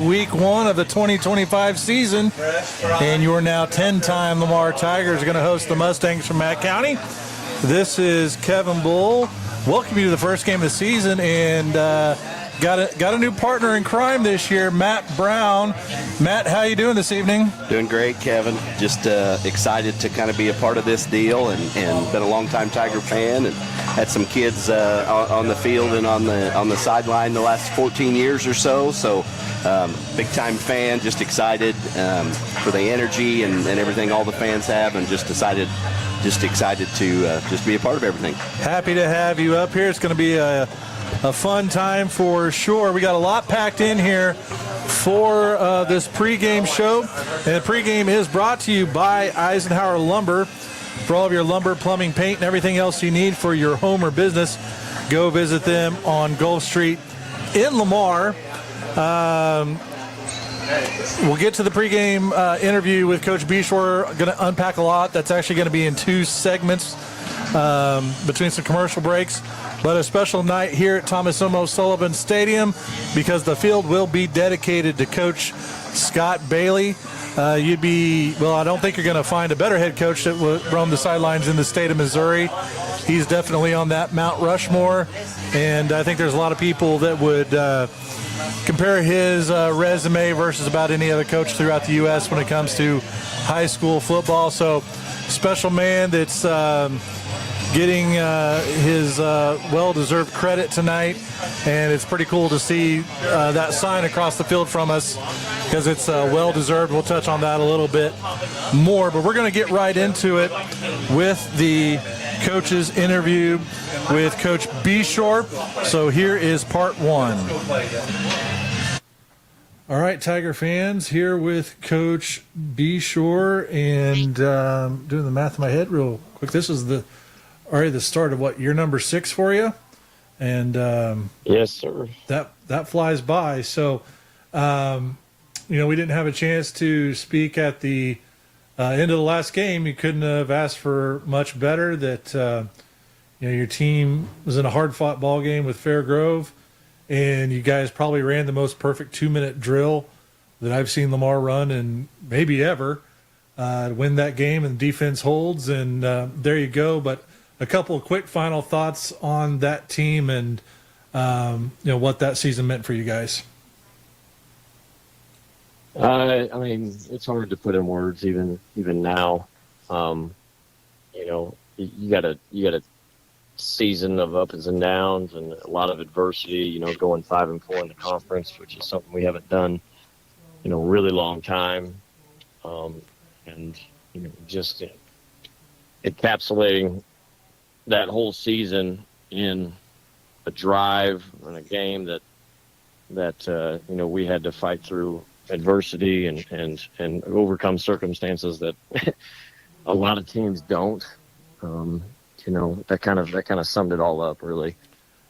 Week 1 of the 2025 season, and your now 10-time Lamar Tigers are going to host the Mustangs from Matt County. This is Kevin Bull. Welcome you to the first game of the season, and got a new partner in crime this year, Matt Brown. Matt, how you doing this evening? Doing great, Kevin. Just excited to kind of be a part of this deal, and been a long-time Tiger fan, and had some kids on the field and on the sideline the last 14 years or so. So big-time fan, just excited for the energy and everything all the fans have, and just excited to just be a part of everything. Happy to have you up here. It's going to be a fun time for sure. We got a lot packed in here for this pregame show, and the pregame is brought to you by Eisenhower Lumber. For all of your lumber, plumbing, paint, and everything else you need for your home or business, go visit them on Gulf Street in Lamar. We'll get to the pregame interview with Coach Bshore. Going to unpack a lot. That's actually going to be in 2 segments between some commercial breaks. But a special night here at Thomas M. O'Sullivan Stadium, because the field will be dedicated to Coach Scott Bailey. I don't think you're going to find a better head coach that will roam the sidelines in the state of Missouri. He's definitely on that Mount Rushmore, and I think there's a lot of people that would compare his resume versus about any other coach throughout the U.S. when it comes to high school football. So, special man that's getting his well-deserved credit tonight, and it's pretty cool to see that sign across the field from us, because it's well-deserved. We'll touch on that a little bit more, but we're going to get right into it with the coach's interview with Coach Bshore. So here is part 1. All right, Tiger fans, here with Coach Bshore, and doing the math in my head real quick. This is already the start of year number 6 for you, and yes, sir. That flies by. So, we didn't have a chance to speak at the end of the last game. You couldn't have asked for much better. That your team was in a hard-fought ball game with Fair Grove, and you guys probably ran the most perfect 2-minute drill that I've seen Lamar run and maybe ever to win that game, and defense holds, and there you go. But a couple of quick final thoughts on that team and what that season meant for you guys. I mean, it's hard to put in words even now. You got a season of ups and downs and a lot of adversity. Going 5-4 in the conference, which is something we haven't done really long time, and just encapsulating that whole season in a drive and a game that we had to fight through adversity and overcome circumstances that a lot of teams don't. That kind of summed it all up, really.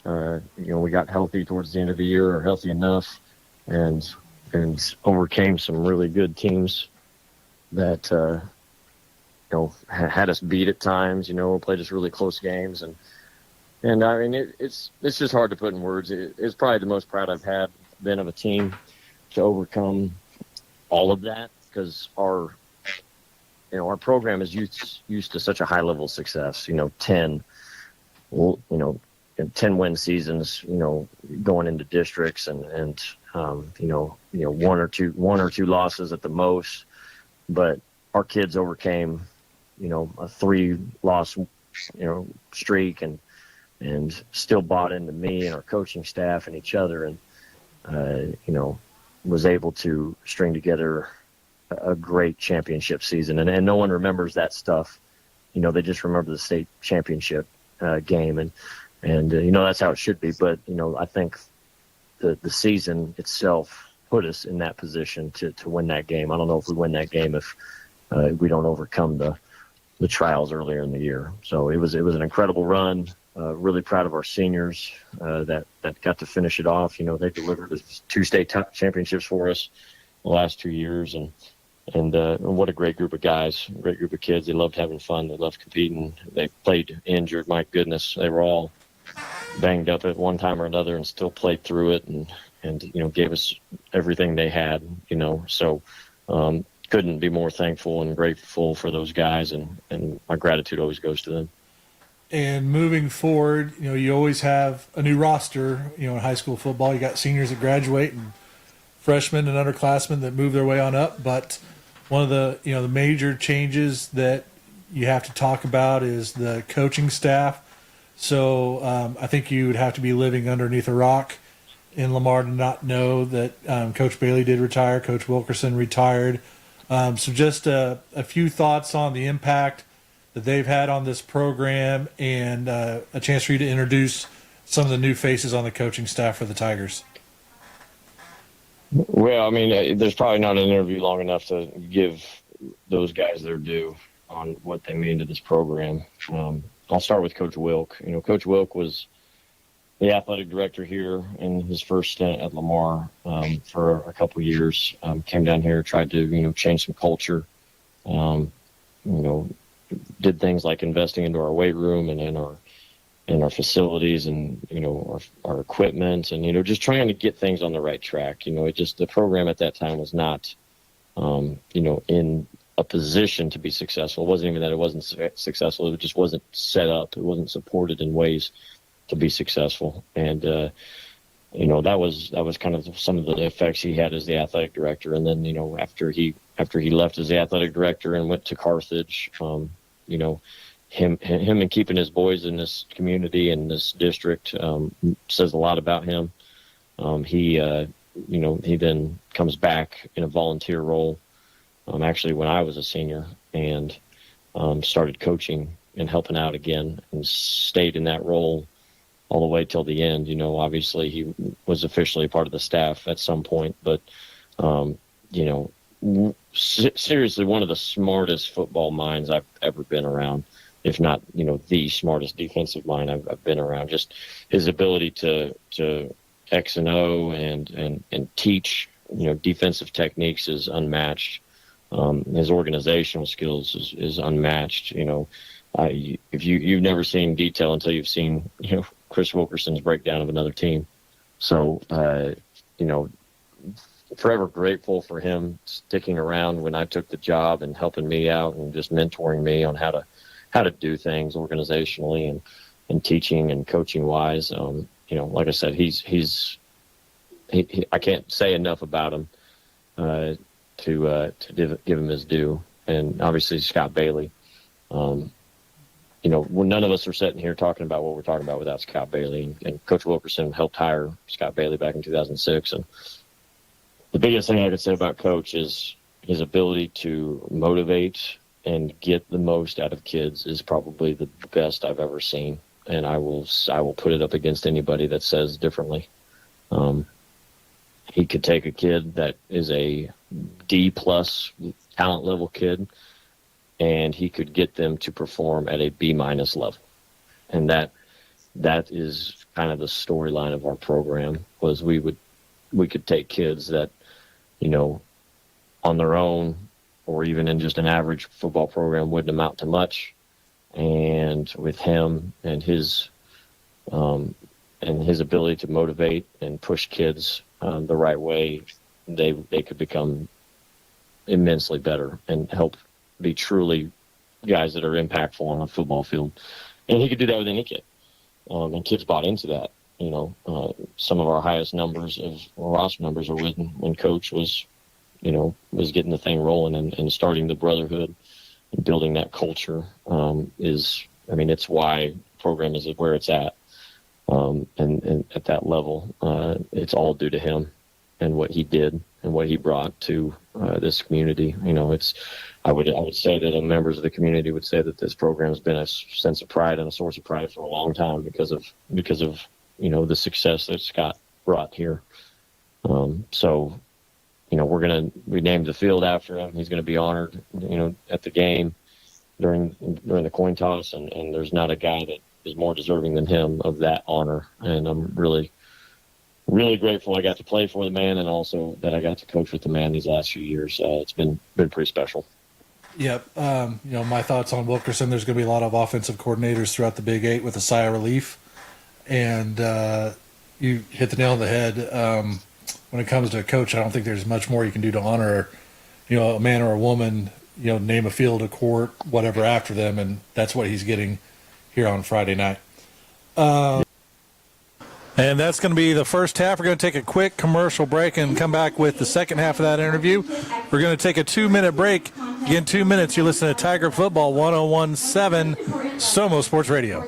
We got healthy towards the end of the year, or healthy enough, and overcame some really good teams that had us beat at times. Played us really close games, and I mean it's just hard to put in words. It's probably the most proud I've been of a team to overcome all of that, because our program is used to such a high level of success. 10 win seasons. Going into districts and one or two losses at the most, but our kids overcame a 3-loss streak and still bought into me and our coaching staff and each other, and was able to string together a great championship season. And no one remembers that stuff. They just remember the state championship game, and that's how it should be. But I think the season itself put us in that position to win that game. I don't know if we win that game if we don't overcome the trials earlier in the year. So it was an incredible run. Really proud of our seniors that got to finish it off. They delivered 2 state championships for us the last 2 years, and what a great group of guys, great group of kids. They loved having fun. They loved competing. They played injured. My goodness, they were all banged up at one time or another and still played through it. And gave us everything they had. So couldn't be more thankful and grateful for those guys, and my gratitude always goes to them. And moving forward, you always have a new roster. In high school football, you got seniors that graduate and freshmen and underclassmen that move their way on up. But one of the the major changes that you have to talk about is the coaching staff. So I think you would have to be living underneath a rock in Lamar to not know that Coach Bailey did retire, Coach Wilkerson retired. So just a few thoughts on the impact that they've had on this program, and a chance for you to introduce some of the new faces on the coaching staff for the Tigers. Well, I mean, there's probably not an interview long enough to give those guys their due on what they mean to this program. I'll start with Coach Wilk. Coach Wilk was the athletic director here in his first stint at Lamar for a couple years. Came down here, tried to change some culture. Did things like investing into our weight room and in our facilities and our equipment, and just trying to get things on the right track. The program at that time was not in a position to be successful. It wasn't even that it wasn't successful. It just wasn't set up. It wasn't supported in ways to be successful. And that was kind of some of the effects he had as the athletic director. And then after he left as the athletic director and went to Carthage, him and keeping his boys in this community and this district says a lot about him. He then comes back in a volunteer role. Actually, when I was a senior, and started coaching and helping out again, and stayed in that role all the way till the end. Obviously he was officially part of the staff at some point, but seriously, one of the smartest football minds I've ever been around, if not, the smartest defensive mind I've been around. Just his ability to X and O and teach, defensive techniques is unmatched. His organizational skills is unmatched. If you've never seen detail until you've seen, Chris Wilkerson's breakdown of another team. So, forever grateful for him sticking around when I took the job and helping me out and just mentoring me on how to do things organizationally and teaching and coaching wise. Like I said, he I can't say enough about him to give him his due. And obviously Scott Bailey. None of us are sitting here talking about what we're talking about without Scott Bailey. And Coach Wilkerson helped hire Scott Bailey back in 2006. And the biggest thing I could say about Coach is his ability to motivate and get the most out of kids is probably the best I've ever seen. And I will put it up against anybody that says differently. He could take a kid that is a D+ talent level kid, and he could get them to perform at a B- level. And that is kind of the storyline of our program, was we could take kids that, on their own or even in just an average football program wouldn't amount to much. And with him and his ability to motivate and push kids the right way, they could become immensely better and help be truly guys that are impactful on a football field. And he could do that with any kid. And kids bought into that. Some of our highest numbers of roster numbers are when Coach was getting the thing rolling and starting the brotherhood and building that culture. It's why the program is where it's at. And at that level, it's all due to him and what he did and what he brought to this community. I would say that the members of the community would say that this program has been a sense of pride and a source of pride for a long time because of the success that Scott brought here. We named the field after him. He's going to be honored, at the game during the coin toss, and there's not a guy that is more deserving than him of that honor. And I'm really, really grateful I got to play for the man, and also that I got to coach with the man these last few years. It's been pretty special. Yep. My thoughts on Wilkerson, there's going to be a lot of offensive coordinators throughout the Big 8 with a sigh of relief. And you hit the nail on the head. when it comes to a coach, I don't think there's much more you can do to honor, a man or a woman, name a field, a court, whatever after them, and that's what he's getting here on Friday night. And that's going to be the first half. We're going to take a quick commercial break and come back with the second half of that interview. We're going to take a 2-minute break. Again, 2 minutes. You listen to Tiger Football 101.7 Somo Sports Radio.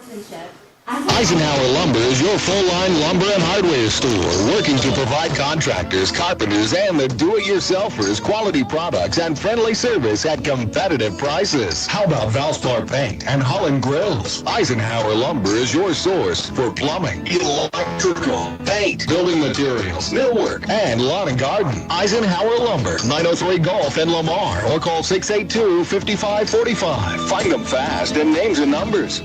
Eisenhower Lumber is your full-line lumber and hardware store, working to provide contractors, carpenters, and the do-it-yourselfers quality products and friendly service at competitive prices. How about Valspar Paint and Holland Grills? Eisenhower Lumber is your source for plumbing, electrical, paint, building materials, millwork, and lawn and garden. Eisenhower Lumber, 903 Gulf in Lamar, or call 682-5545. Find them fast in names and numbers.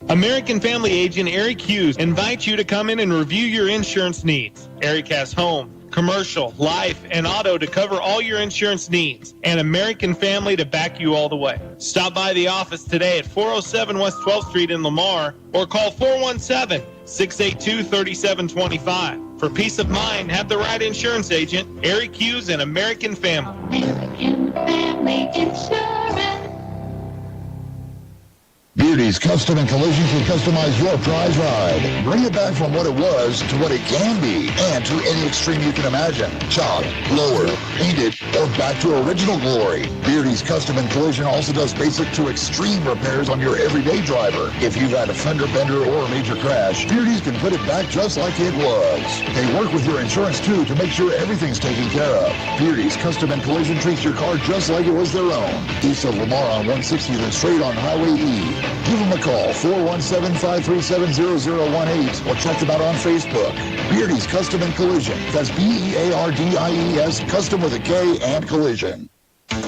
American Family Agent Eric Hughes invites you to come in and review your insurance needs. Eric has home, commercial, life, and auto to cover all your insurance needs, and American Family to back you all the way. Stop by the office today at 407 West 12th Street in Lamar or call 417-682-3725. For peace of mind, have the right insurance agent, Eric Hughes and American Family. American Family Insurance. Beauty's Custom and Collision can customize your prize ride. Bring it back from what it was to what it can be, and to any extreme you can imagine. Chopped, lowered, painted, or back to original glory. Beauty's Custom and Collision also does basic to extreme repairs on your everyday driver. If you've had a fender bender or a major crash, Beauty's can put it back just like it was. They work with your insurance too to make sure everything's taken care of. Beauty's Custom and Collision treats your car just like it was their own. East of Lamar on 160, then straight on Highway E. Give them a call, 417-537-0018, or check them out on Facebook. Beardy's Custom and Collision. That's Beardies, Custom with a K and Collision.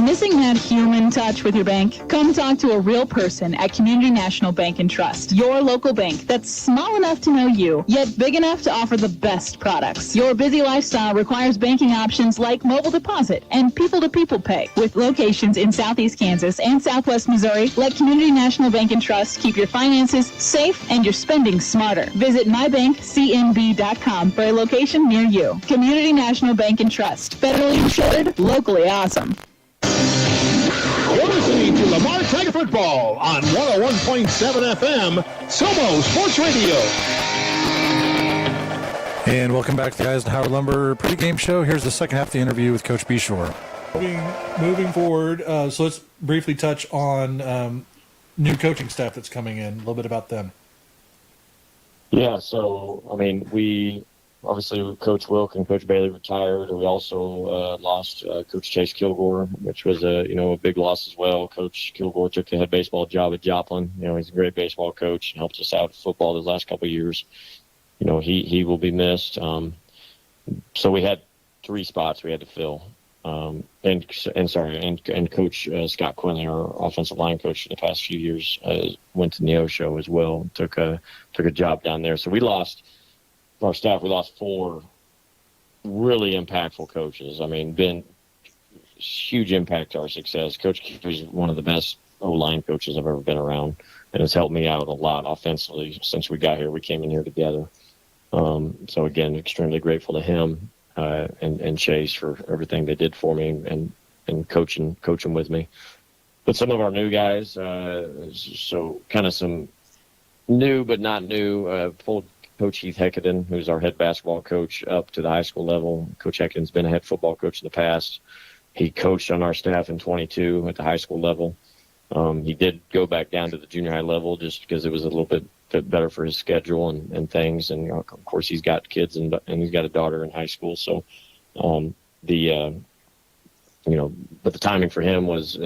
Missing that human touch with your bank? Come talk to a real person at Community National Bank and Trust, your local bank that's small enough to know you, yet big enough to offer the best products. Your busy lifestyle requires banking options like mobile deposit and people-to-people pay. With locations in Southeast Kansas and Southwest Missouri, let Community National Bank and Trust keep your finances safe and your spending smarter. Visit mybankcnb.com for a location near you. Community National Bank and Trust, federally insured, locally awesome. You're listening to Lamar Tiger Football on 101.7 FM, Somo Sports Radio. And welcome back to the Eisenhower Lumber pregame show. Here's the second half of the interview with Coach Bshore. Moving forward, so let's briefly touch on new coaching staff that's coming in, a little bit about them. Yeah, so, we obviously Coach Wilk and Coach Bailey retired. We also lost Coach Chase Kilgore, which was a big loss as well. Coach Kilgore took the head baseball job at Joplin. He's a great baseball coach and helped us out with football the last couple of years. He will be missed. So we had 3 spots we had to fill. And Coach Scott Quinley, our offensive line coach for the past few years, went to Neo Show as well. Took a job down there. So we lost. Our staff, we lost 4 really impactful coaches. Been huge impact to our success. Coach Keefe is one of the best O-line coaches I've ever been around, and has helped me out a lot offensively since we got here. We came in here together. So again, extremely grateful to him and Chase for everything they did for me and coaching with me. But some of our new guys, so kind of some new but not new, pulled Coach Heath Heckaden, who's our head basketball coach, up to the high school level. Coach Heckaden's been a head football coach in the past. He coached on our staff in 22 at the high school level. He did go back down to the junior high level just because it was a little bit better for his schedule and things. And of course, he's got kids and he's got a daughter in high school. So but the timing for him was,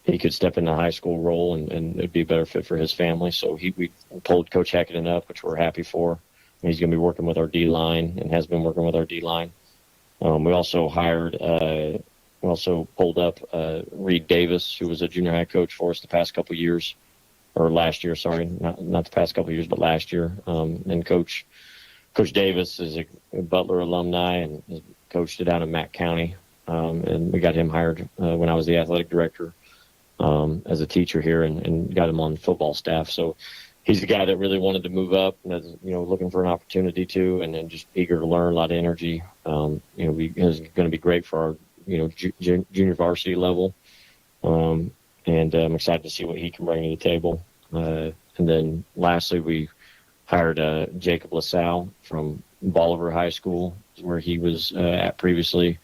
he could step in the high school role and it'd be a better fit for his family. So we pulled Coach Heckaden up, which we're happy for. He's going to be working with our D-line and has been working with our D-line. We also pulled up Reed Davis, who was a junior high coach for us the past couple of years, or last year, sorry, not the past couple of years, but last year. And Coach Davis is a Butler alumni and has coached it out in Mack County. And we got him hired when I was the athletic director. As a teacher here and got him on the football staff. So he's a guy that really wanted to move up and is, looking for an opportunity to, and then just eager to learn, a lot of energy. Is going to be great for our, junior varsity level. And I'm excited to see what he can bring to the table. And then lastly, we hired Jacob LaSalle from Bolivar High School, where he was at previously.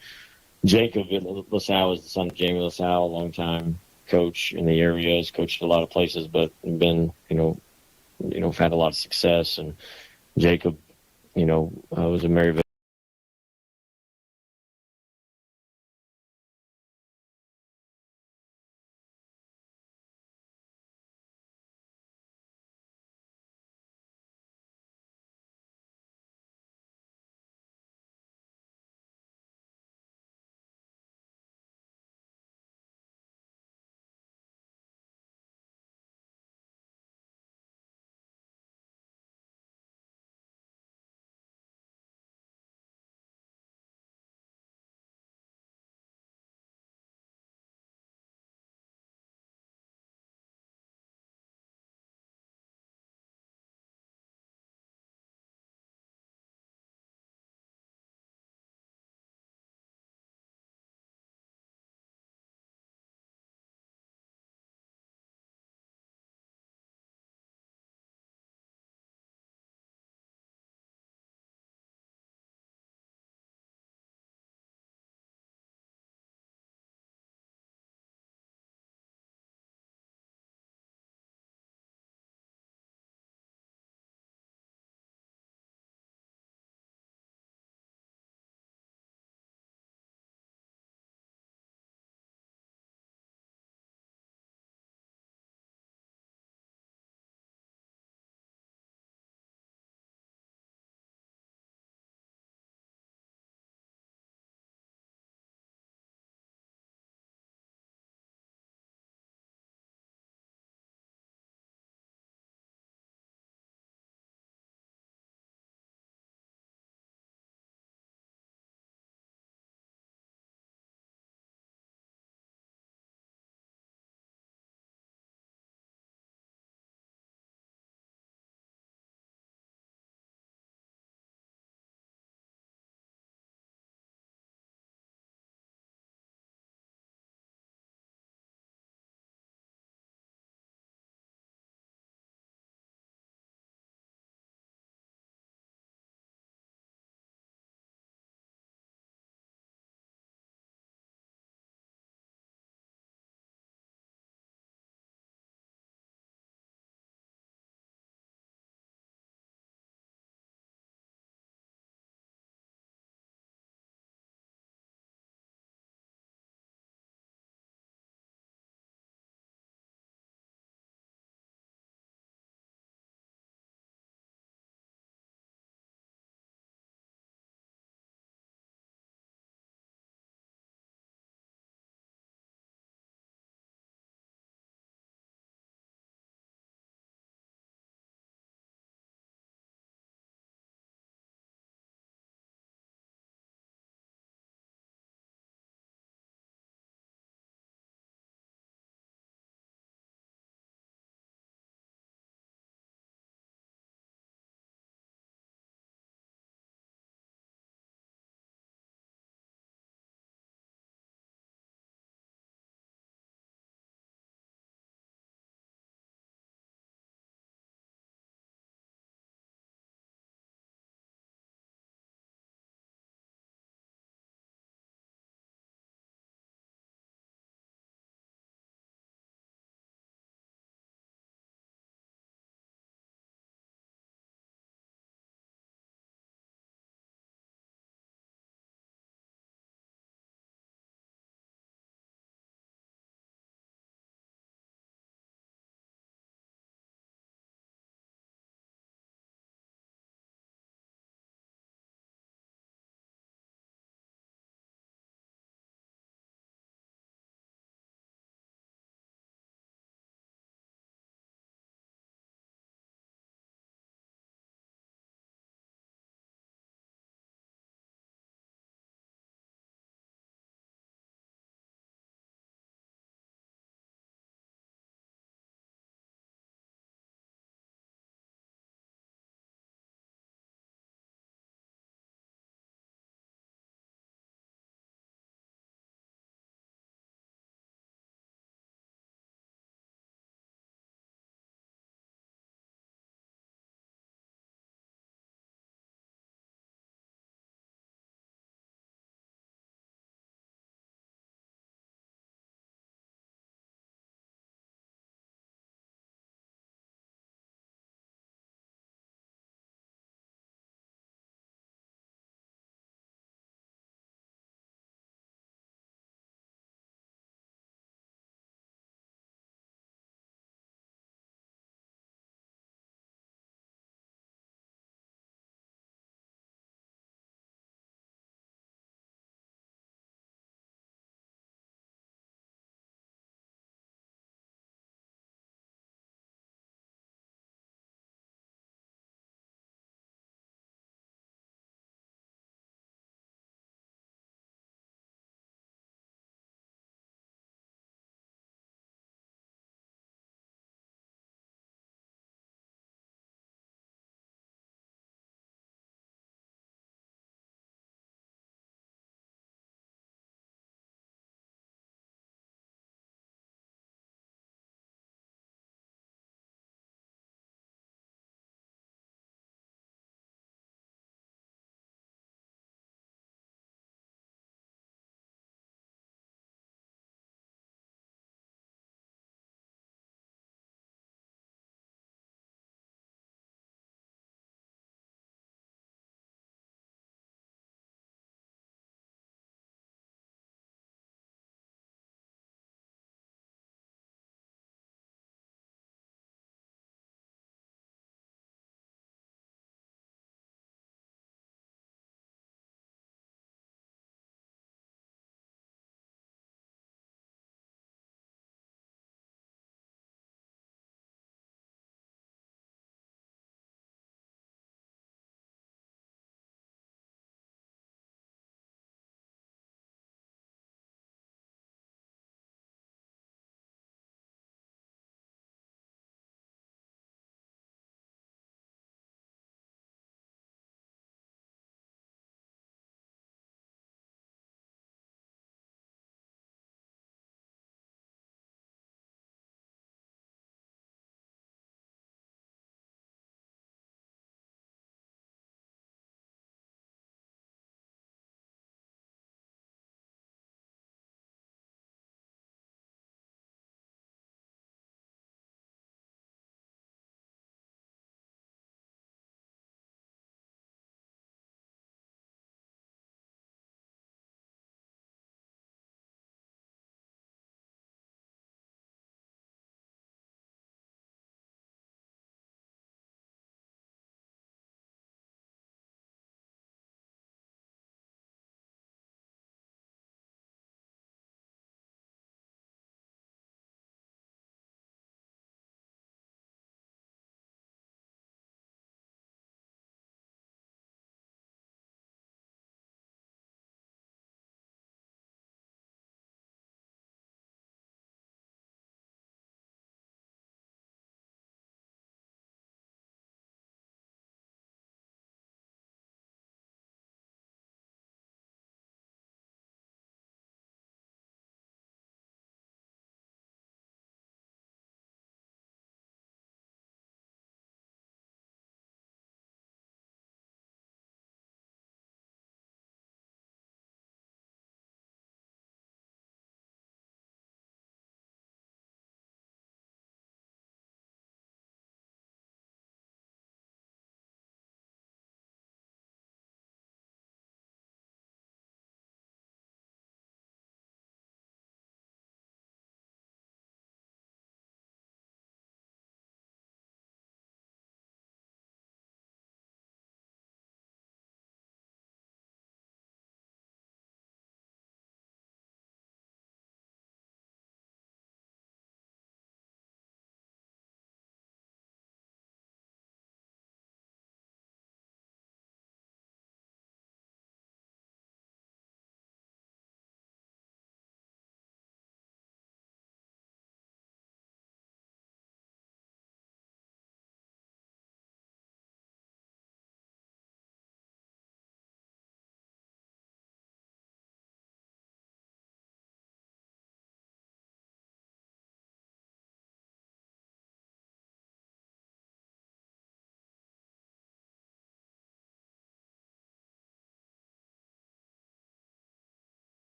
Jacob LaSalle is the son of Jamie LaSalle, a longtime coach in the area. Has coached a lot of places, but been, had a lot of success. And Jacob, was a Maryville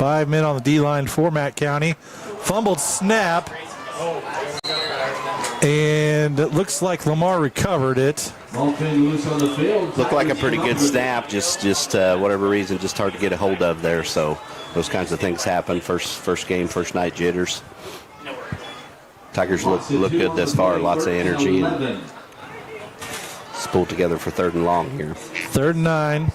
5 men on the D-line for Matt County. Fumbled snap. And it looks like Lamar recovered it. Looked like a pretty good snap, just whatever reason, just hard to get a hold of there. So those kinds of things happen. First game, first night jitters. Tigers look good thus far. Lots of energy. And it's pulled together for 3rd and long here. 3rd and 9.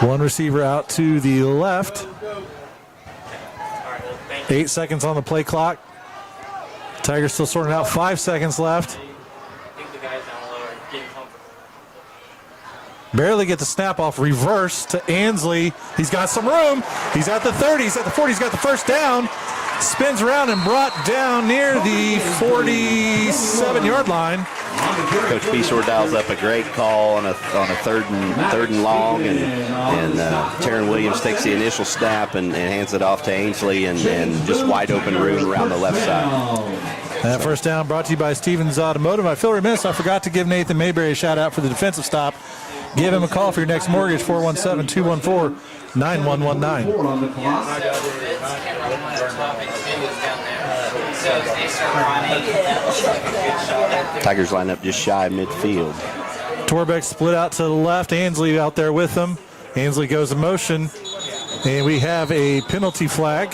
One receiver out to the left. 8 seconds on the play clock. Tigers still sorting out. 5 seconds left. Barely get the snap off. Reverse to Ansley. He's got some room. He's at the 30. He's at the 40. He's got the first down. Spins around and brought down near the 47-yard line. Coach Bshore dials up a great call on a third and long, and Taryn Williams takes the initial snap and hands it off to Ainsley, and just wide open room around the left side. That first down brought to you by Stevens Automotive. I feel remiss. I forgot to give Nathan Mayberry a shout out for the defensive stop. Give him a call for your next mortgage, 417-214-9119. Tigers line up just shy of midfield. Torbeck split out to the left. Ansley out there with them. Ansley goes in motion, and we have a penalty flag.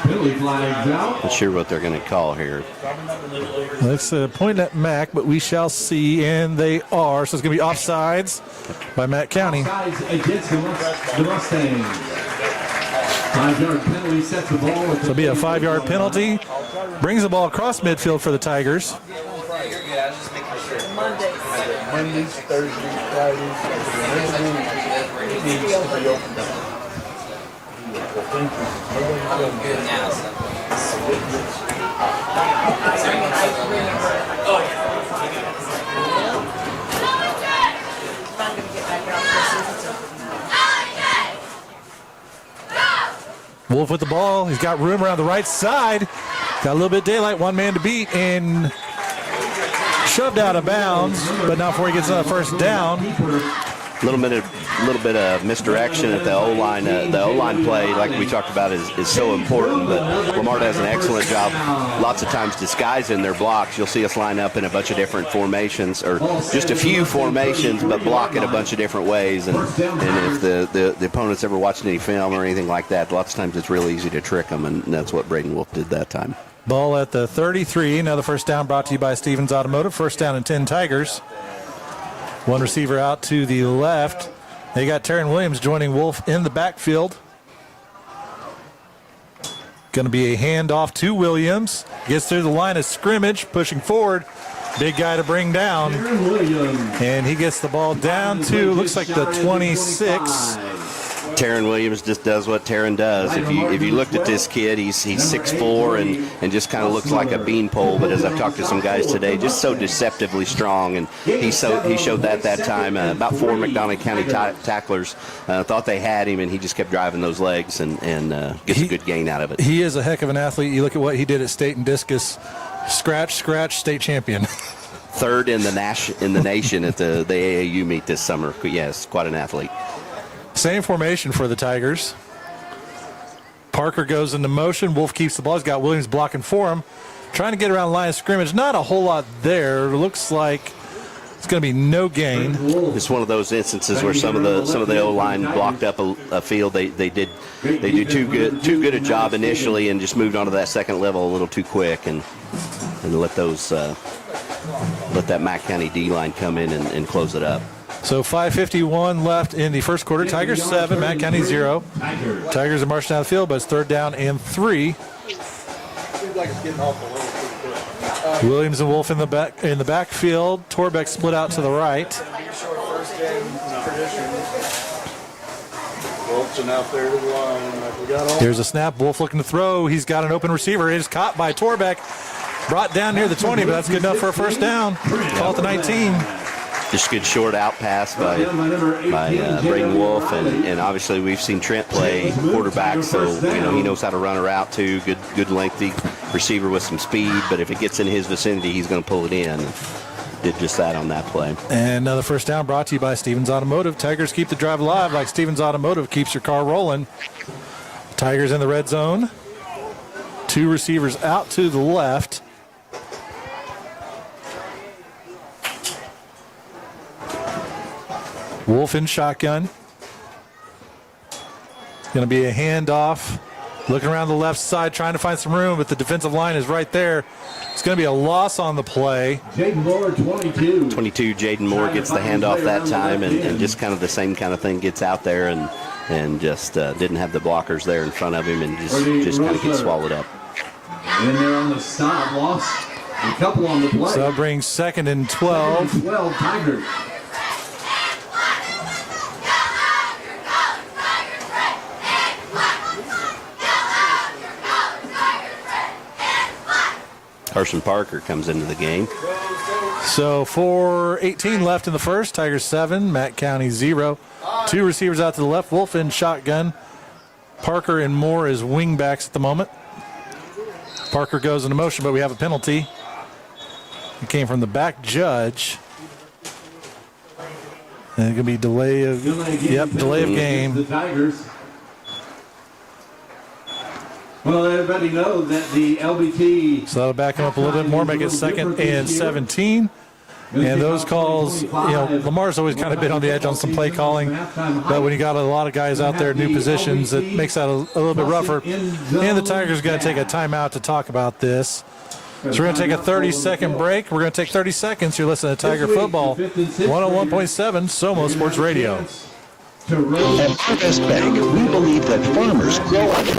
Not sure what they're going to call here. Let's point at Mac, but we shall see, and they are. So it's going to be offsides by Matt County. Against the Mustangs. 5-yard penalty sets the ball. So it'll be a 5-yard penalty. Brings the ball across midfield for the Tigers. Mondays, Thursdays, Fridays. Wolf with the ball. He's got room around the right side. Got a little bit of daylight, one man to beat, and shoved out of bounds, but not before he gets a first down. A little bit of misdirection at the O-line. The O-line play, like we talked about, is so important, but Lamar does an excellent job lots of times disguising their blocks. You'll see us line up in a bunch of different formations, or just a few formations, but block in a bunch of different ways. And if the opponent's ever watched any film or anything like that, lots of times it's real easy to trick them, and that's what Braden Wolf did that time. Ball at the 33. Another first down brought to you by Stevens Automotive. First down and 10 Tigers. One receiver out to the left. They got Taryn Williams joining Wolf in the backfield. Going to be a handoff to Williams. Gets through the line of scrimmage, pushing forward. Big guy to bring down. And he gets the ball down to, looks like the 26. Taryn Williams just does what Taryn does. If you looked at this kid, he's 6'4" and just kind of looks like a beanpole. But as I've talked to some guys today, just so deceptively strong. And he showed that time. About 4 McDonald County tacklers thought they had him, and he just kept driving those legs and gets a good gain out of it. He is a heck of an athlete. You look at what he did at state and discus. Scratch, state champion. Third in the nation at the AAU meet this summer. Yes, quite an athlete. Same formation for the Tigers. Parker goes into motion. Wolf keeps the ball. He's got Williams blocking for him. Trying to get around the line of scrimmage. Not a whole lot there. Looks like it's going to be no gain. It's one of those instances where some of the O-line blocked up a field. They do too good a job initially and just moved on to that second level a little too quick and let that Mack County D-line come in and close it up. So 5:51 left in the first quarter. Tigers 7, Matt County 0. Tigers are marching down the field, but it's 3rd down and 3. Williams and Wolf in the backfield. Torbeck split out to the right. Here's a snap. Wolf looking to throw. He's got an open receiver. It is caught by Torbeck. Brought down near the 20, but that's good enough for a first down. Call it the 19. Just a good short out pass by Braden Wolf, and obviously we've seen Trent play quarterback, so he knows how to run a route too. Good lengthy receiver with some speed, but if it gets in his vicinity, he's going to pull it in. Did just that on that play. And another first down brought to you by Stevens Automotive. Tigers keep the drive alive like Stevens Automotive keeps your car rolling. Tigers in the red zone. 2 receivers out to the left. Wolf in shotgun. Going to be a handoff. Looking around the left side, trying to find some room, but the defensive line is right there. It's going to be a loss on the play. Jaden Moore, 22. 22, Jaden Moore gets the handoff that time, and just kind of the same kind of thing, gets out there and just didn't have the blockers there in front of him, and just kind of gets swallowed up. And they're on the stop, lost a couple on the play. So that brings 2nd and 12. 12 Tigers. Carson Parker comes into the game. So 4:18 left in the first. Tigers 7, Matt County 0. 2 receivers out to the left. Wolf in shotgun. Parker and Moore as wingbacks at the moment. Parker goes into motion, but we have a penalty. It came from the back judge. And it's going to be delay of game. The Tigers. Well, everybody knows that the LBT. So that'll back him up a little bit more, make it 2nd and 17. And those calls, Lamar's always kind of been on the edge on some play calling. But when you got a lot of guys out there in new positions, it makes that a little bit rougher. And the Tigers got to take a timeout to talk about this. So we're going to take a 30-second break. We're going to take 30 seconds. You're listening to Tiger Football, 101.7 Somo Sports Radio. At Harvest Bank, we believe that farmers grow up.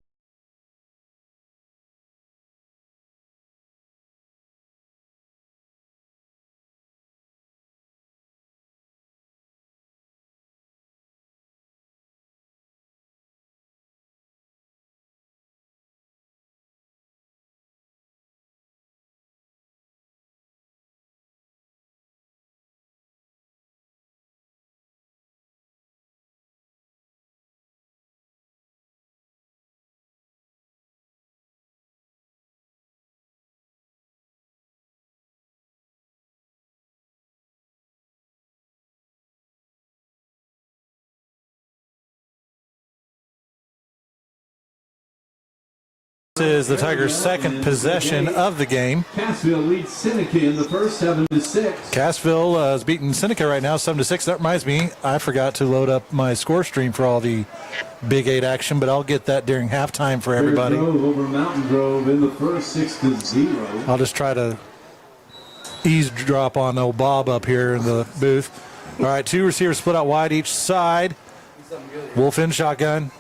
Is the Tigers' second possession of the game. Cassville leads Seneca in the first 7-6. Cassville is beating Seneca right now 7-6. That reminds me, I forgot to load up my score stream for all the Big 8 action, but I'll get that during halftime for everybody. Grove over Mountain Grove in the first 6-0. I'll just try to eavesdrop on old Bob up here in the booth. All right, 2 receivers split out wide each side. Wolf in shotgun.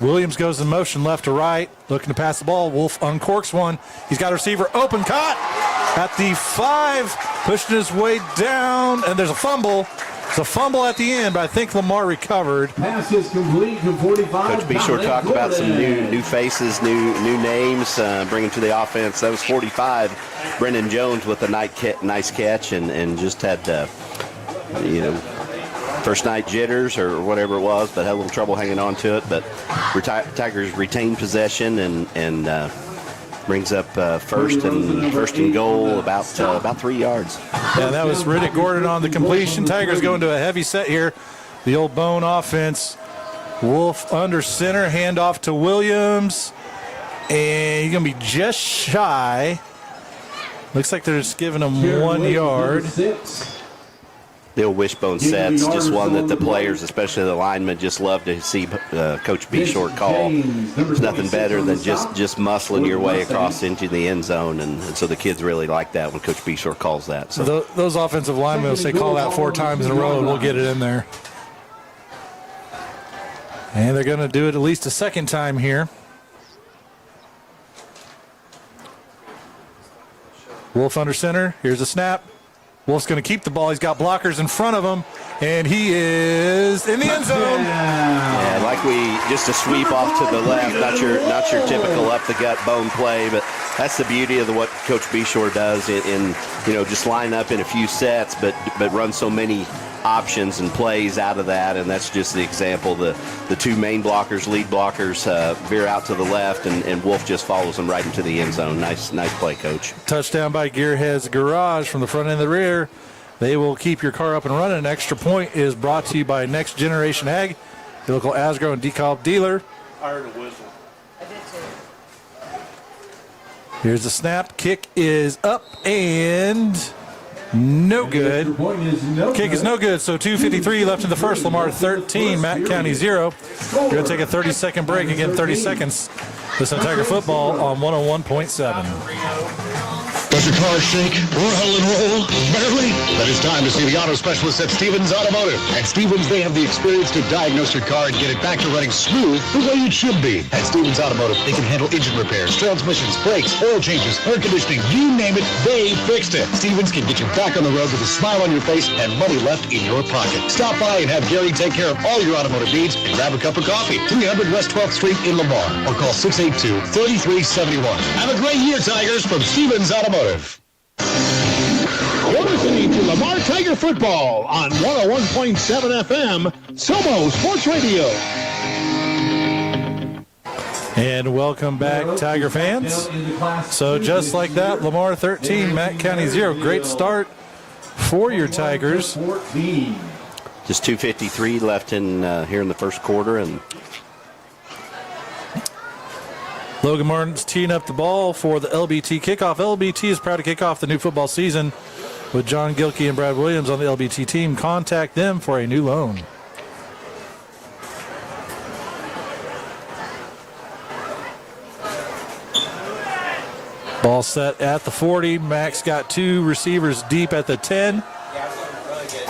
Williams goes in motion left to right, looking to pass the ball. Wolf uncorks one. He's got a receiver open, caught at the 5, pushing his way down, and there's a fumble. It's a fumble at the end, but I think Lamar recovered. Pass is complete to 45. Coach Bshore talked about some new faces, new names, bringing to the offense. That was 45. Brendan Jones with a nice catch, and just had, first night jitters or whatever it was, but had a little trouble hanging on to it. But Tigers retain possession and brings up first and goal about 3 yards. Yeah, that was Riddick Gordon on the completion. Tigers go into a heavy set here. The old Bone offense. Wolf under center, handoff to Williams, and he's going to be just shy. Looks like they're just giving him 1 yard. The old wishbone sets, just one that the players, especially the linemen, just love to see Coach Bshore call. There's nothing better than just muscling your way across into the end zone, and so the kids really like that when Coach Bshore calls that. So those offensive linemen will say call that 4 times in a row, and we'll get it in there. And they're going to do it at least a second time here. Wolf under center. Here's a snap. Wolf's going to keep the ball. He's got blockers in front of him, and he is in the end zone. Yeah, like just a sweep off to the left, not your typical up the gut bone play, but that's the beauty of what Coach Bshore does in just line up in a few sets, but run so many options and plays out of that, and that's just the example. The two main blockers, lead blockers, veer out to the left, and Wolf just follows them right into the end zone. Nice play, Coach. Touchdown by Gearheads Garage from the front and the rear. They will keep your car up and running. An extra point is brought to you by Next Generation Ag, your local Asgrow and DeKalb dealer. I heard a whistle. Here's the snap. Kick is up and no good. Kick is no good, so 2:53 left in the first. Lamar 13, Matt County 0. We're going to take a 30-second break. Again, 30 seconds. Listen to Tiger Football on 101.7. Does your car shake, rattle and roll? Barely? Then it's time to see the auto specialist at Stevens Automotive. At Stevens, they have the experience to diagnose your car and get it back to running smooth the way it should be. At Stevens Automotive, they can handle engine repairs, transmissions, brakes, oil changes, air conditioning, you name it, they fixed it. Stevens can get you back on the road with a smile on your face and money left in your pocket. Stop by and have Gary take care of all your automotive needs and grab a cup of coffee. 300 West 12th Street in Lamar, or call 682-3371. Have a great year, Tigers, from Stevens Automotive. You're listening to Lamar Tiger Football on 101.7 FM, Somo Sports Radio. And welcome back, Tiger fans. So just like that, Lamar 13, Matt County 0. Great start for your Tigers. Just 2:53 left in here in the first quarter, and Logan Martin's teeing up the ball for the LBT kickoff. LBT is proud to kick off the new football season with John Gilkey and Brad Williams on the LBT team. Contact them for a new loan. Ball set at the 40. Max got two receivers deep at the 10.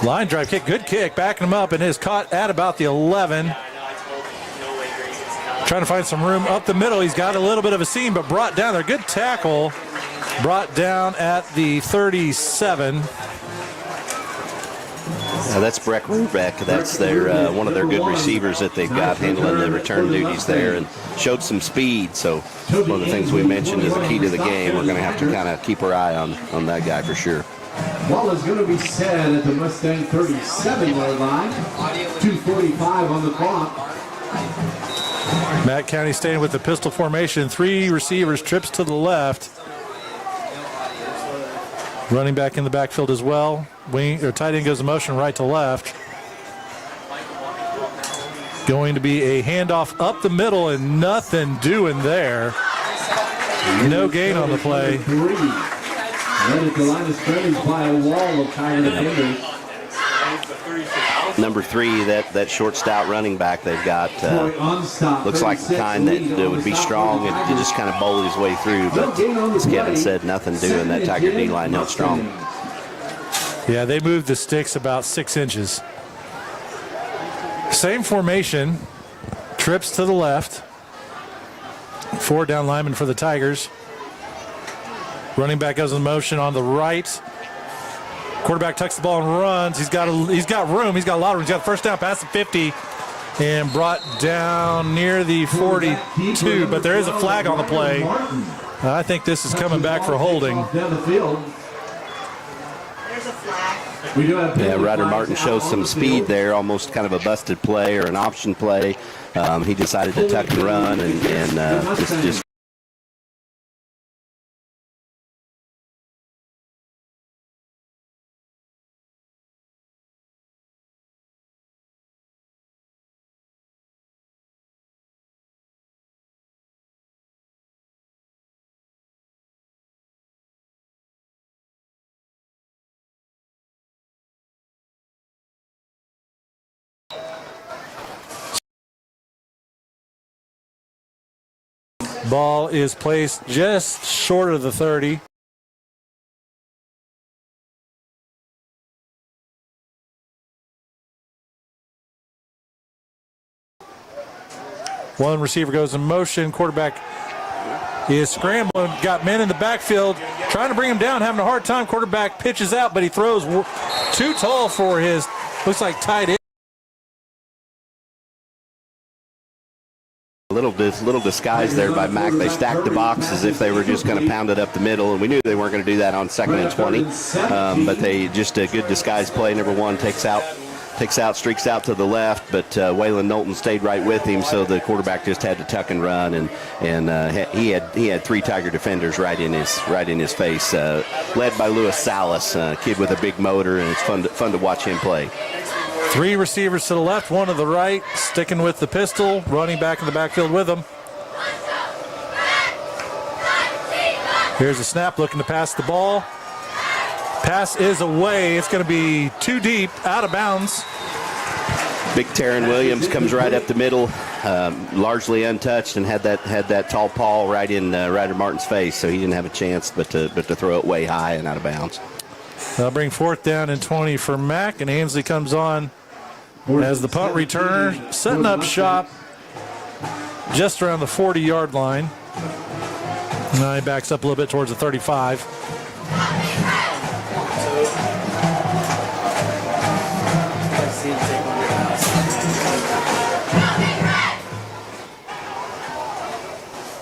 Line drive kick, good kick, backing him up, and is caught at about the 11. Trying to find some room up the middle. He's got a little bit of a seam, but brought down there. Good tackle. Brought down at the 37. That's Breck Rubeck. That's their one of their good receivers that they've got handling the return duties there, and showed some speed. So one of the things we mentioned is the key to the game. We're going to have to kind of keep our eye on that guy for sure. Ball is going to be set at the Mustang 37-yard line. 2:45 on the clock. Matt County staying with the pistol formation. Three receivers, trips to the left. Running back in the backfield as well. Tight end goes in motion right to left. Going to be a handoff up the middle and nothing doing there. No gain on the play. Led at the line of scrimmage by a wall of Tiger defenders. Number 3, that short, stout running back they've got looks like the kind that would be strong and just kind of bowl his way through. But as Kevin said, nothing doing. That Tiger D-line not strong. Yeah, they moved the sticks about 6 inches. Same formation. Trips to the left. 4 down linemen for the Tigers. Running back goes in motion on the right. Quarterback tucks the ball and runs. He's got room. He's got a lot of room. He's got the first down past the 50 and brought down near the 42. But there is a flag on the play. I think this is coming back for holding. Yeah, Ryder Martin shows some speed there, almost kind of a busted play or an option play. He decided to tuck and run and just Ball is placed just short of the 30. One receiver goes in motion. Quarterback is scrambling. Got men in the backfield trying to bring him down, having a hard time. Quarterback pitches out, but he throws too tall for his looks like tight end. A little disguise there by Mac. They stacked the box as if they were just going to pound it up the middle, and we knew they weren't going to do that on 2nd and 20. But they just a good disguise play. Number one takes out, streaks out to the left, but Waylon Knowlton stayed right with him, so the quarterback just had to tuck and run, and he had 3 Tiger defenders right in his face, led by Louis Salas, a kid with a big motor, and it's fun to watch him play. 3 receivers to the left, 1 to the right, sticking with the pistol, running back in the backfield with them. Here's a snap, looking to pass the ball. Pass is away. It's going to be too deep, out of bounds. Big Taryn Williams comes right up the middle, largely untouched, and had that tall paw right in Ryder Martin's face, so he didn't have a chance but to throw it way high and out of bounds. They'll bring 4th down and 20 for Mack, and Ansley comes on as the punt returner, setting up shop just around the 40-yard line. Now he backs up a little bit towards the 35.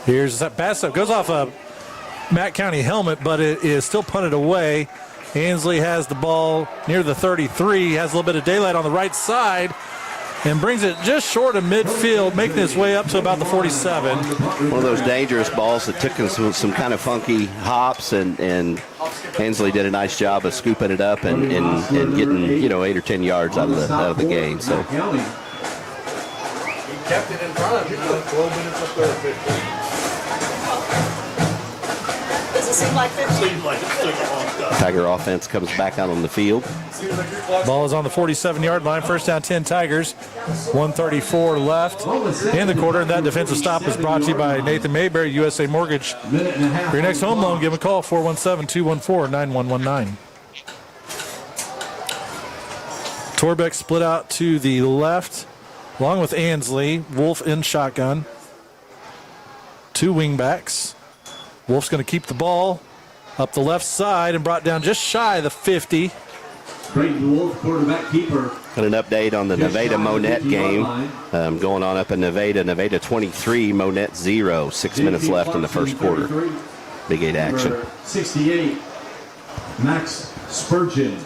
Here's that pass up. Goes off a Mack County helmet, but it is still punted away. Ansley has the ball near the 33, has a little bit of daylight on the right side, and brings it just short of midfield, making its way up to about the 47. One of those dangerous balls that took some kind of funky hops, and Ansley did a nice job of scooping it up and getting 8 or 10 yards out of the game. So. He kept it in front of you for 12 minutes up there. Does it seem like 15? Seems like it's took a long time. Tiger offense comes back out on the field. Ball is on the 47-yard line. First down, 10 Tigers. 1:34 left in the quarter. And that defensive stop is brought to you by Nathan Mayberry, USA Mortgage. For your next home loan, give them a call, 417-214-9119. Torbeck split out to the left, along with Ansley. Wolf in shotgun. 2 wingbacks. Wolf's going to keep the ball up the left side and brought down just shy of the 50. Brayton Wolf, quarterback keeper. Got an update on the Nevada-Monette game going on up in Nevada. Nevada 23, Monette 0. 6 minutes left in the first quarter. Big 8 action. 68, Max Spurgeon.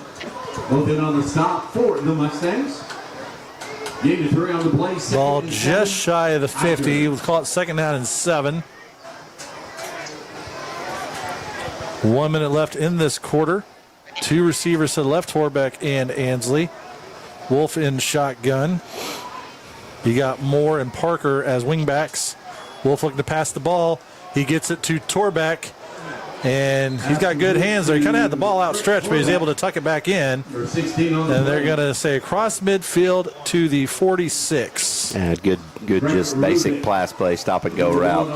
Both in on the stop for the Mustangs. Gain to 3 on the play. Ball just shy of the 50. We'll call it 2nd down and 7. 1 minute left in this quarter. 2 receivers to the left, Torbeck and Ansley. Wolf in shotgun. You got Moore and Parker as wingbacks. Wolf looking to pass the ball. He gets it to Torbeck, and he's got good hands there. He kind of had the ball outstretched, but he's able to tuck it back in. And they're going to say across midfield to the 46. Good just basic pass play, stop and go route.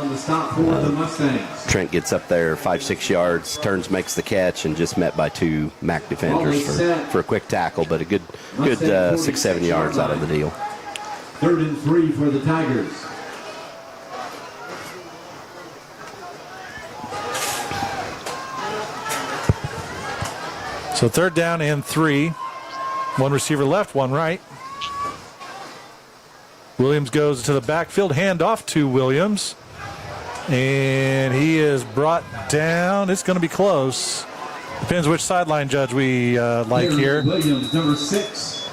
Trent gets up there 5-6 yards, turns, makes the catch, and just met by 2 Mac defenders for a quick tackle, but a good 6-7 yards out of the deal. 3rd and 3 for the Tigers. So 3rd down and 3. 1 receiver left, 1 right. Williams goes to the backfield, hand off to Williams. And he is brought down. It's going to be close. Depends which sideline judge we like here. Williams, number 6,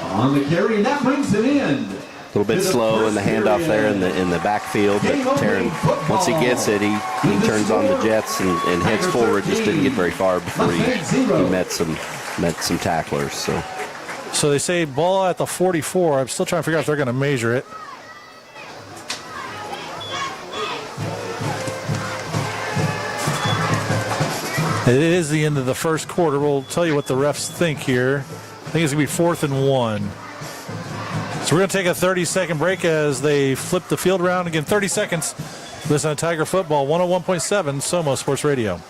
on the carry, and that brings it in. A little bit slow in the handoff there in the backfield, but Taryn, once he gets it, he turns on the jets and heads forward. Just didn't get very far before he met some tacklers. So they say ball at the 44. I'm still trying to figure out if they're going to measure it. It is the end of the first quarter. We'll tell you what the refs think here. I think it's going to be 4th and 1. So we're going to take a 30-second break as they flip the field around. Again, 30 seconds. Listen to Tiger Football, 101.7 Somo Sports Radio.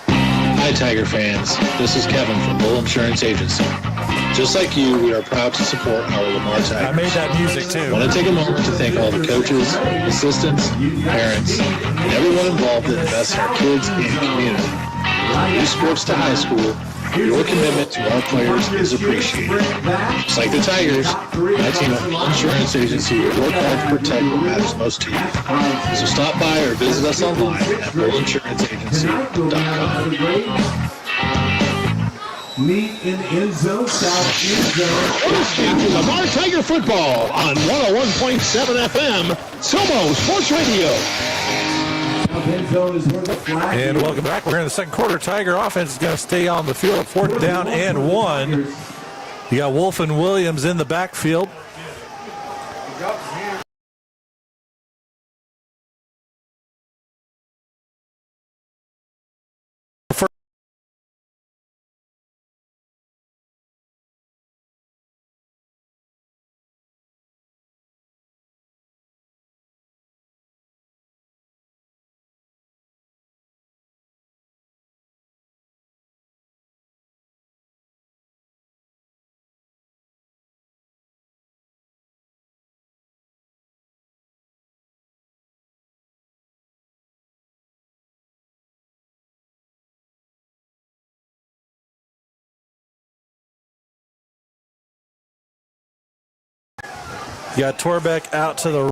Hi, Tiger fans. This is Kevin from Bull Insurance Agency. Just like you, we are proud to support our Lamar Tigers. I made that music, too. I want to take a moment to thank all the coaches, assistants, parents, and everyone involved that invests in our kids and community. From youth sports to high school, Your commitment to our players is appreciated. Just like the Tigers, my team at Bull Insurance Agency will work hard to protect what matters most to you. So stop by or visit us online at bullinsuranceragency.com. Meet in the end zone, south end zone. Listening to Lamar Tiger football on 101.7 FM, Somo Sports Radio. South end zone is where the flag And is. welcome back. We're in the second quarter. Tiger offense is going to stay on the field. 4th down and 1. You got Wolf and Williams in the backfield. You got Torbeck out to the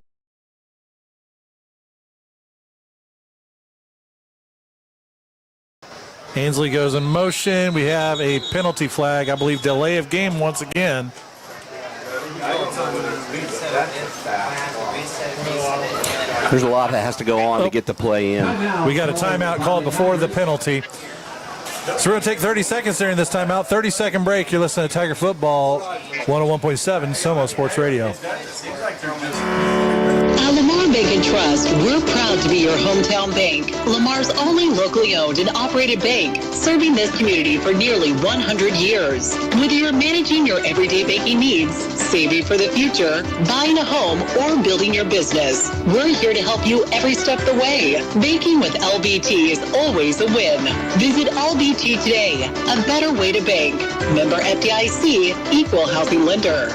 Ainsley goes in motion. We have a penalty flag. I believe delay of game once again. There's a lot that has to go on to get the play in. We got a timeout called before the penalty. So we're going to take 30 seconds during this timeout. 30-second break. You're listening to Tiger Football, 101.7 Somo Sports Radio. At Lamar Bank and Trust, we're proud to be your hometown bank. Lamar's only locally owned and operated bank, serving this community for nearly 100 years. Whether you're managing your everyday banking needs, saving for the future, buying a home, or building your business, we're here to help you every step of the way. Banking with LBT is always a win. Visit LBT today, a better way to bank. Member FDIC, equal housing lender.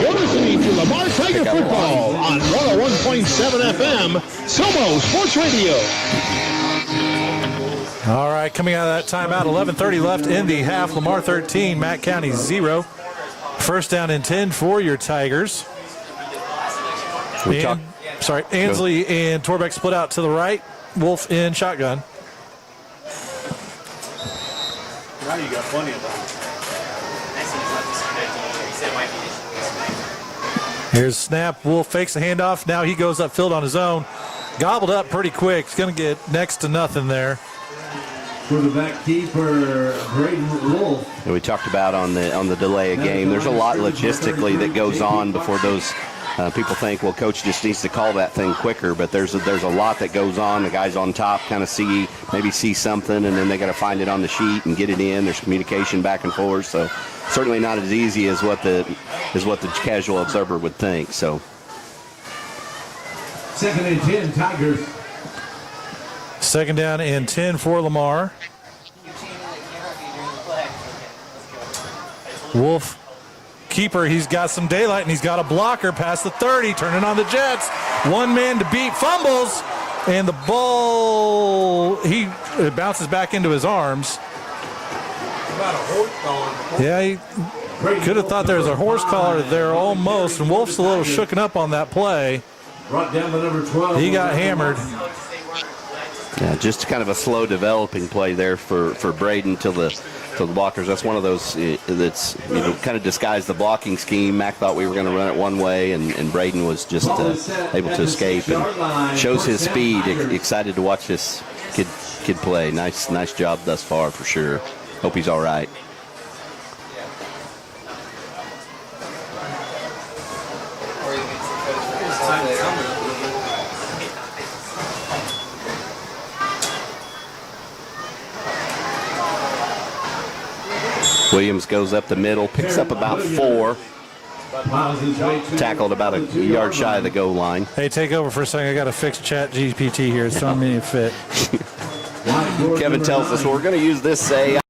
You're listening to Lamar Tiger football on 101.7 FM, Somo Sports Radio. All right, coming out of that timeout, 11:30 left in the half. Lamar 13, Matt County 0. First down and 10 for your Tigers. Ainsley and Torbeck split out to the right. Wolf in shotgun. Now you got plenty of time. Here's snap. Wolf fakes the handoff. Now he goes upfield on his own. Gobbled up pretty quick. He's going to get next to nothing there. Quarterback keeper Braden Wolf. And we talked about on the delay of game. There's a lot logistically that goes on before those people think, well, coach just needs to call that thing quicker. But there's a lot that goes on. The guys on top kind of see something, and then they got to find it on the sheet and get it in. There's communication back and forth. So certainly not as easy as what the casual observer would think. So 2nd and 10, Tigers. 2nd down and 10 for Lamar. Wolf, keeper, he's got some daylight, and he's got a blocker past the 30, turning on the Jets. One man to beat, fumbles, and the ball, it bounces back into his arms. Yeah, he could have thought there was a horse collar there almost, and Wolf's a little shooken up on that play. Brought down to number 12. He got hammered. Yeah, just kind of a slow developing play there for Braden till the blockers. That's one of those that's kind of disguised the blocking scheme. Mac thought we were going to run it one way, and Braden was just able to escape and shows his speed. Excited to watch this kid play. Nice job thus far for sure. Hope he's all right. Williams goes up the middle, picks up about 4. Tackled about a yard shy of the goal line. Hey, take over for a second. I got to fix Chat GPT here. It's throwing me a fit. Kevin tells us we're going to use this AI.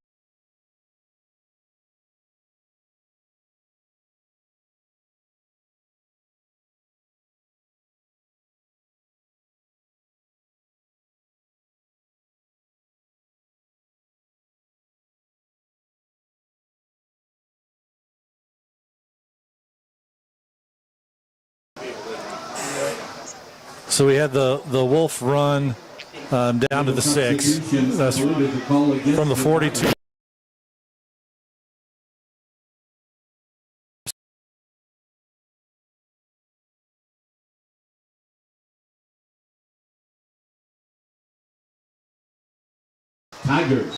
So we had the Wolf run down to the 6. That's from the 42. Tigers.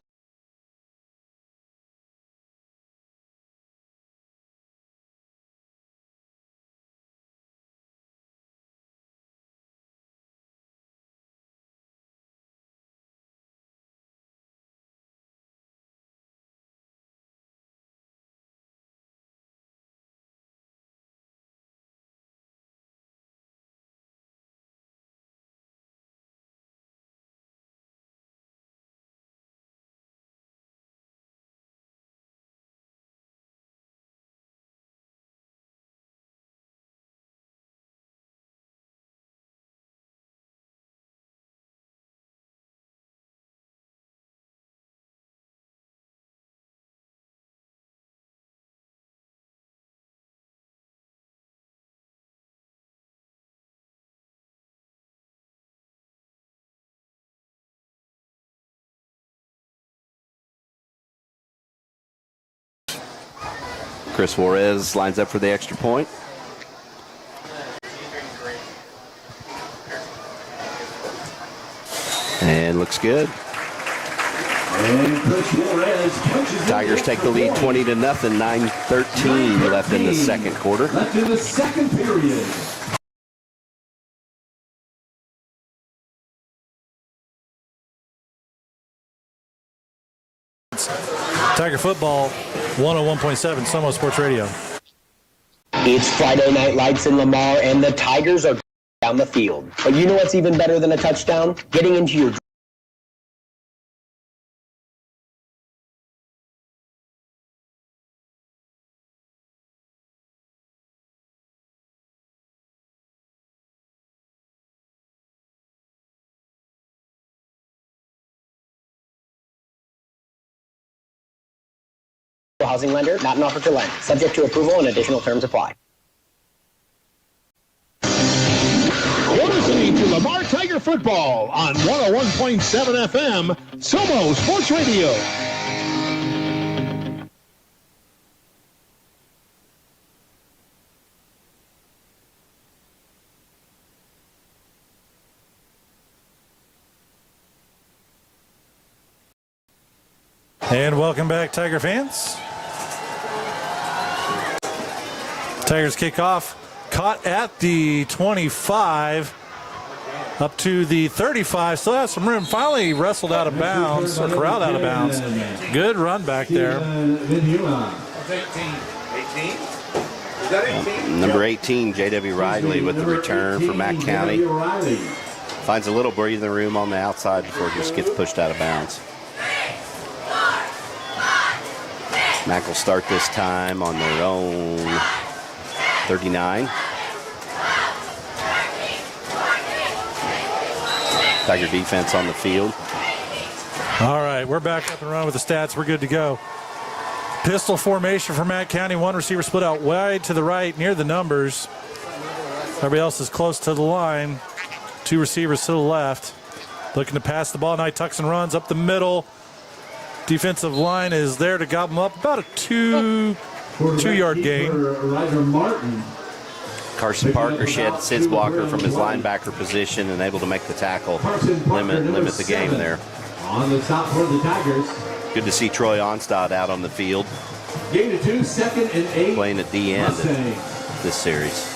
Chris Juarez lines up for the extra point. And looks good. Tigers take the lead 20-0, 9:13 left in the second quarter. Left in the second period. Tiger football, 101.7 Sumo Sports Radio. It's Friday Night Lights in Lamar, and the Tigers are down the field. But you know what's even better than a touchdown? Getting into your housing lender, not an offer to lend. Subject to approval and additional terms apply. You're listening to Lamar Tiger Football on 101.7 FM, Sumo Sports Radio. And welcome back, Tiger fans. Tigers kick off, caught at the 25, up to the 35. Still has some room. Finally wrestled out of bounds, or corralled out of bounds. Good run back there. Number 18, J.W. Riley with the return for Mack County. Finds a little breathing room on the outside before it just gets pushed out of bounds. Mack will start this time on their own 39. Tiger defense on the field. All right, we're back up and running with the stats. We're good to go. Pistol formation for Mack County. One receiver split out wide to the right near the numbers. Everybody else is close to the line. Two receivers to the left. Looking to pass the ball. Now he tucks and runs up the middle. Defensive line is there to gobble him up. About a two-yard gain. Carson Parker shed Sid's blocker from his linebacker position and able to make the tackle, limit the game there. On the top for the Tigers. Good to see Troy Onstad out on the field. Gain of 2, 2nd and 8. Playing at the end of this series.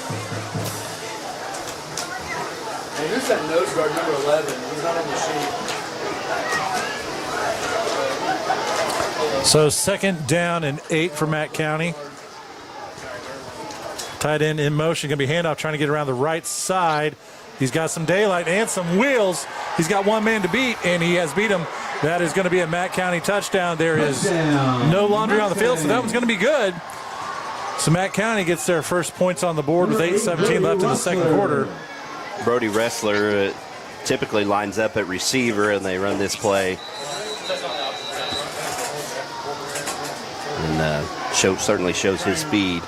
Hey, who's that nose guard, number 11? He's not on the sheet. So 2nd down and 8 for Mack County. Tight end in motion, going to be handoff, trying to get around the right side. He's got some daylight and some wheels. He's got one man to beat, and he has beat him. That is going to be a Mack County touchdown. There is no laundry on the field, so that one's going to be good. So Mack County gets their first points on the board with 8:17 left in the second quarter. Brody Ressler typically lines up at receiver, and they run this play. And certainly shows his speed.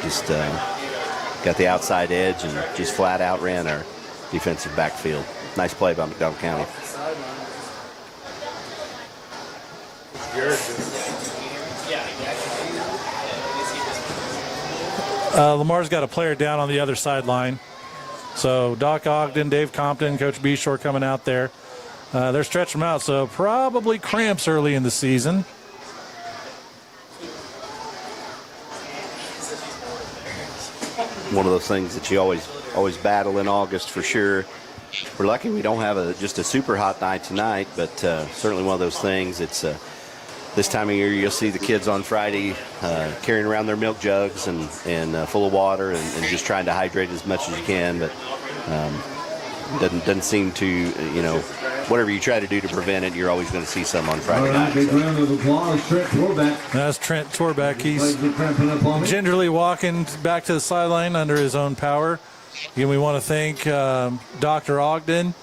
Just got the outside edge and just flat out ran defensive backfield. Nice play by McDonald County. Lamar's got a player down on the other sideline. So Doc Ogden, Dave Compton, Coach Bshore coming out there. They're stretching them out, so probably cramps early in the season. One of those things that you always battle in August for sure. We're lucky we don't have just a super hot night tonight, but certainly one of those things. It's this time of year you'll see the kids on Friday carrying around their milk jugs and full of water and just trying to hydrate as much as you can, but doesn't seem to, whatever you try to do to prevent it, you're always going to see some on Friday night. Big round of applause, Trent Torbeck. That's Trent Torbeck. He's gingerly walking back to the sideline under his own power. Again, we want to thank Dr. Ogden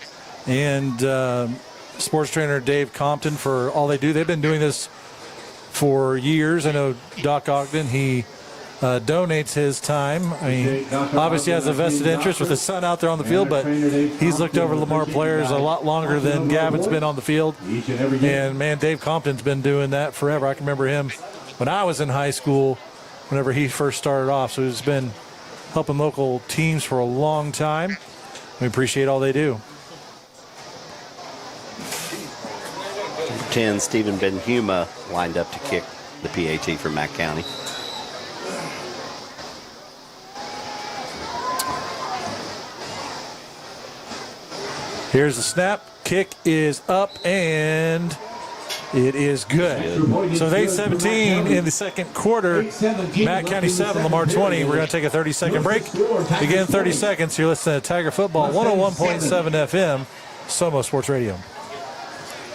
and sports trainer Dave Compton for all they do. They've been doing this for years. I know Doc Ogden, he donates his time. I mean, obviously has a vested interest with his son out there on the field, but he's looked over Lamar players a lot longer than Gavin's been on the field. And, man, Dave Compton's been doing that forever. I can remember him when I was in high school, whenever he first started off. So he's been helping local teams for a long time. We appreciate all they do. 10, Stephen Benhuma lined up to kick the PAT for Mack County. Here's the snap. Kick is up, and it is good. So it's 8:17 in the second quarter. Mack County 7, Lamar 20. We're going to take a 30-second break. Again, 30 seconds. You're listening to Tiger Football, 101.7 FM, Somo Sports Radio.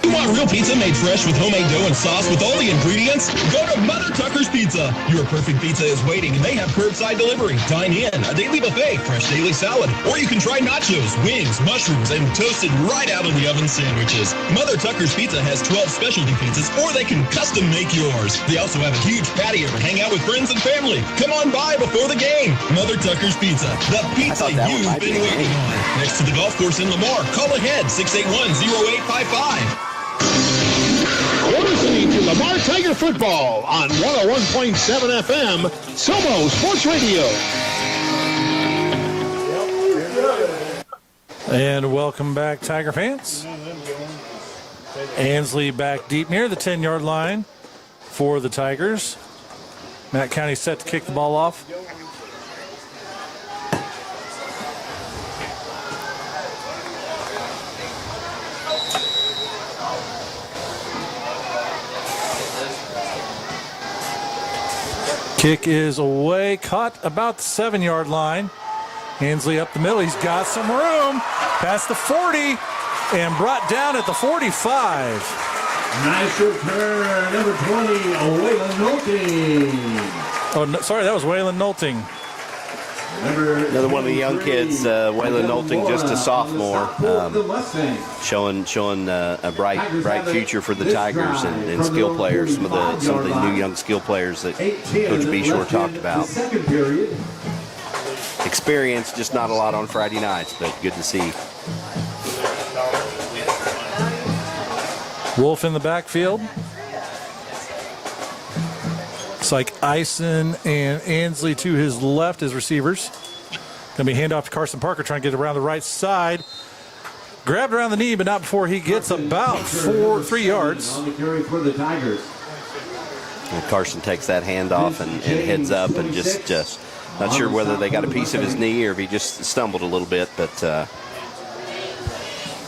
You want real pizza made fresh with homemade dough and sauce with all the ingredients? Go to Mother Tucker's Pizza. Your perfect pizza is waiting, and they have curbside delivery. Dine in, a daily buffet, fresh daily salad. Or you can try nachos, wings, mushrooms, and toasted right out of the oven sandwiches. Mother Tucker's Pizza has 12 specialty pizzas, or they can custom make yours. They also have a huge patio to hang out with friends and family. Come on by before the game. Mother Tucker's Pizza, the pizza you've been waiting on. Next to the golf course in Lamar. Call ahead, 681-0855. You're listening to Lamar Tiger Football on 101.7 FM, Somo Sports Radio. And welcome back, Tiger fans. Ansley back deep near the 10-yard line for the Tigers. Mack County set to kick the ball off. Kick is away, caught about the 7-yard line. Ansley up the middle. He's got some room. Past the 40 and brought down at the 45. Nice return, number 20, Waylon Nolting. Oh, no, sorry, that was Waylon Nolting. Another one of the young kids, Waylon Nolting, just a sophomore, showing a bright future for the Tigers and skill players. Some of the new young skill players that Coach Bshore talked about. Experience, just not a lot on Friday nights, but good to see. Wolf in the backfield. It's like Eisen and Ansley to his left as receivers. Going to be handoff to Carson Parker, trying to get around the right side. Grabbed around the knee, but not before he gets about 3 yards. On the carry for the Tigers. And Carson takes that handoff and heads up and just not sure whether they got a piece of his knee or if he just stumbled a little bit, but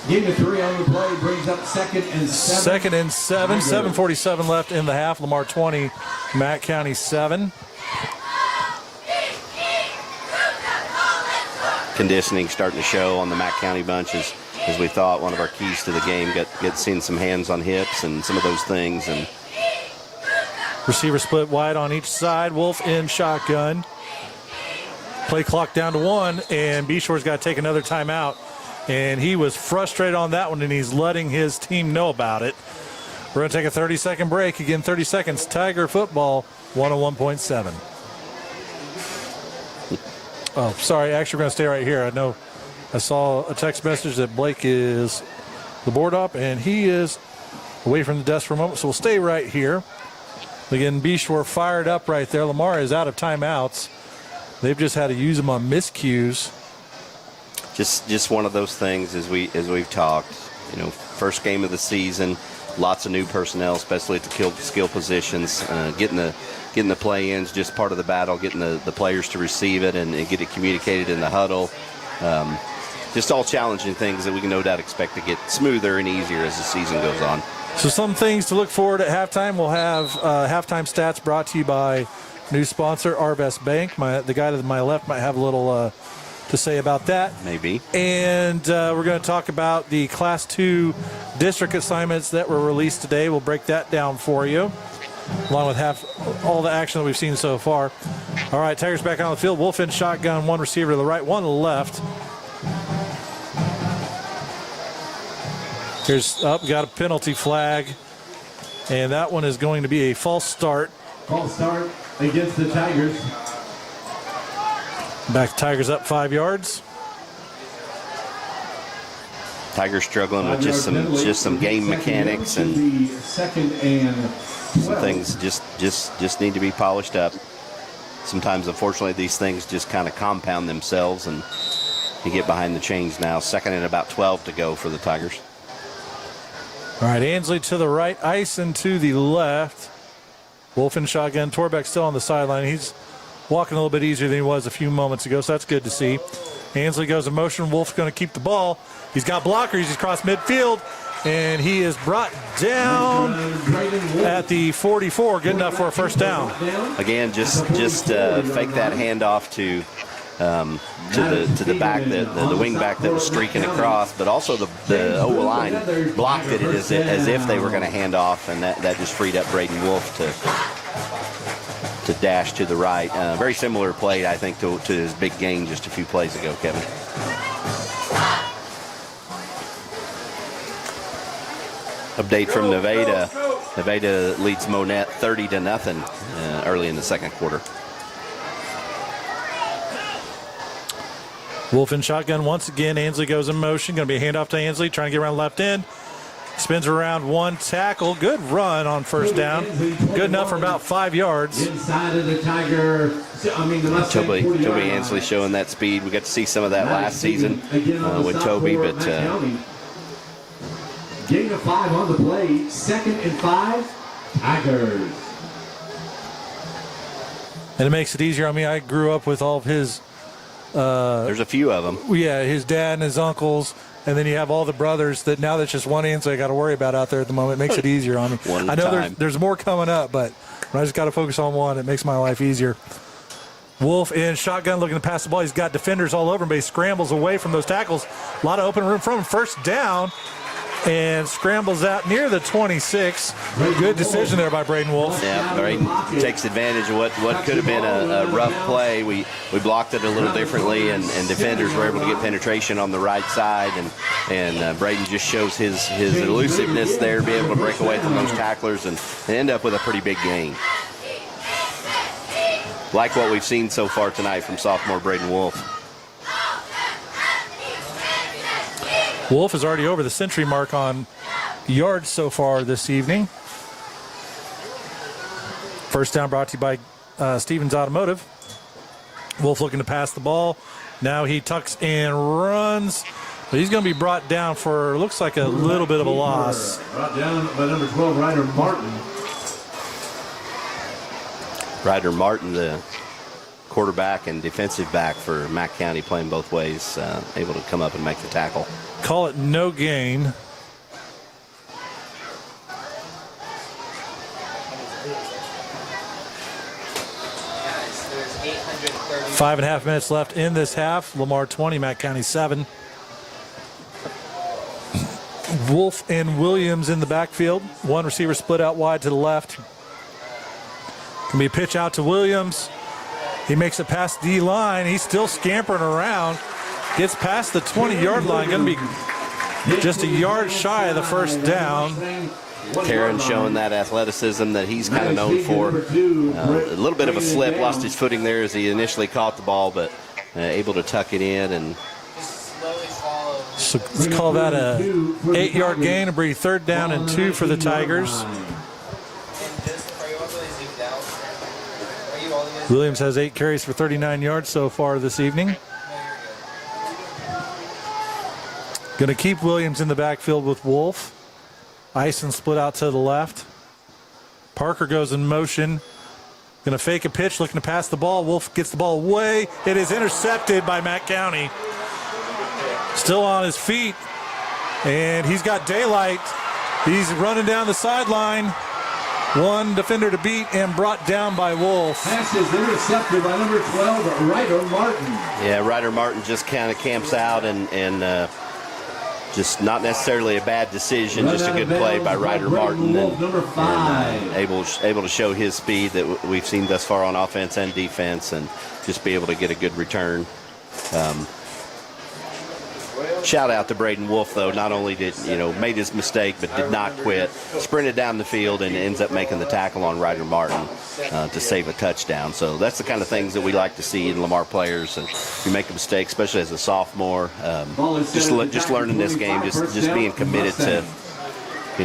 Gain of 3 on the play brings up 2nd and 7. 2nd and 7. 7:47 left in the half. Lamar 20, Mack County 7. Conditioning starting to show on the Mack County bunch as we thought. One of our keys to the game, get seeing some hands on hips and some of those things. And receiver split wide on each side. Wolf in shotgun. Play clock down to 1, and Bshore's got to take another timeout. And he was frustrated on that one, and he's letting his team know about it. We're going to take a 30-second break. Again, 30 seconds. Tiger Football, 101.7. Oh, sorry. Actually, we're going to stay right here. I know I saw a text message that Blake is the board op, and he is away from the desk for a moment, so we'll stay right here. Again, Bshore fired up right there. Lamar is out of timeouts. They've just had to use them on miscues. Just one of those things as we've talked. First game of the season, lots of new personnel, especially at the skill positions. Getting the play-ins, just part of the battle. Getting the players to receive it and get it communicated in the huddle. Just all challenging things that we can no doubt expect to get smoother and easier as the season goes on. So some things to look forward at halftime. We'll have halftime stats brought to you by new sponsor, Arvest Bank. The guy to my left might have a little to say about that. Maybe. And we're going to talk about the Class 2 district assignments that were released today. We'll break that down for you, along with all the action that we've seen so far. All right, Tigers back on the field. Wolf in shotgun, one receiver to the right, one to the left. Here's up, got a penalty flag, and that one is going to be a false start. False start against the Tigers. Back Tigers up 5 yards. Tigers struggling with just some game mechanics and second and 12. Some things just need to be polished up. Sometimes, unfortunately, these things just kind of compound themselves, and you get behind the chains now. Second and about 12 to go for the Tigers. All right, Ansley to the right, Ison to the left. Wolf in shotgun. Torbeck still on the sideline. He's walking a little bit easier than he was a few moments ago, so that's good to see. Ansley goes in motion. Wolf's going to keep the ball. He's got blockers. He's across midfield, and he is brought down at the 44. Good enough for a first down. Again, just fake that handoff to the back, the wing back that was streaking across, but also the O-line blocked it as if they were going to hand off, and that just freed up Braden Wolf to dash to the right. Very similar play, I think, to his big gain just a few plays ago, Kevin. Update from Nevada. Nevada leads Monette 30-0 early in the second quarter. Wolf in shotgun once again. Ansley goes in motion. Going to be a handoff to Ansley, trying to get around left end. Spins around, one tackle. Good run on first down. Good enough for about 5 yards. Inside of the Tiger, the Mustang. Toby Ansley showing that speed. We got to see some of that last season with Toby, but gain of 5 on the play. Second and 5, Tigers. And it makes it easier on me. I grew up with all of his. There's a few of them. Yeah, his dad and his uncles, and then you have all the brothers that now that's just one Ansley I got to worry about out there at the moment. It makes it easier on me. I know there's more coming up, but when I just got to focus on one, it makes my life easier. Wolf in shotgun looking to pass the ball. He's got defenders all over him, but he scrambles away from those tackles. A lot of open room from him. First down. And scrambles out near the 26. Good decision there by Braden Wolf. Yeah, Braden takes advantage of what could have been a rough play. We blocked it a little differently, and defenders were able to get penetration on the right side, and Braden just shows his elusiveness there to be able to break away from those tacklers and end up with a pretty big gain. Like what we've seen so far tonight from sophomore Braden Wolf. Wolf is already over the century mark on yards so far this evening. First down brought to you by Stevens Automotive. Wolf looking to pass the ball. Now he tucks and runs. But he's going to be brought down for, looks like a little bit of a loss. Brought down by number 12, Ryder Martin. Ryder Martin, the quarterback and defensive back for Mack County, playing both ways, able to come up and make the tackle. Call it no gain. Five and a half minutes left in this half. Lamar 20, Mack County 7. Wolf and Williams in the backfield. One receiver split out wide to the left. Can be a pitch out to Williams. He makes it past the line. He's still scampering around. Gets past the 20-yard line. Going to be just a yard shy of the first down. Karen showing that athleticism that he's kind of known for. A little bit of a slip, lost his footing there as he initially caught the ball, but able to tuck it in and So let's call that a 8-yard gain. It'll be 3rd down and 2 for the Tigers. Williams has 8 carries for 39 yards so far this evening. Going to keep Williams in the backfield with Wolf. Ison split out to the left. Parker goes in motion. Going to fake a pitch, looking to pass the ball. Wolf gets the ball away. It is intercepted by Matt County. Still on his feet, and he's got daylight. He's running down the sideline. One defender to beat and brought down by Wolf. Pass is intercepted by number 12, Ryder Martin. Yeah, Ryder Martin just kind of camps out and just not necessarily a bad decision, just a good play by Ryder Martin, and able to show his speed that we've seen thus far on offense and defense, and just be able to get a good return. Shout out to Braden Wolf, though. Not only did, made his mistake, but did not quit. Sprinted down the field and ends up making the tackle on Ryder Martin to save a touchdown. So that's the kind of things that we like to see in Lamar players. And you make a mistake, especially as a sophomore, just learning this game, just being committed to,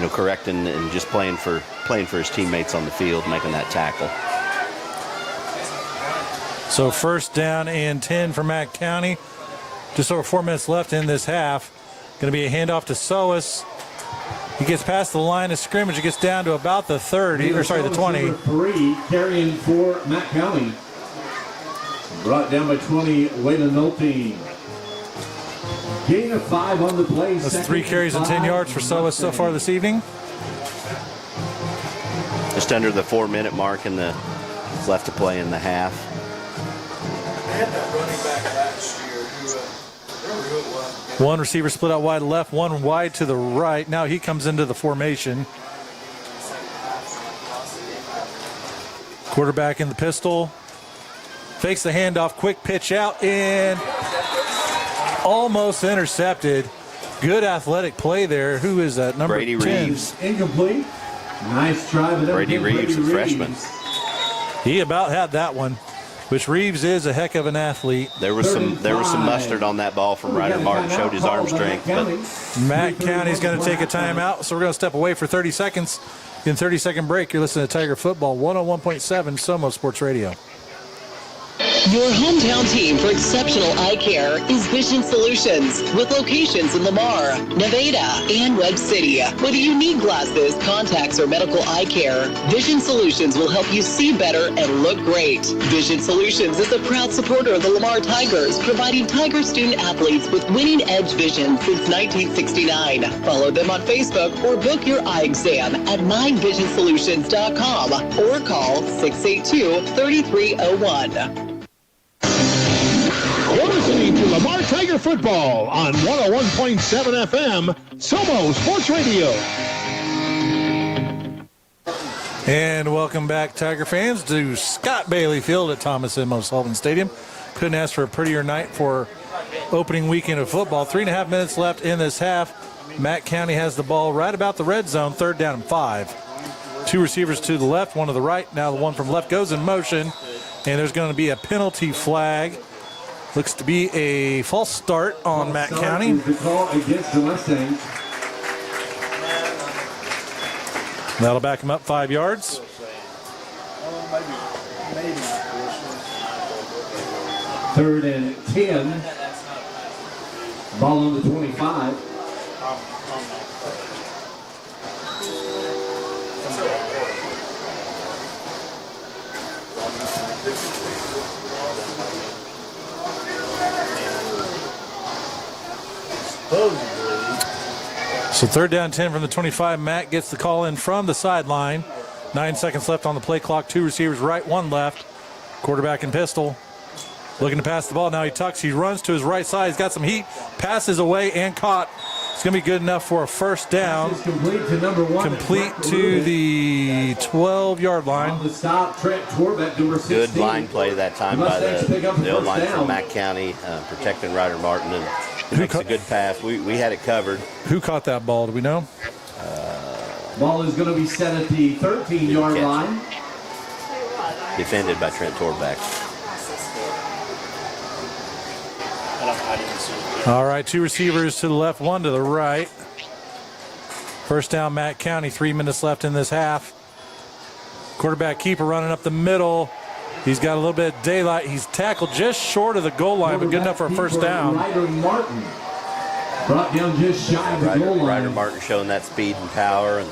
correcting and just playing for his teammates on the field, making that tackle. So 1st down and 10 for Matt County. Just over 4 minutes left in this half. Going to be a handoff to Soas. He gets past the line of scrimmage. He gets down to about the 30, or sorry, the 20. Number 3 carrying for Matt County. Brought down by 20, Waylon Nolte. Gain of 5 on the play. That's 3 carries and 10 yards for Soas so far this evening. Just under the 4-minute mark in the left to play in the half. I had that running back last year who it was. One receiver split out wide left, one wide to the right. Now he comes into the formation. Quarterback in the pistol. Fakes the handoff, quick pitch out, and almost intercepted. Good athletic play there. Who is that? Number Brady 10. Reeves. Incomplete. Nice try. Brady Reeves, a freshman. He about had that one. Which Reeves is a heck of an athlete. There was some mustard on that ball from Ryder Martin. Showed his arm strength. But Matt County's going to take a timeout, so we're going to step away for 30 seconds. In 30-second break, you're listening to Tiger Football 101.7 Somo Sports Radio. Your hometown team for exceptional eye care is Vision Solutions, with locations in Lamar, Nevada, and Webb City. Whether you need glasses, contacts, or medical eye care, Vision Solutions will help you see better and look great. Vision Solutions is a proud supporter of the Lamar Tigers, providing Tiger student athletes with winning edge vision since 1969. Follow them on Facebook or book your eye exam at mindvisionsolutions.com or call 682-3301. You're listening to Lamar Tiger Football on 101.7 FM, Somo Sports Radio. And welcome back, Tiger fans, to Scott Bailey Field at Thomas M. O'Sullivan Stadium. Couldn't ask for a prettier night for opening weekend of football. 3.5 minutes left in this half. Matt County has the ball right about the red zone, 3rd down and 5. 2 receivers to the left, one to the right. Now the one from left goes in motion, and there's going to be a penalty flag. Looks to be a false start on Matt County. The call against the Mustangs. That'll back him up 5 yards. Third and 10. Ball on the 25. So 3rd down 10 from the 25. Matt gets the call in from the sideline. 9 seconds left on the play clock. 2 receivers right, 1 left. Quarterback in pistol. Looking to pass the ball. Now he tucks. He runs to his right side. He's got some heat. Passes away and caught. It's going to be good enough for a 1st down. Complete to number 1. Complete to the 12-yard line. On the stop, Trent Torbeck, number 16. good line play that time by the O-line from Matt County, protecting Ryder Martin. And it makes a good pass. We had it covered. Who caught that ball? Do we know? Ball is going to be set at the 13-yard line. Defended by Trent Torbeck. All right, 2 receivers to the left, 1 to the right. First down, Matt County, 3 minutes left in this half. Quarterback keeper running up the middle. He's got a little bit of daylight. He's tackled just short of the goal line, but good enough for a first down. Ryder Martin brought down just shy of the goal line. Ryder Martin showing that speed and power. And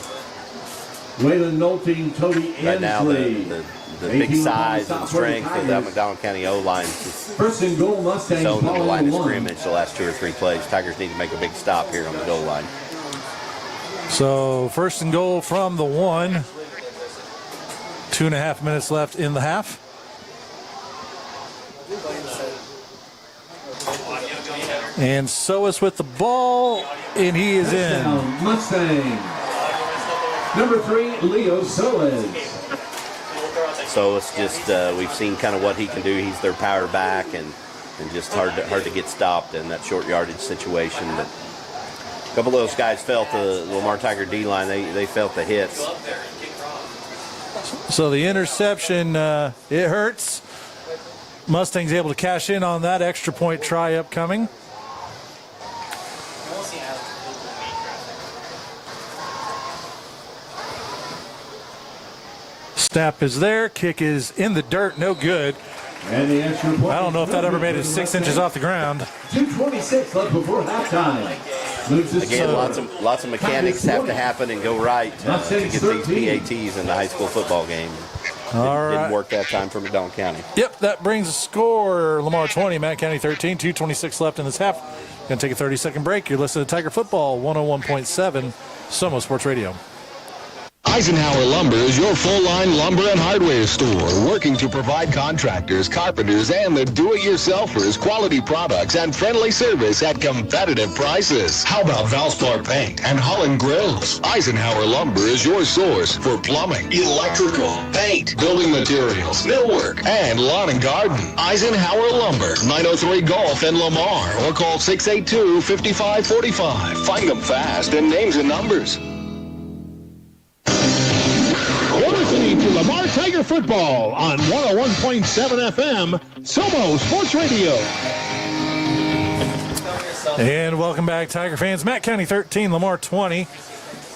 Waylon Nolting, Cody Ansley. right now, the big size and strength of that McDonald County O-line is First and goal, Mustangs zone in the line of following scrimmage the last 2 or 3 plays. Tigers need to make a big stop here on the goal line. So first and goal from the 1. 2.5 minutes left in the half. And Soas with the ball, and he is in. Mustang. Number 3, Leo Soas. So it's just we've seen kind of what he can do. He's their power back, and just hard to get stopped in that short yardage situation. But a couple of those guys felt the Lamar Tiger D-line. They felt the hits. So the interception, it hurts. Mustangs able to cash in on that extra point try upcoming. Snap is there. Kick is in the dirt. No good. And the extra point. I don't know if that ever made it 6 inches off the ground. 2:26 left before halftime. Again, lots of mechanics have to happen and go right to get these PATs in the high school football game. Didn't work that time for McDonald County. Yep, that brings the score. Lamar 20, Matt County 13. 2:26 left in this half. Going to take a 30-second break. You're listening to Tiger Football 101.7 Somo Sports Radio. Eisenhower Lumber is your full-line lumber and hardware store, working to provide contractors, carpenters, and the do-it-yourselfers quality products and friendly service at competitive prices. How about Valspar Paint and Holland Grills? Eisenhower Lumber is your source for plumbing, electrical, paint, building materials, millwork, and lawn and garden. Eisenhower Lumber, 903 Gulf in Lamar, or call 682-5545. Find them fast and names and numbers. You're listening to Lamar Tiger Football on 101.7 FM, Somo Sports Radio. And welcome back, Tiger fans. Matt County 13, Lamar 20.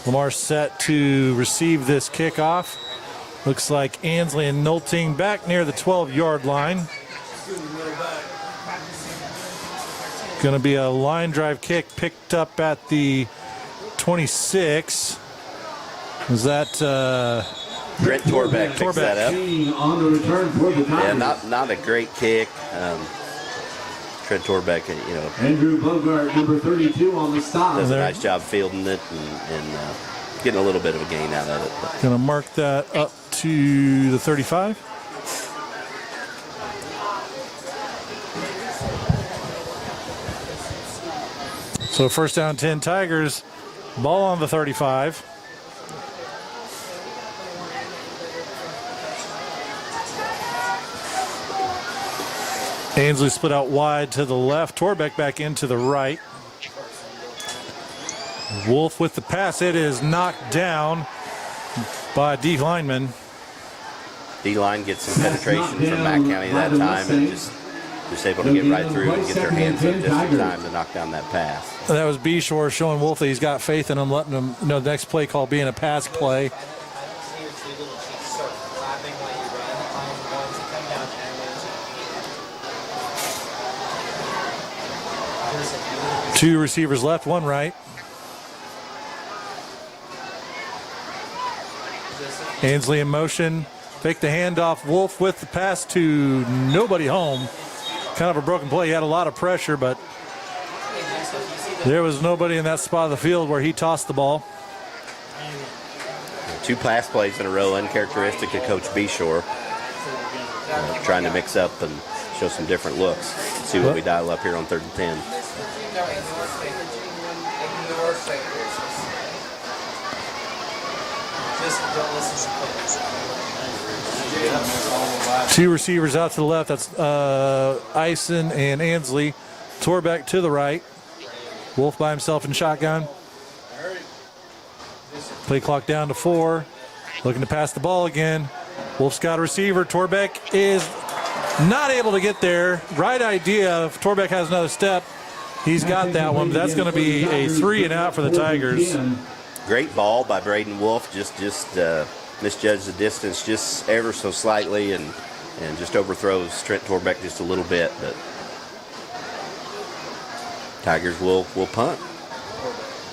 Lamar set to receive this kickoff. Looks like Ansley and Nolting back near the 12-yard line. Going to be a line drive kick picked up at the 26. Was that Brent Torbeck picks that up. On the return for the Tigers. Yeah, not a great kick. Trent Torbeck, Andrew Bogart, number 32 on the stop. Does a nice job fielding it and getting a little bit of a gain out of it. Going to mark that up to the 35. So first down 10 Tigers. Ball on the 35. Ansley split out wide to the left. Torbeck back into the right. Wolf with the pass. It is knocked down by D lineman. D-line gets some penetration from Matt County that time and just able to get right through and get their hands up just in time to knock down that pass. And that was Bshore showing Wolf that he's got faith in him, letting him know the next play call being a pass play. Two receivers left, one right. Ansley in motion. Fake the handoff. Wolf with the pass to nobody home. Kind of a broken play. He had a lot of pressure, but there was nobody in that spot of the field where he tossed the ball. Two pass plays in a row, uncharacteristic of Coach Bshore. Trying to mix up and show some different looks. See what we dial up here on 3rd and 10. Two receivers out to the left. That's Eisen and Ansley. Torbeck to the right. Wolf by himself in shotgun. Play clock down to 4. Looking to pass the ball again. Wolf's got a receiver. Torbeck is not able to get there. Right idea. If Torbeck has another step, He's got that one. But that's going to be a 3 and out for the Tigers. Great ball by Braden Wolf. Just misjudged the distance just ever so slightly and just overthrows Trent Torbeck just a little bit. But Tigers will punt.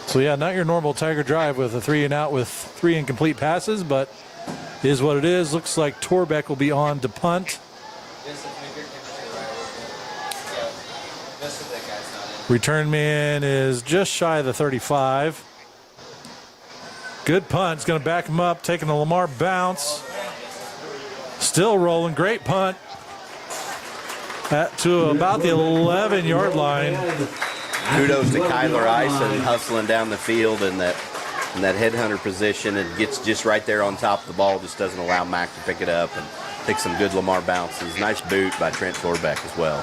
So, yeah, not your normal Tiger drive with a 3 and out with 3 incomplete passes, but is what it is. Looks like Torbeck will be on to punt. Return man is just shy of the 35. Good punt. It's going to back him up, taking the Lamar bounce. Still rolling. Great punt. To about the 11-yard line. Kudos to Kyler Ison hustling down the field in that headhunter position and gets just right there on top of the ball. Just doesn't allow Mac to pick it up and take some good Lamar bounces. Nice boot by Trent Torbeck as well.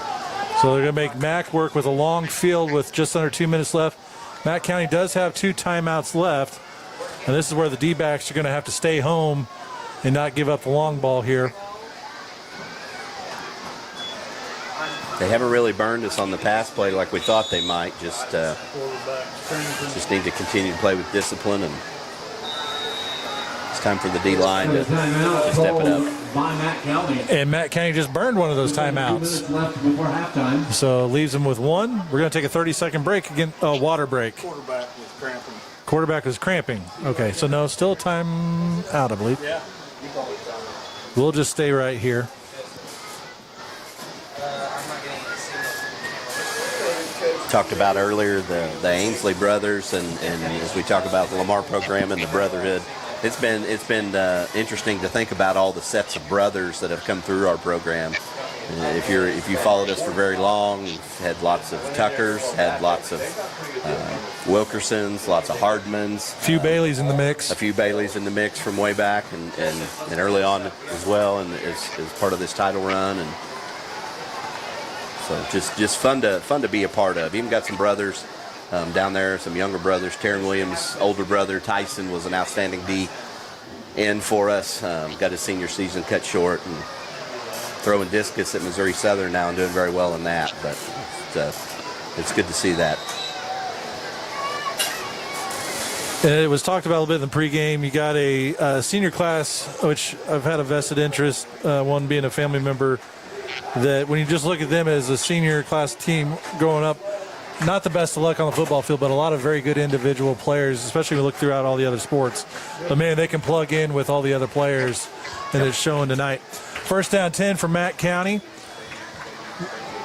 So they're going to make Mac work with a long field with just under 2 minutes left. Mac County does have 2 timeouts left. And this is where the D-backs are going to have to stay home and not give up the long ball here. They haven't really burned us on the pass play like we thought they might. Just need to continue to play with discipline, and it's time for the D-line to step it up. And Matt County just burned one of those timeouts. So leaves them with 1. We're going to take a 30-second break again. Water break. Quarterback was cramping. Okay, so no, still time out, I believe. Yeah. We'll just stay right here. Talked about earlier the Ainsley brothers, and as we talk about the Lamar program and the brotherhood, it's been interesting to think about all the sets of brothers that have come through our program. If you followed us for very long, you've had lots of Tuckers, had lots of Wilkersons, lots of Hardmans, a few Baileys in the mix, from way back and early on as well, and as part of this title run. And so just fun to be a part of. Even got some brothers down there, some younger brothers. Taryn Williams' older brother Tyson was an outstanding D end for us. Got his senior season cut short and throwing discus at Missouri Southern now and doing very well in that. But it's good to see that. And it was talked about a little bit in the pregame. You got a senior class, which I've had a vested interest, one being a family member, that when you just look at them as a senior class team growing up, not the best of luck on the football field, but a lot of very good individual players, especially when you look throughout all the other sports. But, man, they can plug in with all the other players, and it's showing tonight. First down 10 for Mack County.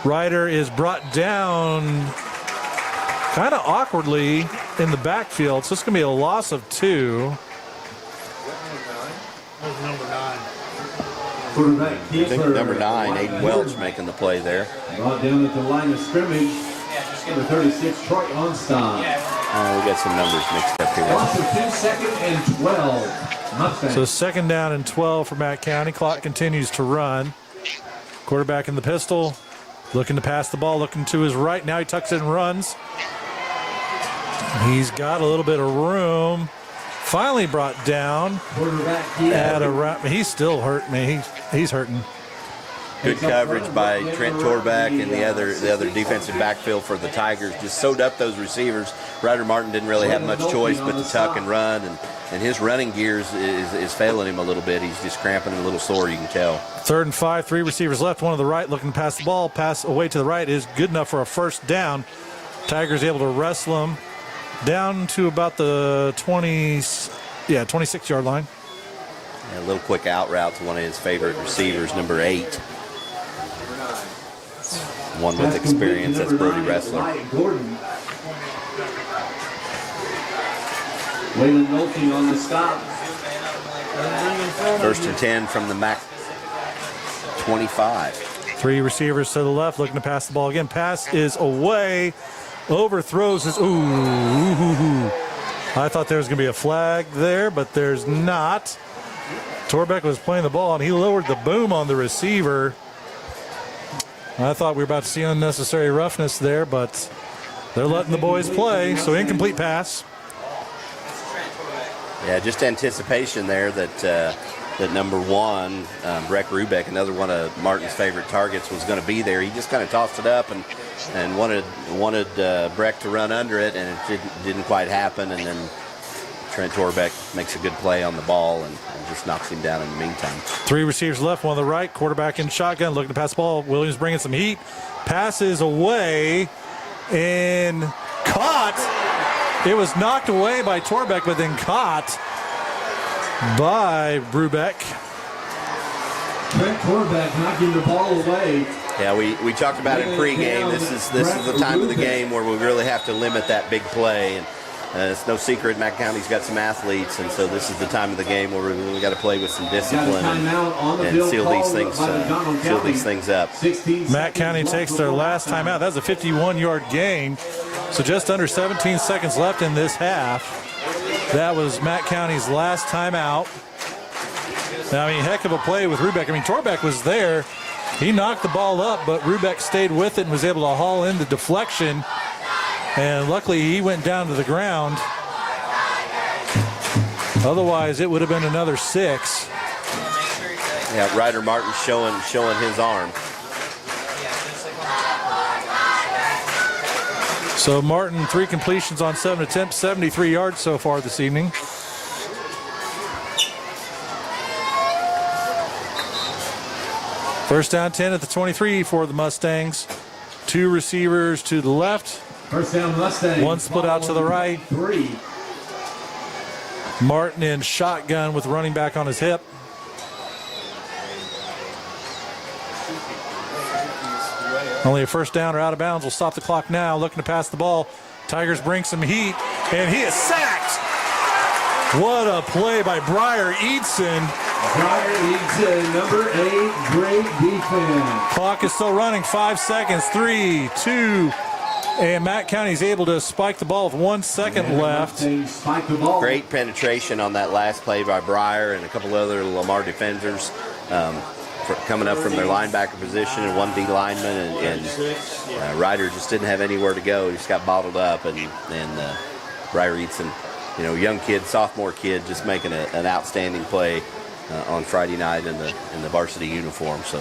Ryder is brought down kind of awkwardly in the backfield, so it's going to be a loss of 2. That was number 9. I think number 9, Aiden Welch, making the play there. Brought down at the line of scrimmage. Number 36, Troy Onstott. We got some numbers mixed up here. Loss of 2, second and 12. Mustangs. So second down and 12 for Matt County. Clock continues to run. Quarterback in the pistol, looking to pass the ball, looking to his right. Now he tucks it and runs. He's got a little bit of room. Finally brought down at around. He's still hurt, man. He's hurting. Good coverage by Trent Torbeck and the other defensive backfield for the Tigers. Just sewed up those receivers. Ryder Martin didn't really have much choice but to tuck and run, and his running gears is failing him a little bit. He's just cramping and a little sore, you can tell. 3rd and 5, 3 receivers left, one to the right, looking to pass the ball. Pass away to the right is good enough for a first down. Tigers able to wrestle him down to about the 26-yard line. Yeah, a little quick out route to one of his favorite receivers, number 8. One with experience, that's Brody Ressler. Waylon Nolte on the stop. 1st and 10 from the MAC 25. 3 receivers to the left, looking to pass the ball again. Pass is away. Overthrows his. Ooh. I thought there was going to be a flag there, but there's not. Torbeck was playing the ball, and he lowered the boom on the receiver. I thought we were about to see unnecessary roughness there, but they're letting the boys play, so incomplete pass. Yeah, just anticipation there that that number one, Breck Rubeck, another one of Martin's favorite targets, was going to be there. He just kind of tossed it up and wanted Breck to run under it, and it didn't quite happen. And then Trent Torbeck makes a good play on the ball and just knocks him down in the meantime. 3 receivers left, one on the right, quarterback in shotgun, looking to pass the ball. Williams bringing some heat, passes away and caught. It was knocked away by Torbeck, but then caught by Rubeck. Trent Torbeck knocking the ball away. Yeah, we talked about in pregame. This is the time of the game where we really have to limit that big play. And it's no secret Mack County's got some athletes, and so this is the time of the game where we really got to play with some discipline and seal these things up. Mack County takes their last timeout. That was a 51-yard gain. So just under 17 seconds left in this half. That was Mack County's last timeout. Now, I mean, heck of a play with Rubeck. I mean, Torbeck was there. He knocked the ball up, but Rubeck stayed with it and was able to haul in the deflection. And luckily, he went down to the ground. Otherwise, it would have been another 6. Yeah, Ryder Martin showing his arm. So Martin, 3 completions on 7 attempts, 73 yards so far this evening. First down 10 at the 23 for the Mustangs. 2 receivers to the left. First down Mustangs. 1 split out to the right. 3. Martin in shotgun with running back on his hip. Only a first down or out of bounds will stop the clock now. Looking to pass the ball. Tigers bring some heat, and he is sacked. What a play by Briar Eadson. Briar Eadson, number 8, great defense. Clock is still running, 5 seconds, 3, 2, and Mack County is able to spike the ball with 1 second left. Great penetration on that last play by Briar and a couple other Lamar defenders. Coming up from their linebacker position and 1 D lineman, and Ryder just didn't have anywhere to go. He just got bottled up, and Briar Eadson, young kid, sophomore kid, just making an outstanding play on Friday night in the varsity uniform. So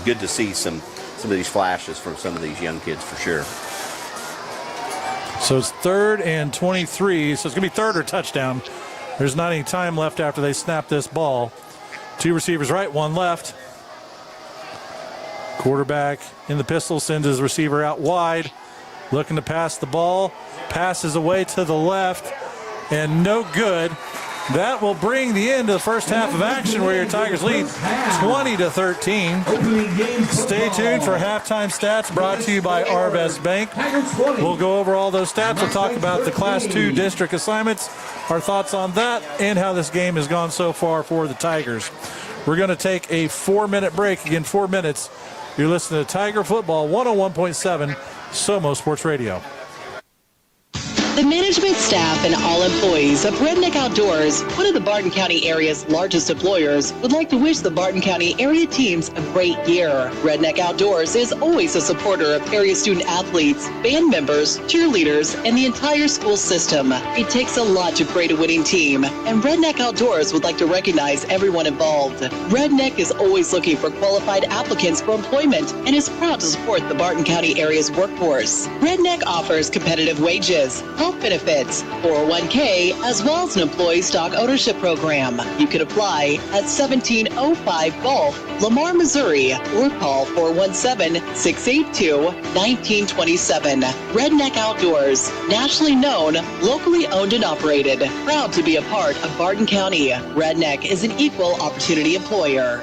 good to see some of these flashes from some of these young kids for sure. So it's 3rd and 23. So it's going to be 3rd or touchdown. There's not any time left after they snap this ball. 2 receivers right, 1 left. Quarterback in the pistol sends his receiver out wide, looking to pass the ball. Passes away to the left, and no good. That will bring the end of the first half of action, where your Tigers lead 20-13. Stay tuned for halftime stats brought to you by Arvest Bank. We'll go over all those stats. We'll talk about the Class 2 district assignments, our thoughts on that, and how this game has gone so far for the Tigers. We're going to take a 4-minute break. Again, 4 minutes. You're listening to Tiger Football 101.7 Somo Sports Radio. The management staff and all employees of Redneck Outdoors, one of the Barton County area's largest employers, would like to wish the Barton County area teams a great year. Redneck Outdoors is always a supporter of area student athletes, band members, cheerleaders, and the entire school system. It takes a lot to create a winning team, and Redneck Outdoors would like to recognize everyone involved. Redneck is always looking for qualified applicants for employment and is proud to support the Barton County area's workforce. Redneck offers competitive wages, health benefits, 401k, as well as an employee stock ownership program. You can apply at 1705 Gulf, Lamar, Missouri, or call 417-682-1927. Redneck Outdoors, nationally known, locally owned and operated. Proud to be a part of Barton County. Redneck is an equal opportunity employer.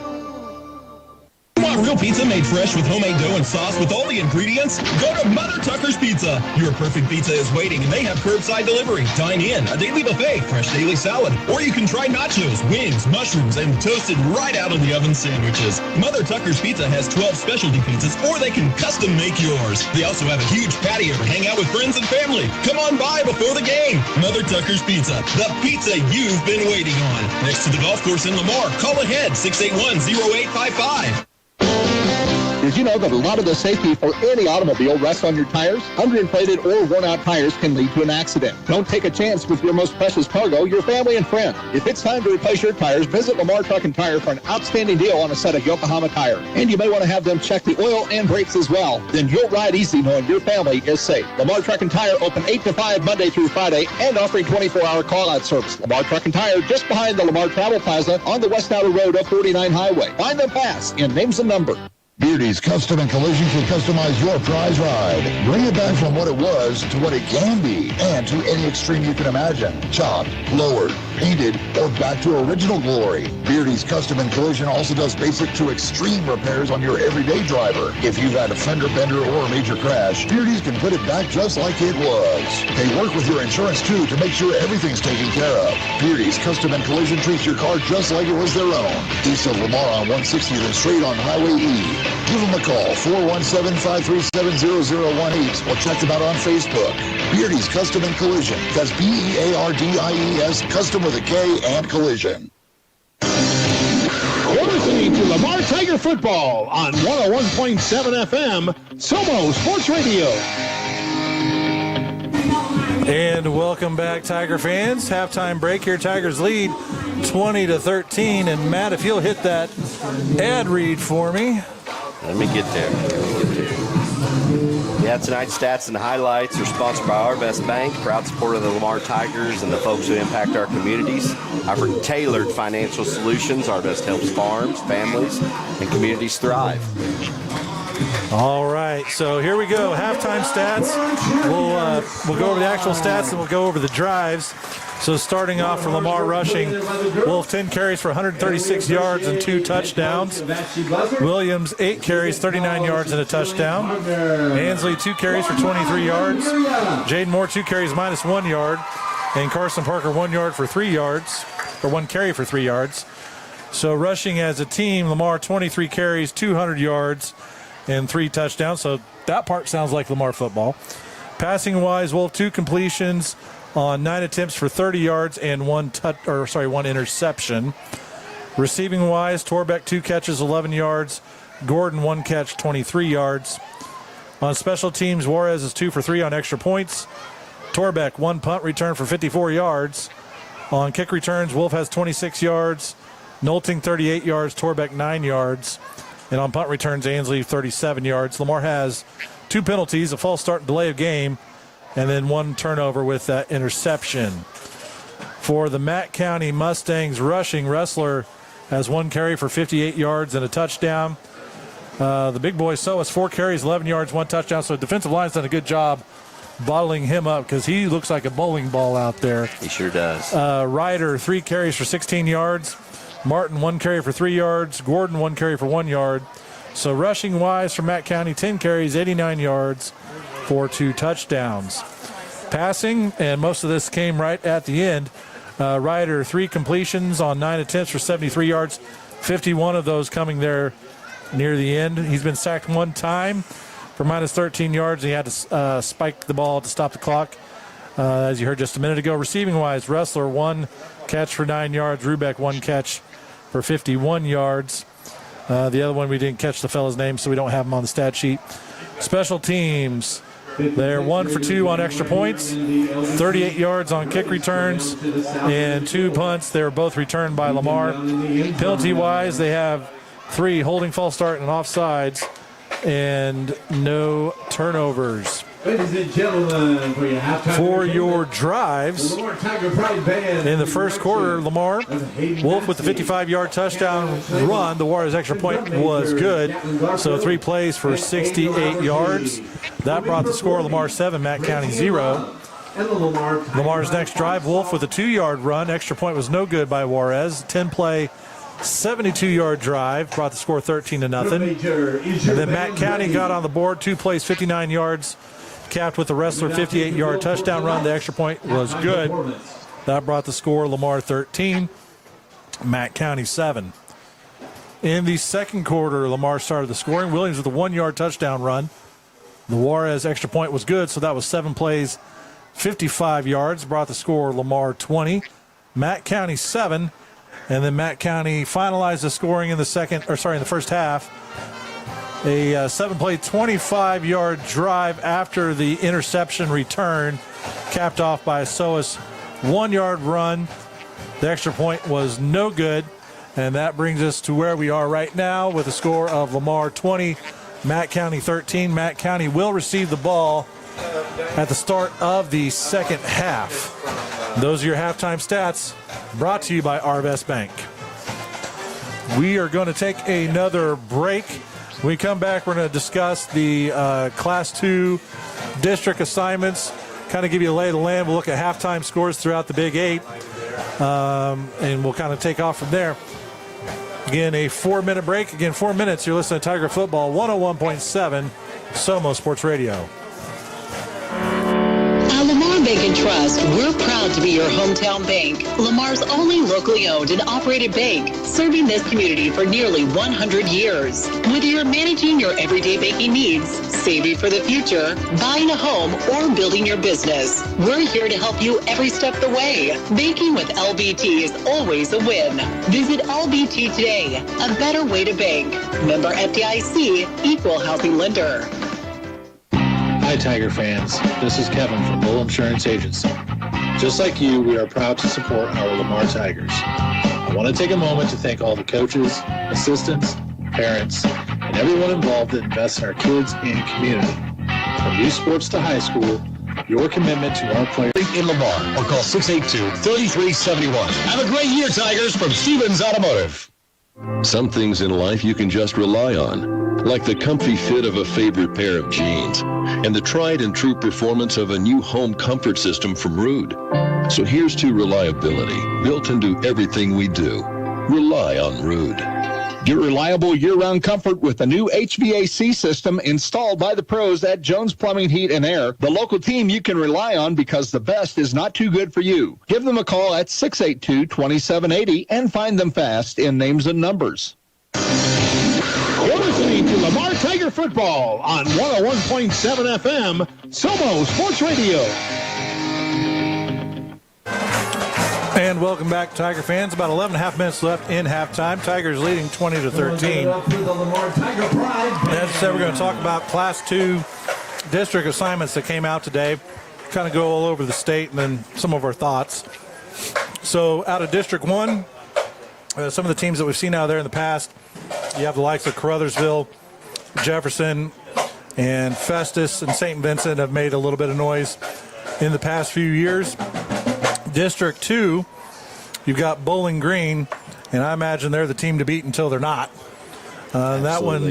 Want real pizza made fresh with homemade dough and sauce with all the ingredients? Go to Mother Tucker's Pizza. Your perfect pizza is waiting, and they have curbside delivery. Dine in, a daily buffet, fresh daily salad, or you can try nachos, wings, mushrooms, and toasted right out of the oven sandwiches. Mother Tucker's Pizza has 12 specialty pizzas, or they can custom make yours. They also have a huge patio to hang out with friends and family. Come on by before the game. Mother Tucker's Pizza, the pizza you've been waiting on. Next to the golf course in Lamar. Call ahead, 681-0855. Did Did you know that a lot of the safety for any automobile rests on your tires? Underinflated or worn-out tires can lead to an accident. Don't take a chance with your most precious cargo, your family and friends. If it's time to replace your tires, visit Lamar Truck and Tire for an outstanding deal on a set of Yokohama tires. And you may want to have them check the oil and brakes as well. Then you'll ride easy knowing your family is safe. Lamar Truck and Tire open 8 to 5 Monday through Friday and offering 24-hour call-out service. Lamar Truck and Tire just behind the Lamar Travel Plaza on the West Outer Road of 49 Highway. Find them fast in names and number. Beardy's Custom and Collision can customize your prize ride. Bring it back from what it was to what it can be and to any extreme you can imagine. Chopped, lowered, painted, or back to original glory. Beardy's Custom and Collision also does basic to extreme repairs on your everyday driver. If you've had a fender bender or a major crash, Beardy's can put it back just like it was. They work with your insurance too to make sure everything's taken care of. Beardy's Custom and Collision treats your car just like it was their own. East of Lamar on 160th and straight on Highway E. Give them a call, 417-537-0018, or check them out on Facebook. Beardy's Custom and Collision. That's Beardies, custom with a K and collision. You're listening to Lamar Tiger Football on 101.7 FM, Somo Sports Radio. And welcome back, Tiger fans. Halftime break here. Tigers lead 20-13. And Matt, if you'll hit that ad read for me. Let me get there. Yeah, tonight's stats and highlights are sponsored by Our Best Bank, proud supporter of the Lamar Tigers and the folks who impact our communities. Offering tailored financial solutions, Our Best helps farms, families, and communities thrive. All right, so here we go. Halftime stats. We'll go over the actual stats and we'll go over the drives. So starting off for Lamar rushing, Wolf 10 carries for 136 yards and 2 touchdowns. Williams 8 carries, 39 yards and a touchdown. Ansley 2 carries for 23 yards. Jaden Moore 2 carries minus 1 yard. And Carson Parker 1 yard for 3 yards, or 1 carry for 3 yards. So rushing as a team, Lamar 23 carries, 200 yards and 3 touchdowns. So that part sounds like Lamar football. Passing wise, Wolf 2 completions on 9 attempts for 30 yards and 1 interception. Receiving wise, Torbeck 2 catches, 11 yards. Gordon 1 catch, 23 yards. On special teams, Juarez is 2 for 3 on extra points. Torbeck 1 punt return for 54 yards. On kick returns, Wolf has 26 yards. Nolting 38 yards, Torbeck 9 yards. And on punt returns, Ansley 37 yards. Lamar has 2 penalties, a false start and delay of game, and then 1 turnover with that interception. For the Matt County Mustangs rushing, Wrestler has 1 carry for 58 yards and a touchdown. The big boy So has 4 carries, 11 yards, 1 touchdown. So the defensive line's done a good job bottling him up because he looks like a bowling ball out there. He sure does. Ryder 3 carries for 16 yards. Martin 1 carry for 3 yards. Gordon 1 carry for 1 yard. So rushing wise for Matt County, 10 carries, 89 yards for 2 touchdowns. Passing, and most of this came right at the end. Ryder 3 completions on 9 attempts for 73 yards, 51 of those coming there near the end. He's been sacked 1 time for minus 13 yards. He had to spike the ball to stop the clock. As you heard just a minute ago, receiving wise, Wrestler 1 catch for 9 yards. Rubeck 1 catch for 51 yards. The other one, we didn't catch the fellow's name, so we don't have him on the stat sheet. Special teams, they're 1 for 2 on extra points, 38 yards on kick returns, and 2 punts. They were both returned by Lamar. Penalty-wise, they have 3 holding, false start, and offsides, and no turnovers. Ladies and gentlemen, for your halftime for your drives, in the first quarter, Lamar, Wolf with the 55-yard touchdown run. The Warriors' extra point was good, so 3 plays for 68 yards. That brought the score Lamar 7, Matt County 0. Lamar's next drive, Wolf with a 2-yard run. Extra point was no good by Juarez. 10-play, 72-yard drive, brought the score 13-0. And then Matt County got on the board, 2 plays, 59 yards. Capped with the Wrestler 58-yard touchdown run. The extra point was good. That brought the score Lamar 13, Matt County 7. In the second quarter, Lamar started the scoring. Williams with a 1-yard touchdown run. The Juarez extra point was good, so that was 7 plays, 55 yards. Brought the score Lamar 20, Matt County 7. And then Matt County finalized the scoring in the first half. A 7-play, 25-yard drive after the interception return, capped off by a Soas 1-yard run. The extra point was no good, and that brings us to where we are right now with a score of Lamar 20, Matt County 13. Matt County will receive the ball at the start of the second half. Those are your halftime stats, brought to you by Arvest Bank. We are going to take another break. When we come back, we're going to discuss the Class 2 district assignments, kind of give you a lay of the land. We'll look at halftime scores throughout the Big 8, and we'll kind of take off from there. Again, a 4-minute break. Again, 4 minutes. You're listening to Tiger Football, 101.7 Somo Sports Radio. At Lamar Bank and Trust, we're proud to be your hometown bank, Lamar's only locally owned and operated bank, serving this community for nearly 100 years. Whether you're managing your everyday banking needs, saving for the future, buying a home, or building your business, we're here to help you every step of the way. Banking with LBT is always a win. Visit LBT today, a better way to bank. Member FDIC, equal housing lender. Hi, Tiger fans. This is Kevin from Bull Insurance Agency. Just like you, we are proud to support our Lamar Tigers. I want to take a moment to thank all the coaches, assistants, parents, and everyone involved that invests in our kids and community. From youth sports to high school, your commitment to our players In Lamar, or call 682-3371. Have a great year, Tigers, from Stevens Automotive. Some things in life you can just rely on, like the comfy fit of a favorite pair of jeans and the tried and true performance of a new home comfort system from Rude. So here's to reliability, built into everything we do. Rely on Rude. Get reliable year-round comfort with the new HVAC system installed by the pros at Jones Plumbing, Heat, and Air, the local team you can rely on because the best is not too good for you. Give them a call at 682-2780 and find them fast in names and numbers. You're listening to Lamar Tiger Football on 101.7 FM, Somo Sports Radio. And welcome back, Tiger fans. About 11.5 minutes left in halftime. Tigers leading 20-13. As I said, we're going to talk about Class 2 district assignments that came out today. Kind of go all over the state and then some of our thoughts. So out of District 1, some of the teams that we've seen out there in the past, you have the likes of Caruthersville, Jefferson, and Festus and St. Vincent have made a little bit of noise in the past few years. District 2, you've got Bowling Green, and I imagine they're the team to beat until they're not. That one's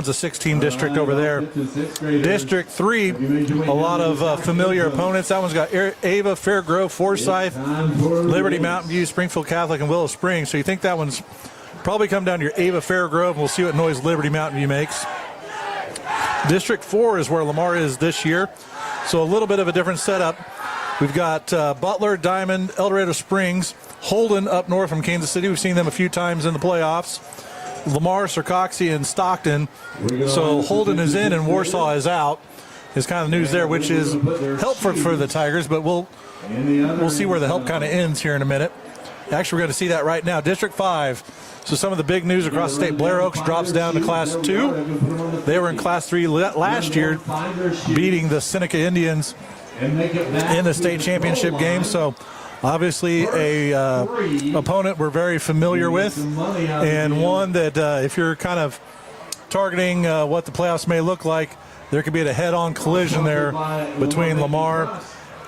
a 6-team district over there. District 3, a lot of familiar opponents. That one's got Ava, Fairgrove, Forsyth, Liberty, Mountain View, Springfield Catholic, and Willow Springs. So you think that one's probably come down to your Ava, Fairgrove, and we'll see what noise Liberty, Mountain View makes. District 4 is where Lamar is this year, so a little bit of a different setup. We've got Butler, Diamond, El Dorado Springs, Holden up north from Kansas City. We've seen them a few times in the playoffs. Lamar, Sarcoxie, and Stockton. So Holden is in and Warsaw is out. Is kind of news there, which is helpful for the Tigers, but we'll see where the help kind of ends here in a minute. Actually, we're going to see that right now. District 5. So some of the big news across the state. Blair Oaks drops down to Class 2. They were in Class 3 last year, beating the Seneca Indians in the state championship game. So obviously a opponent we're very familiar with, and one that if you're kind of targeting what the playoffs may look like, there could be a head-on collision there between Lamar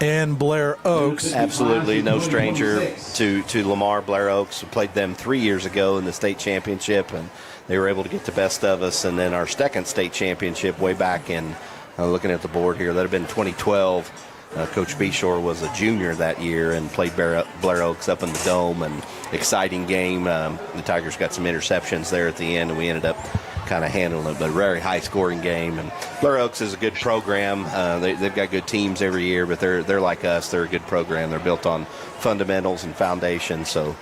and Blair Oaks. Absolutely no stranger to Lamar. Blair Oaks, we played them 3 years ago in the state championship, and they were able to get the best of us. And then our second state championship way back in looking at the board here, that had been 2012. Coach Bshore was a junior that year and played Blair Oaks up in the Dome. An exciting game. The Tigers got some interceptions there at the end, and we ended up kind of handling it, but a very high-scoring game. And Blair Oaks is a good program. They've got good teams every year, but they're like us. They're a good program. They're built on fundamentals and foundations, so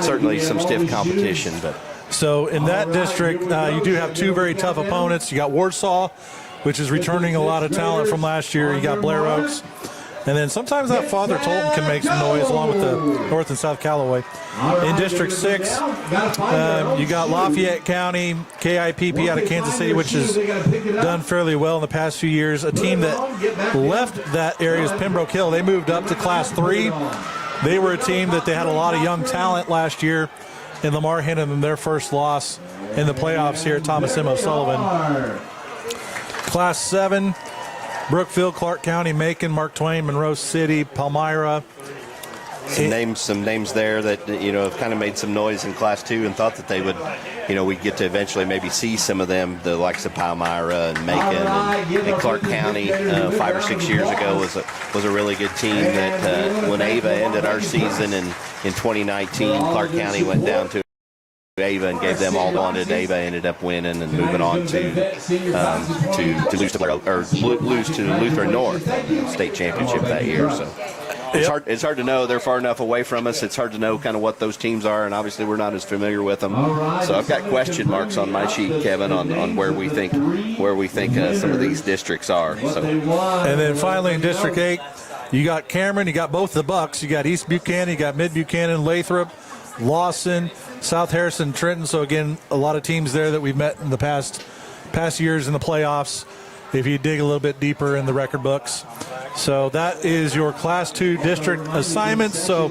certainly some stiff competition. But so in that district, you do have two very tough opponents. You got Warsaw, which is returning a lot of talent from last year. You got Blair Oaks, And then sometimes that Father Tolton can make some noise along with the North and South Callaway. In District 6, you got Lafayette County, KIPP out of Kansas City, which has done fairly well in the past few years. A team that left that area is Pembroke Hill. They moved up to Class 3. They were a team that they had a lot of young talent last year, and Lamar handed them their first loss in the playoffs here at Thomas M. O'Sullivan. Class 7, Brookfield, Clark County, Macon, Mark Twain, Monroe City, Palmyra. Some names there that have kind of made some noise in Class 2 and thought that they would, we'd get to eventually maybe see some of them. The likes of Palmyra and Macon and Clark County 5 or 6 years ago was a really good team. That when Ava ended our season in 2019, Clark County went down to Ava and gave them all they wanted. Ava ended up winning and moving on to lose to Lutheran North state championship that year. So it's hard to know. They're far enough away from us. It's hard to know kind of what those teams are, and obviously we're not as familiar with them. So I've got question marks on my sheet, Kevin, on where we think some of these districts are. So. And then finally in District 8, you got Cameron, you got both the Bucks, you got East Buchanan, you got Mid Buchanan, Lathrop, Lawson, South Harrison, Trenton. So again, a lot of teams there that we've met in the past years in the playoffs, if you dig a little bit deeper in the record books. So that is your Class 2 district assignments. So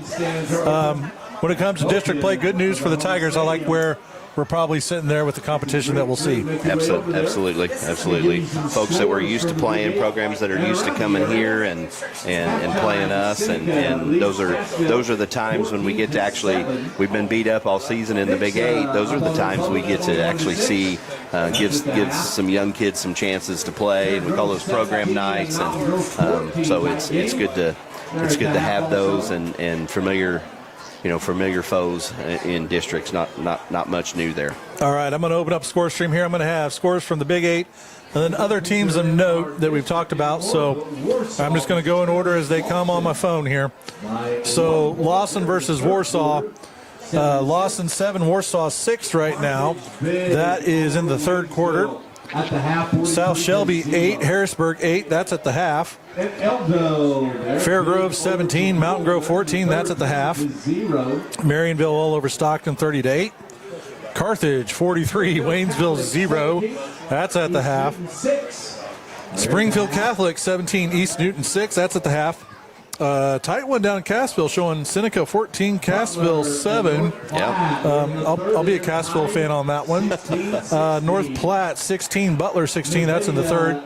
when it comes to district play, good news for the Tigers. I like where we're probably sitting there with the competition that we'll see. Absolutely. Folks that we're used to playing, programs that are used to coming here and playing us, and those are the times when we get to actually, we've been beat up all season in the Big 8. Those are the times we get to actually see gives some young kids some chances to play, and we call those program nights. And so it's good to have those and familiar foes in districts. Not much new there. All right, I'm going to open up score stream here. I'm going to have scores from the Big 8 and then other teams of note that we've talked about. So I'm just going to go in order as they come on my phone here. So Lawson versus Warsaw. Lawson 7, Warsaw 6 right now. That is in the third quarter. South Shelby 8, Harrisburg 8. That's at the half. Fairgrove 17, Mountain Grove 14. That's at the half. Marionville all over Stockton 30-8. Carthage 43, Waynesville 0. That's at the half. Springfield Catholic 17, East Newton 6. That's at the half. Tight one down in Cassville, showing Seneca 14, Cassville 7. Yeah. I'll be a Cassville fan on that one. North Platte 16, Butler 16. That's in the third.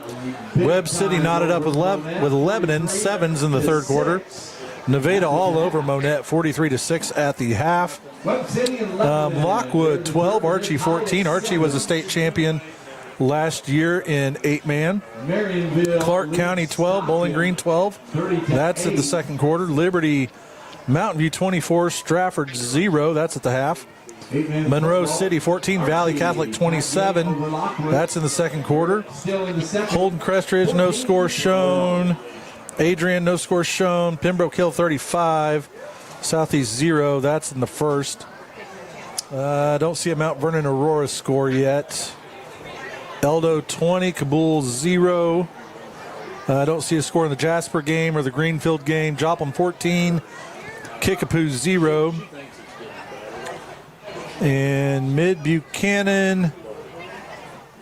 Webb City knotted up with Lebanon 7s in the third quarter. Nevada all over Monette 43-6 at the half. Lockwood 12, Archie 14. Archie was a state champion last year in 8-man. Clark County 12, Bowling Green 12. That's at the second quarter. Liberty, Mountain View 24, Stratford 0. That's at the half. Monroe City 14, Valley Catholic 27. That's in the second quarter. Holden Crestridge, no score shown. Adrian, no score shown. Pembroke Hill 35. Southeast 0. That's in the first. Don't see a Mount Vernon Aurora score yet. Eldo 20, Kabul 0. I don't see a score in the Jasper game or the Greenfield game. Joplin 14, Kickapoo 0. And Mid Buchanan,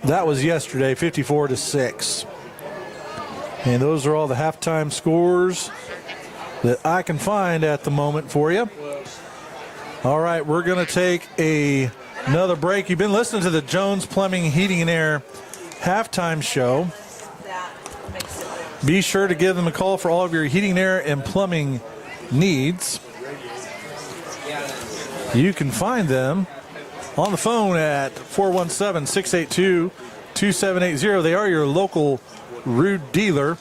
that was yesterday, 54-6. And those are all the halftime scores that I can find at the moment for you. All right, we're going to take another break. You've been listening to the Jones Plumbing, Heating, and Air halftime show. Be sure to give them a call for all of your heating, air, and plumbing needs. You can find them on the phone at 417-682-2780. They are your local Rude dealer.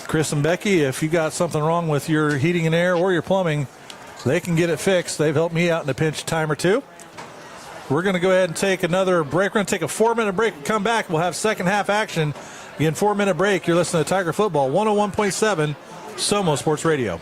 Chris and Becky, if you got something wrong with your heating and air or your plumbing, they can get it fixed. They've helped me out in a pinch time or two. We're going to go ahead and take another break. We're going to take a 4-minute break and come back. We'll have second half action. Again, 4-minute break. You're listening to Tiger Football 101.7 Somo Sports Radio.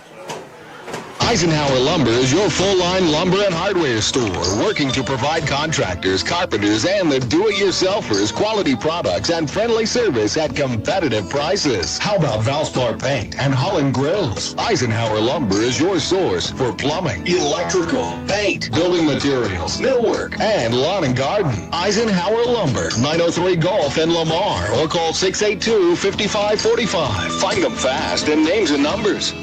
Eisenhower Lumber is your full-line lumber and hardware store, working to provide contractors, carpenters, and the do-it-yourselfers quality products and friendly service at competitive prices. How about Valspar Paint and Holland Grills? Eisenhower Lumber is your source for plumbing, electrical, paint, building materials, millwork, and lawn and garden. Eisenhower Lumber, 903 Gulf in Lamar, or call 682-5545. Find them fast in names and numbers.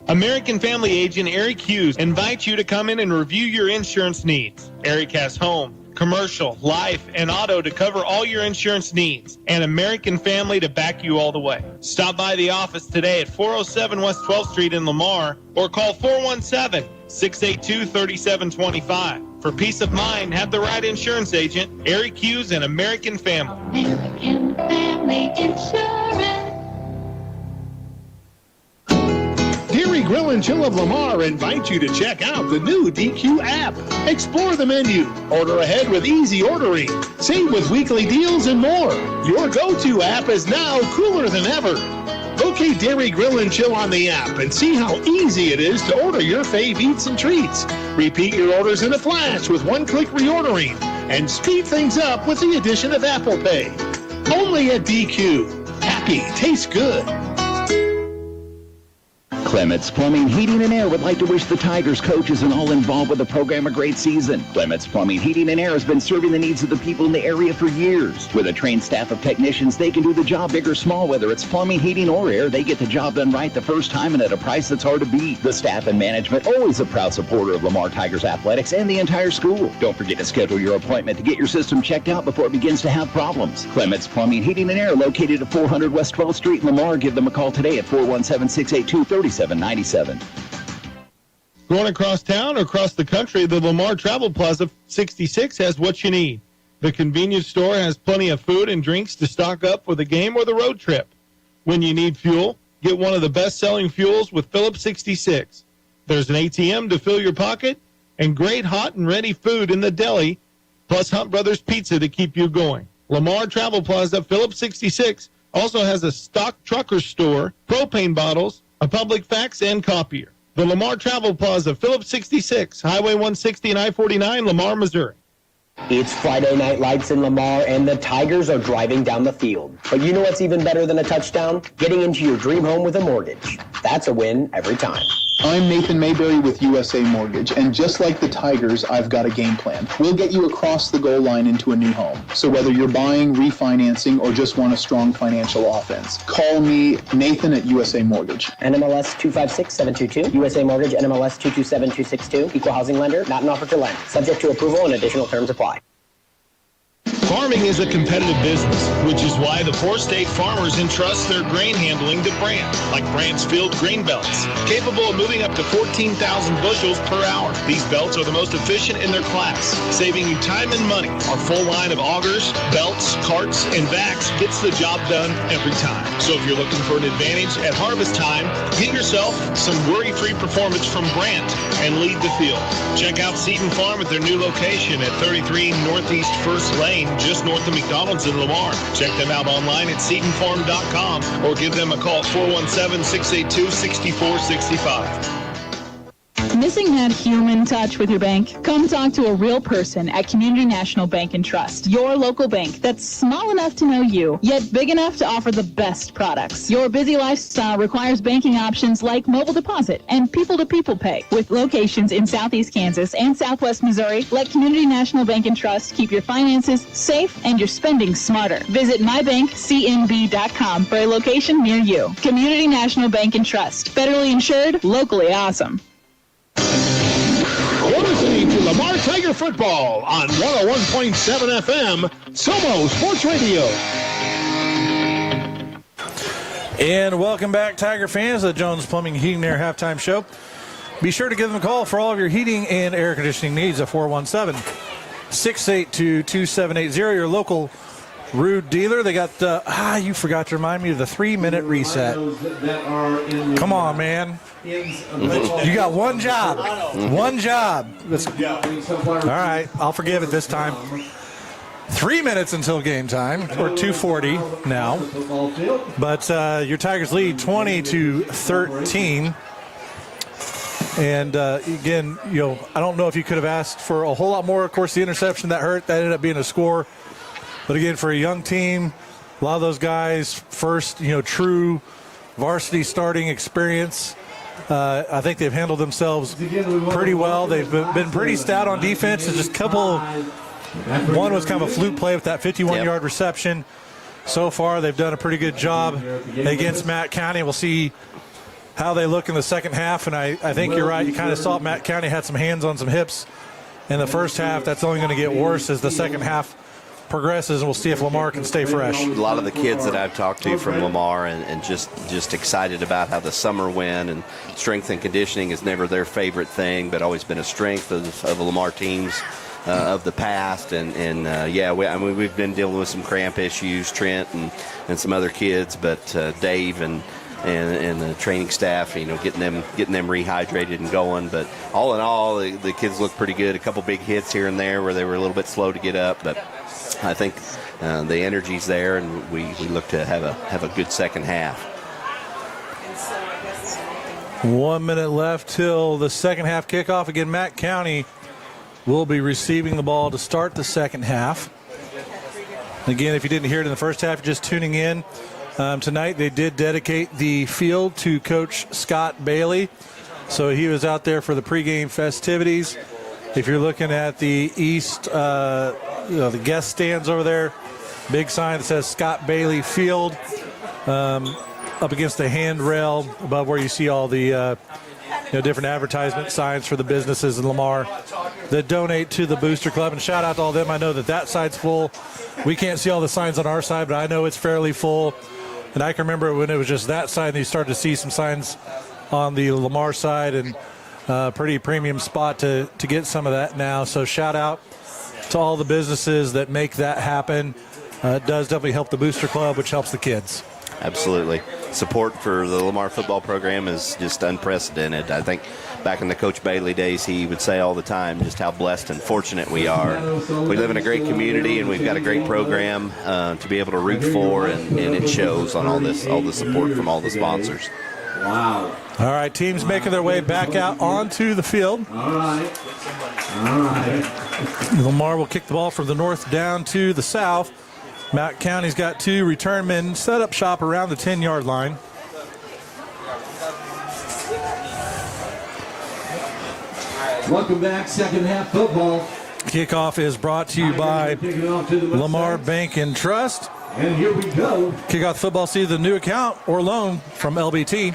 American Family agent Eric Hughes invites you to come in and review your insurance needs. Eric has home, commercial, life, and auto to cover all your insurance needs, and American Family to back you all the way. Stop by the office today at 407 West 12th Street in Lamar, or call 417-682-3725. For peace of mind, have the right insurance agent, Eric Hughes and American Family. American Family Insurance. Deary Grill and Chill of Lamar invites you to check out the new DQ app. Explore the menu, order ahead with easy ordering, save with weekly deals and more. Your go-to app is now cooler than ever. Locate Deary Grill and Chill on the app and see how easy it is to order your fave eats and treats. Repeat your orders in a flash with one-click reordering and speed things up with the addition of Apple Pay. Only at DQ. Happy tastes good. Clements Plumbing, Heating, and Air would like to wish the Tigers coaches and all involved with the program a great season. Clements Plumbing, Heating, and Air has been serving the needs of the people in the area for years. With a trained staff of technicians, they can do the job big or small, whether it's plumbing, heating, or air. They get the job done right the first time and at a price that's hard to beat. The staff and management, always a proud supporter of Lamar Tigers athletics and the entire school. Don't forget to schedule your appointment to get your system checked out before it begins to have problems. Clements Plumbing, Heating, and Air, located at 400 West 12th Street in Lamar. Give them a call today at 417-682-3797. Going across town or across the country, the Lamar Travel Plaza 66 has what you need. The convenience store has plenty of food and drinks to stock up for the game or the road trip. When you need fuel, get one of the best-selling fuels with Phillips 66. There's an ATM to fill your pocket and great hot and ready food in the deli, plus Hunt Brothers Pizza to keep you going. Lamar Travel Plaza Phillips 66 also has a stock trucker store, propane bottles, a public fax, and copier. The Lamar Travel Plaza, Phillips 66, Highway 160 and I-49, Lamar, Missouri. It's Friday Night Lights in Lamar, and the Tigers are driving down the field. But you know what's even better than a touchdown? Getting into your dream home with a mortgage. That's a win every time. I'm Nathan Mayberry with USA Mortgage, and just like the Tigers, I've got a game plan. We'll get you across the goal line into a new home. So whether you're buying, refinancing, or just want a strong financial offense, call me, Nathan at USA Mortgage. NMLS 256722, USA Mortgage, NMLS 227262, Equal Housing Lender, not an offer to lend. Subject to approval and additional terms apply. Farming is a competitive business, which is why the 4 state farmers entrust their grain handling to Brandt, like Brandt's Field Grain Belts, capable of moving up to 14,000 bushels per hour. These belts are the most efficient in their class, saving you time and money. Our full line of augers, belts, carts, and vacs gets the job done every time. So if you're looking for an advantage at harvest time, get yourself some worry-free performance from Brandt and lead the field. Check out Seton Farm at their new location at 33 Northeast 1st Lane, just north of McDonald's in Lamar. Check them out online at SetonFarm.com or give them a call at 417-682-6465. Missing that human touch with your bank? Come talk to a real person at Community National Bank and Trust, your local bank that's small enough to know you, yet big enough to offer the best products. Your busy lifestyle requires banking options like mobile deposit and people-to-people pay. With locations in Southeast Kansas and Southwest Missouri, let Community National Bank and Trust keep your finances safe and your spending smarter. Visit mybankcnb.com for a location near you. Community National Bank and Trust, federally insured, locally awesome. You're listening to Lamar Tiger Football on 101.7 FM, Somo Sports Radio. And welcome back, Tiger fans, the Jones Plumbing, Heating, and Air halftime show. Be sure to give them a call for all of your heating and air conditioning needs at 417-682-2780, your local Rude dealer. They got you forgot to remind me of the 3-minute reset. Come on, man. You got one job. One job. All right, I'll forgive it this time. 3 minutes until game time, or 2:40 now. But your Tigers lead 20-13. And again, I don't know if you could have asked for a whole lot more. Of course, the interception that hurt, that ended up being a score. But again, for a young team, a lot of those guys, first, true varsity starting experience. I think they've handled themselves pretty well. They've been pretty stout on defense. There's just a couple. One was kind of a fluke play with that 51-yard reception. So far, they've done a pretty good job against Matt County. We'll see how they look in the second half. And I think you're right. You kind of saw Matt County had some hands on some hips in the first half. That's only going to get worse as the second half progresses, and we'll see if Lamar can stay fresh. A lot of the kids that I've talked to from Lamar and just excited about how the summer went, and strength and conditioning is never their favorite thing, but always been a strength of the Lamar teams of the past. We've been dealing with some cramp issues, Trent and some other kids, but Dave and the training staff, getting them rehydrated and going. But all in all, the kids look pretty good. A couple big hits here and there where they were a little bit slow to get up, but I think the energy's there, and we look to have a good second half. 1 minute left till the second half kickoff. Again, Matt County will be receiving the ball to start the second half. Again, if you didn't hear it in the first half, just tuning in. Tonight they did dedicate the field to Coach Scott Bailey. So he was out there for the pregame festivities. If you're looking at the east, the guest stands over there, big sign that says Scott Bailey Field, up against the handrail above where you see all the different advertisement signs for the businesses in Lamar that donate to the Booster Club. And shout out to all of them. I know that side's full. We can't see all the signs on our side, but I know it's fairly full. And I can remember when it was just that side, and you started to see some signs on the Lamar side, and pretty premium spot to get some of that now. So shout out to all the businesses that make that happen. It does definitely help the Booster Club, which helps the kids. Absolutely. Support for the Lamar football program is just unprecedented. I think back in the Coach Bailey days, he would say all the time just how blessed and fortunate we are. We live in a great community, and we've got a great program to be able to root for, and it shows on all the support from all the sponsors. Wow. All right, teams making their way back out onto the field. All right. Lamar will kick the ball from the north down to the south. Matt County's got two return men set up shop around the 10-yard line. Welcome back, second half football. Kickoff is brought to you by Lamar Bank and Trust. And here we go. Kick off football season, the new account or loan from LBT.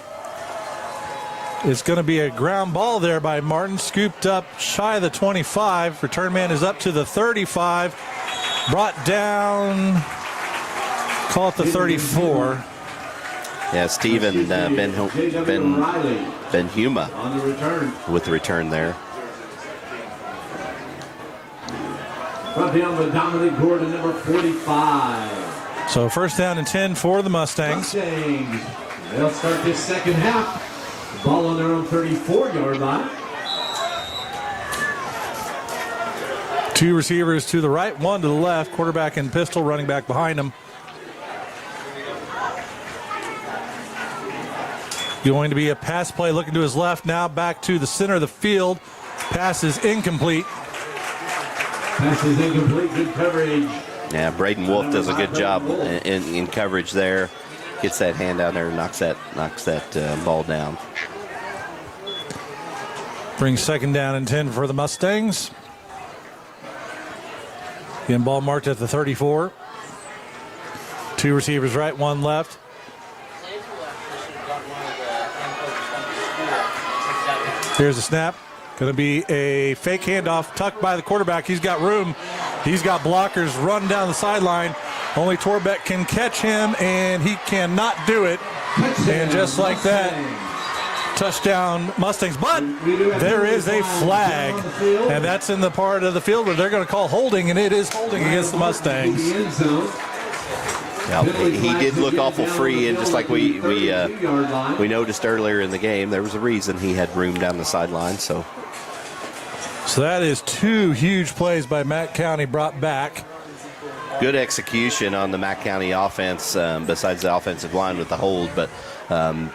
It's going to be a ground ball there by Martin, scooped up shy of the 25. Return man is up to the 35. Brought down, call it the 34. Yeah, Stephen Ben Huma with the return there. Brought down the Dominic Gordon, number 45. So first down and 10 for the Mustangs. They'll start this second half. Ball on their own 34-yard line. Two receivers to the right, one to the left. Quarterback and pistol, running back behind them. Going to be a pass play looking to his left. Now back to the center of the field. Pass is incomplete. Pass is incomplete. Good coverage. Yeah, Braden Wolf does a good job in coverage there. Gets that hand down there and knocks that ball down. Brings second down and 10 for the Mustangs. Again, ball marked at the 34. Two receivers right, one left. Here's the snap. Going to be a fake handoff tucked by the quarterback. He's got room. He's got blockers run down the sideline. Only Torbeck can catch him, and he cannot do it. And just like that, touchdown Mustangs. But there is a flag, and that's in the part of the field where they're going to call holding, and it is holding against the Mustangs. Yeah, he did look awful free, and just like we noticed earlier in the game, there was a reason he had room down the sideline. So that is two huge plays by Matt County brought back. Good execution on the Matt County offense, besides the offensive line with the hold, but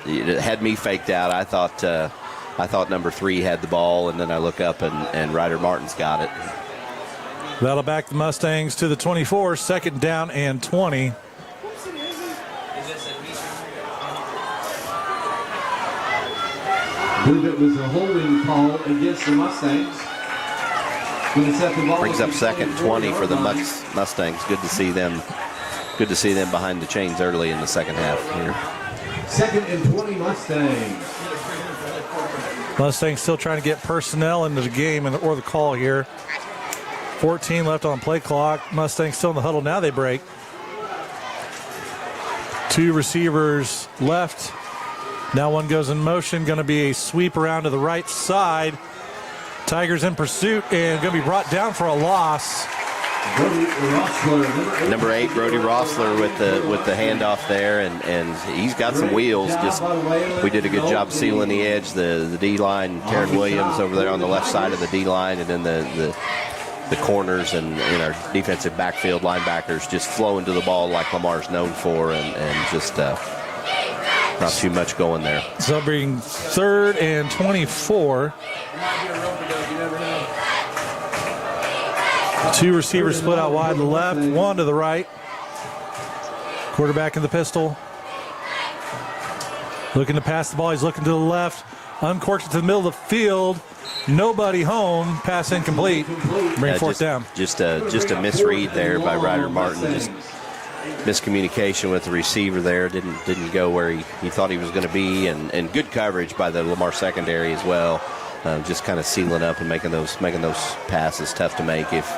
it had me faked out. I thought I thought number 3 had the ball, and then I look up and Ryder Martin's got it. That'll back the Mustangs to the 24, 2nd down and 20. I believe it was a holding call against the Mustangs. Brings up 2nd 20 for the Mustangs. Good to see them. Good to see them behind the chains early in the second half here. 2nd and 20 Mustangs. Mustangs still trying to get personnel into the game or the call here. 14 left on play clock. Mustangs still in the huddle. Now they break. 2 receivers left. Now one goes in motion. Going to be a sweep around to the right side. Tigers in pursuit and going to be brought down for a loss. Number 8, Brody Rossler with the handoff there, and he's got some wheels. Just we did a good job sealing the edge. The D line, Taryn Williams over there on the left side of the D line, and then the corners and in our defensive backfield linebackers just flowing to the ball like Lamar's known for, and just not too much going there. So bring 3rd and 24. 2 receivers split out wide to the left, 1 to the right. Quarterback in the pistol. Looking to pass the ball. He's looking to the left. Uncorked it to the middle of the field. Nobody home. Pass incomplete. Bring 4th down. Just a misread there by Ryder Martin. Just miscommunication with the receiver there. Didn't go where he thought he was going to be, and good coverage by the Lamar secondary as well. Just kind of sealing up and making those passes tough to make if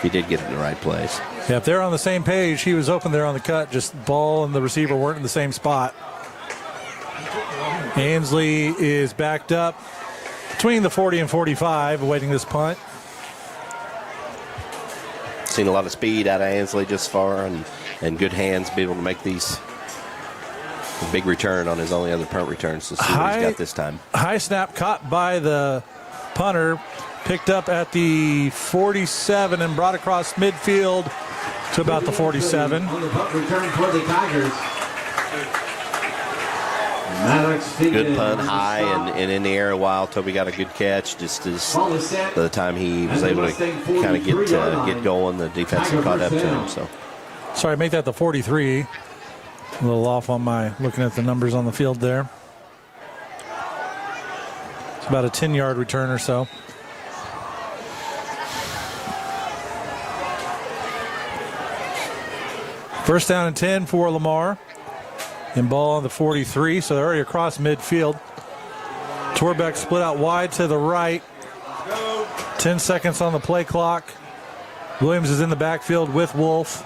he did get it in the right place. Yeah, if they're on the same page, he was open there on the cut. Just ball and the receiver weren't in the same spot. Ansley is backed up between the 40 and 45, awaiting this punt. Seen a lot of speed out of Ansley just far, and good hands, be able to make these. A big return on his only other punt returns. So see what he's got this time. High snap caught by the punter, picked up at the 47 and brought across midfield to about the 47. On the punt return for the Tigers. Good punt high and in the air a while. Toby got a good catch. Just as by the time he was able to kind of get going, the defense caught up to him. So sorry, make that the 43. A little off on my looking at the numbers on the field there. It's about a 10-yard return or so. First down and 10 for Lamar. And ball on the 43, so they're already across midfield. Torbeck split out wide to the right. 10 seconds on the play clock. Williams is in the backfield with Wolf.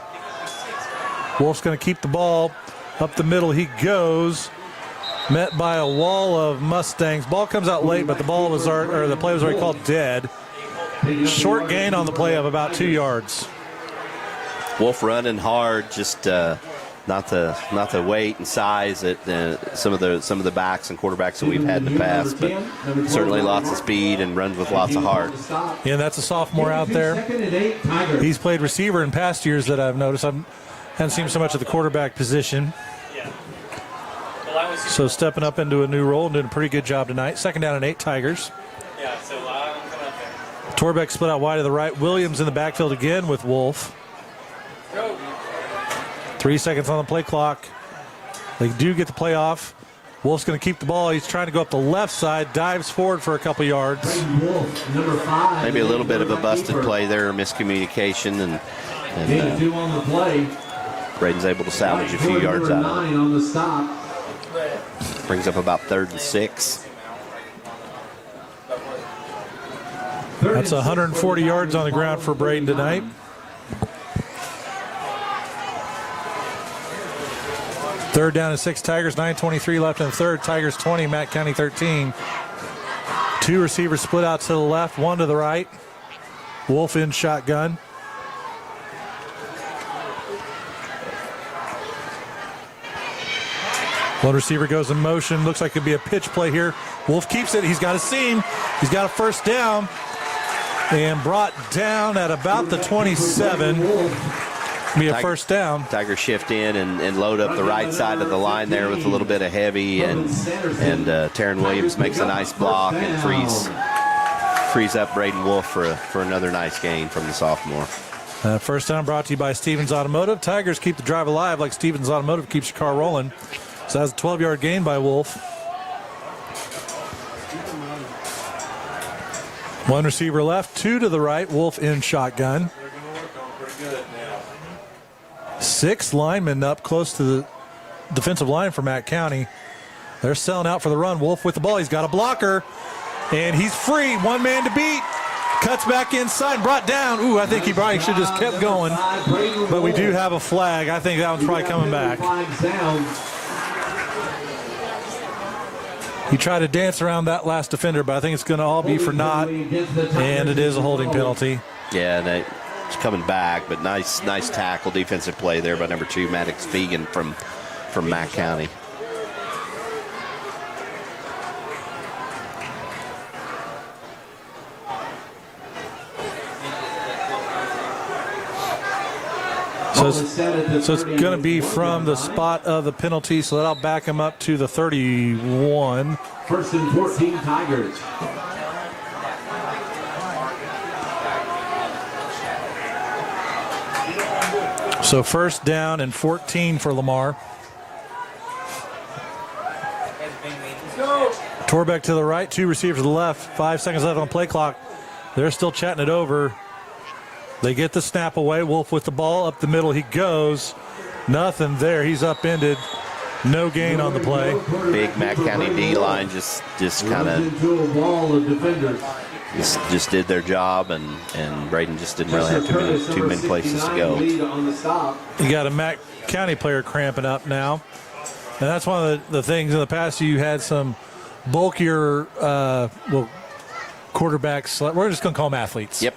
Wolf's going to keep the ball. Up the middle he goes. Met by a wall of Mustangs. Ball comes out late, but the play was already called dead. Short gain on the play of about 2 yards. Wolf running hard, just not the weight and size that some of the backs and quarterbacks that we've had in the past, but certainly lots of speed and runs with lots of heart. Yeah, that's a sophomore out there. He's played receiver in past years that I've noticed. I haven't seen him so much at the quarterback position. So stepping up into a new role and doing a pretty good job tonight. 2nd down and 8 Tigers. Torbeck split out wide to the right. Williams in the backfield again with Wolf. 3 seconds on the play clock. They do get the play off. Wolf's going to keep the ball. He's trying to go up the left side. Dives forward for a couple yards. Maybe a little bit of a busted play there, miscommunication, and 2 on the play. Braden's able to salvage a few yards out of it. On the stop. Brings up about 3rd and 6. That's 140 yards on the ground for Braden tonight. Third down and 6 Tigers, 9:23 left in the third. Tigers 20, Matt County 13. 2 receivers split out to the left, 1 to the right. Wolf in shotgun. One receiver goes in motion. Looks like it could be a pitch play here. Wolf keeps it. He's got a seam. He's got a first down. And brought down at about the 27. Be a first down. Tigers shift in and load up the right side of the line there with a little bit of heavy, and Taryn Williams makes a nice block and frees up Braden Wolf for another nice gain from the sophomore. First down brought to you by Stevens Automotive. Tigers keep the drive alive like Stevens Automotive keeps your car rolling. So that's a 12-yard gain by Wolf. One receiver left, two to the right. Wolf in shotgun. 6 linemen up close to the defensive line for Mack County. They're selling out for the run. Wolf with the ball. He's got a blocker, and he's free. One man to beat. Cuts back inside, brought down. Ooh, I think he probably should have just kept going. But we do have a flag. I think that one's probably coming back. He tried to dance around that last defender, but I think it's going to all be for naught, and it is a holding penalty. Yeah, and it's coming back, but nice tackle, defensive play there by number 2, Maddox Fegan from Mack County. So it's going to be from the spot of the penalty, so that'll back him up to the 31. First and 14 Tigers. So first down and 14 for Lamar. Torbeck to the right, 2 receivers to the left, 5 seconds left on the play clock. They're still chatting it over. They get the snap away. Wolf with the ball up the middle. He goes. Nothing there. He's upended. No gain on the play. Big Mack County D line just kind of just did their job, and Braden just didn't really have too many places to go. You got a Mack County player cramping up now, and that's one of the things in the past. You had some bulkier, quarterbacks. We're just going to call them athletes. Yep.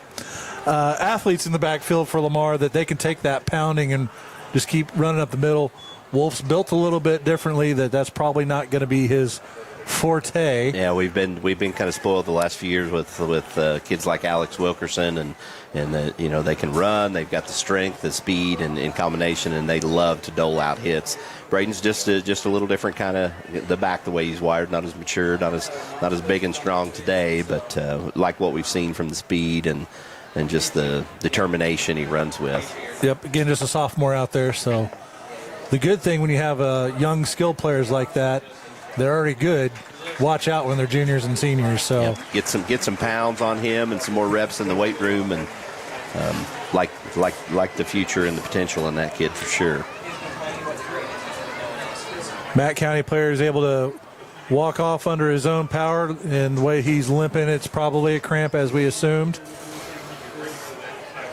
Athletes in the backfield for Lamar that they can take that pounding and just keep running up the middle. Wolf's built a little bit differently. That's probably not going to be his forte. Yeah, we've been kind of spoiled the last few years with kids like Alex Wilkerson, and they can run. They've got the strength, the speed, and in combination, and they love to dole out hits. Braden's just a little different kind of the way he's wired, not as mature, not as big and strong today, but like what we've seen from the speed and just the determination he runs with. Yep, again, just a sophomore out there. So the good thing when you have young skill players like that, they're already good. Watch out when they're juniors and seniors. So yep. Get some pounds on him and some more reps in the weight room, and like the future and the potential in that kid for sure. Mack County player is able to walk off under his own power, and the way he's limping, it's probably a cramp as we assumed.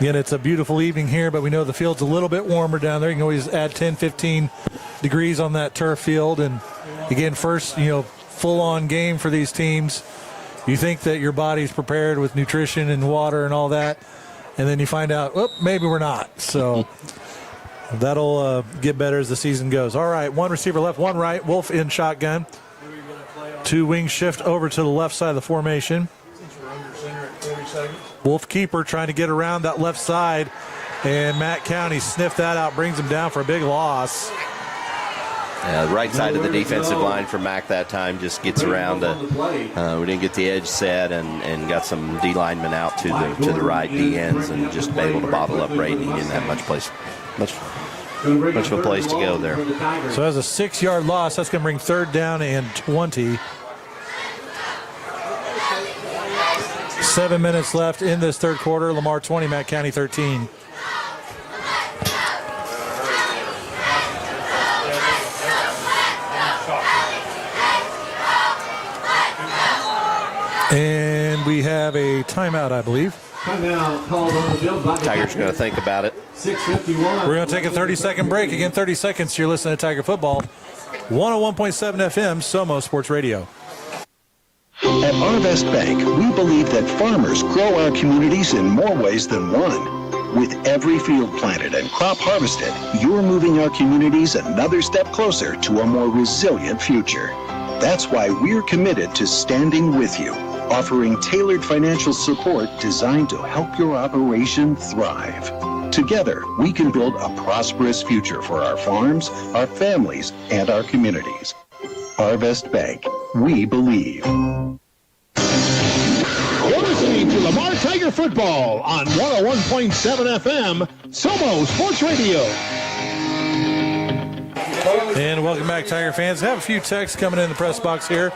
Again, it's a beautiful evening here, but we know the field's a little bit warmer down there. You can always add 10, 15 degrees on that turf field. And again, first, full-on game for these teams. You think that your body's prepared with nutrition and water and all that, and then you find out, maybe we're not. So that'll get better as the season goes. All right, 1 receiver left, 1 right. Wolf in shotgun. 2 wing shift over to the left side of the formation. Wolf keeper trying to get around that left side, and Mack County sniffed that out, brings him down for a big loss. The right side of the defensive line for Mack that time just gets around. We didn't get the edge set, and got some D linemen out to the right D ends, and just be able to bottle up Braden. He didn't have much of a place to go there. So that's a 6-yard loss. That's going to bring 3rd down and 20. 7 minutes left in this third quarter. Lamar 20, Mack County 13. And we have a timeout, I believe. Timeout called on the field by the Tigers going to think about it. 6:51. We're going to take a 30-second break. Again, 30 seconds. You're listening to Tiger Football. 101.7 FM, Somo Sports Radio. At Arvest Bank, we believe that farmers grow our communities in more ways than one. With every field planted and crop harvested, you're moving our communities another step closer to a more resilient future. That's why we're committed to standing with you, offering tailored financial support designed to help your operation thrive. Together, we can build a prosperous future for our farms, our families, and our communities. Harvest Bank. We believe. You're listening to Lamar Tiger Football on 101.7 FM, Somo Sports Radio. And welcome back, Tiger fans. I have a few texts coming in the press box here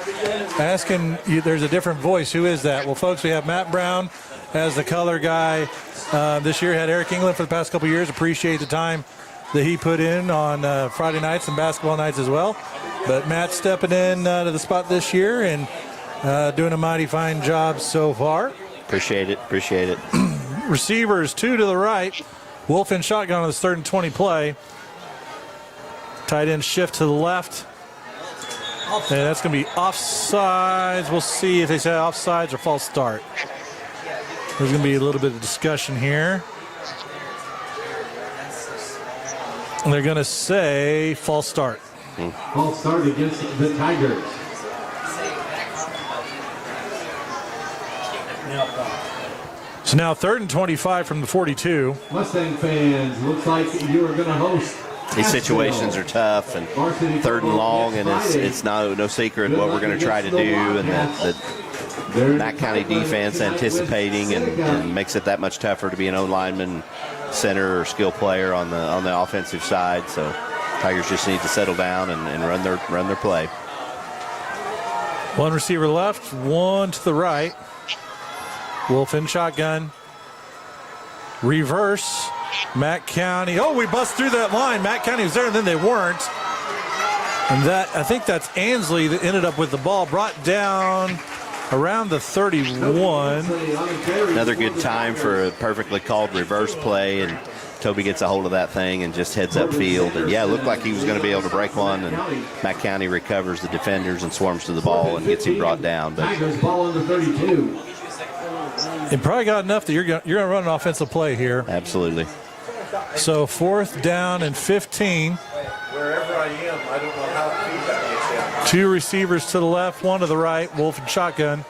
asking you, there's a different voice. Who is that? Well, folks, we have Matt Brown as the color guy. This year had Eric England for the past couple years. Appreciate the time that he put in on Friday nights and basketball nights as well. But Matt's stepping in to the spot this year and doing a mighty fine job so far. Appreciate it. Receivers, 2 to the right. Wolf in shotgun on this 3rd and 20 play. Tight end shift to the left. And that's going to be offsides. We'll see if they say offsides or false start. There's going to be a little bit of discussion here. And they're going to say false start. False start against the Tigers. So now 3rd and 25 from the 42. Mustang fans, looks like you are going to host. These situations are tough, and 3rd and long, and it's no secret what we're going to try to do, and that Mack County defense anticipating and makes it that much tougher to be an O-lineman, center, or skill player on the offensive side. So Tigers just need to settle down and run their play. One receiver left, one to the right. Wolf in shotgun. Reverse. Mack County. Oh, we bust through that line. Mack County was there, and then they weren't. And I think that's Ansley that ended up with the ball, brought down around the 31. Another good time for a perfectly called reverse play, and Toby gets a hold of that thing and just heads upfield. And yeah, it looked like he was going to be able to break one, and Mack County recovers the defenders and swarms to the ball and gets him brought down. But Tigers ball on the 32. It probably got enough that you're going to run an offensive play here. Absolutely. So 4th down and 15. Wherever I am, I don't know how to do that. 2 receivers to the left, 1 to the right. Wolf in shotgun.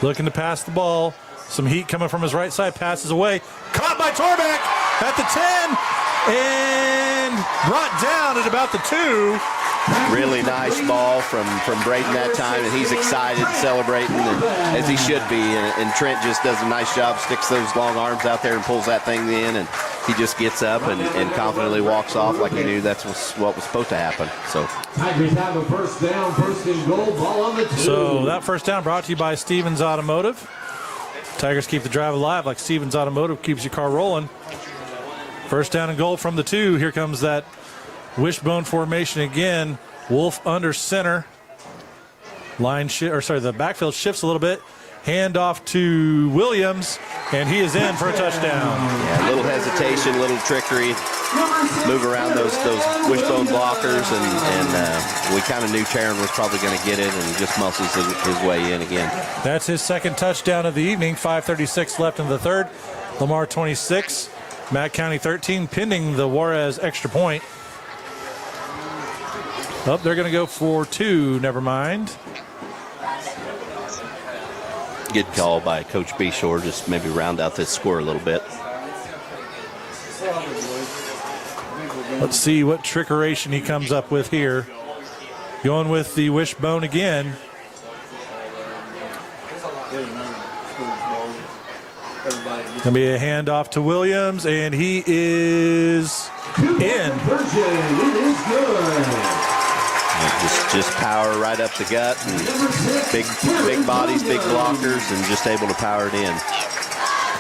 Looking to pass the ball. Some heat coming from his right side. Passes away. Caught by Torbeck at the 10. And brought down at about the 2. Really nice ball from Braden that time, and he's excited, celebrating, and as he should be. And Trent just does a nice job, sticks those long arms out there and pulls that thing in, and he just gets up and confidently walks off like he knew that's what was supposed to happen. So Tigers have a 1st down, 1st and goal, ball on the 2. So that 1st down brought to you by Stevens Automotive. Tigers keep the drive alive like Stevens Automotive keeps your car rolling. 1st down and goal from the 2. Here comes that wishbone formation again. Wolf under center. The backfield shifts a little bit. Hand off to Williams, and he is in for a touchdown. Yeah, a little hesitation, a little trickery. Move around those wishbone blockers, and we kind of knew Taryn was probably going to get it, and he just muscles his way in again. That's his 2nd touchdown of the evening. 5:36 left in the 3rd. Lamar 26, Mack County 13, pending the Juarez extra point. Oh, they're going to go for 2. Never mind. Good call by Coach Bshore, just maybe round out this score a little bit. Let's see what trickeration he comes up with here. Going with the wishbone again. Going to be a handoff to Williams, and he is in. It is good. Just power right up the gut, and big bodies, big blockers, and just able to power it in.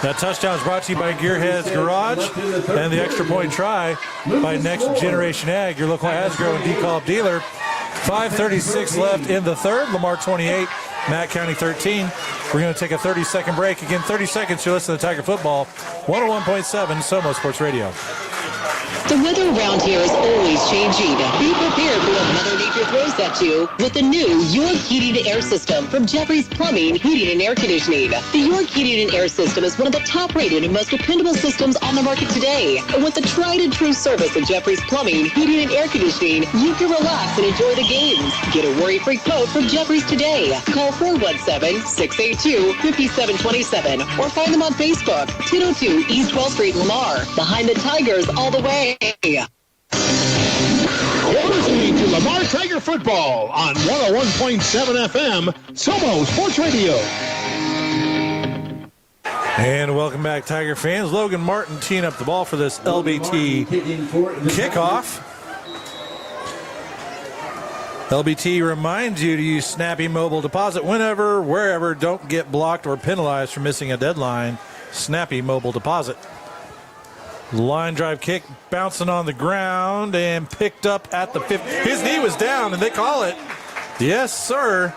That touchdown is brought to you by Gearheads Garage and the extra point try by Next Generation Ag, your local Asgrow and DeKalb dealer. 5:36 left in the 3rd. Lamar 28, Mack County 13. We're going to take a 30-second break. Again, 30 seconds to listen to Tiger Football. 101.7 Somo Sports Radio. The weather around here is always changing. Be prepared for what Mother Nature throws at you with the new York Heating and Air System from Jeffries Plumbing, Heating and Air Conditioning. The York Heating and Air System is one of the top-rated and most dependable systems on the market today. And with the tried and true service of Jeffries Plumbing, Heating and Air Conditioning, you can relax and enjoy the games. Get a worry-free quote from Jeffries today. Call 417-682-5727 or find them on Facebook, 1002 East 12th Street, Lamar. Behind the Tigers all the way. You're listening to Lamar Tiger Football on 101.7 FM, Somo Sports Radio. And welcome back, Tiger fans. Logan Martin teeing up the ball for this LBT kickoff. LBT reminds you to use Snappy Mobile Deposit whenever, wherever. Don't get blocked or penalized for missing a deadline. Snappy Mobile Deposit. Line drive kick bouncing on the ground and picked up at the 50. His knee was down and they call it. Yes, sir.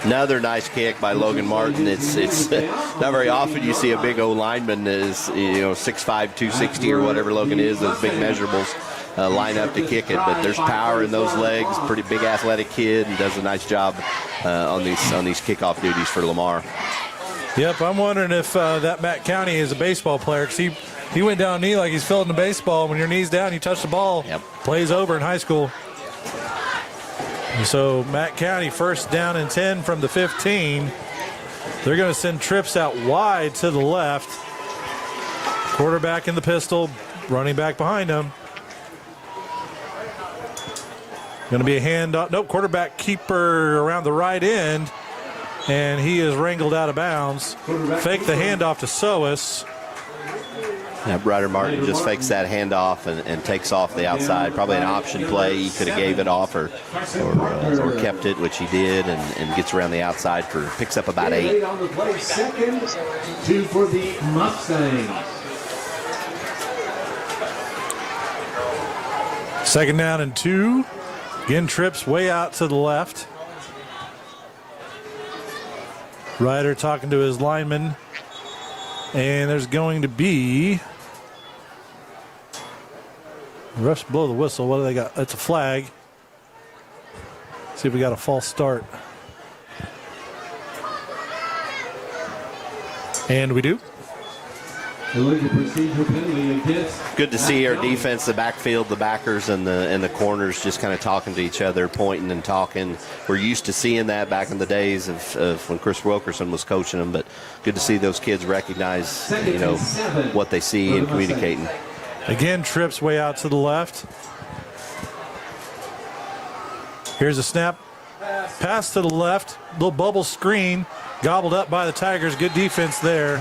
Another nice kick by Logan Martin. It's not very often you see a big O lineman that is 6'5", 260 or whatever Logan is, those big measurables, line up to kick it. But there's power in those legs. Pretty big athletic kid and does a nice job on these kickoff duties for Lamar. Yep, I'm wondering if that Matt County is a baseball player because he went down knee like he's fielding a baseball. When your knee's down, you touch the ball. Yep. Plays over in high school. And so Matt County first down and 10 from the 15. They're going to send trips out wide to the left. Quarterback in the pistol, running back behind him. Going to be a handoff. Nope, quarterback keeper around the right end. And he is wrangled out of bounds. Fake the handoff to Soas. Yeah, Ryder Martin just fakes that handoff and takes off the outside. Probably an option play. He could have gave it off or kept it, which he did, and gets around the outside picks up about 8. On the play, second, 2 for the Mustangs. Second down and 2. Again, trips way out to the left. Ryder talking to his lineman. And there's going to be... The refs blow the whistle. What do they got? It's a flag. See if we got a false start. And we do. Good to see our defense, the backfield, the backers, and the corners just kind of talking to each other, pointing and talking. We're used to seeing that back in the days of when Chris Wilkerson was coaching them, but good to see those kids recognize, what they see and communicating. Again, trips way out to the left. Here's a snap. Pass to the left. Little bubble screen. Gobbled up by the Tigers. Good defense there.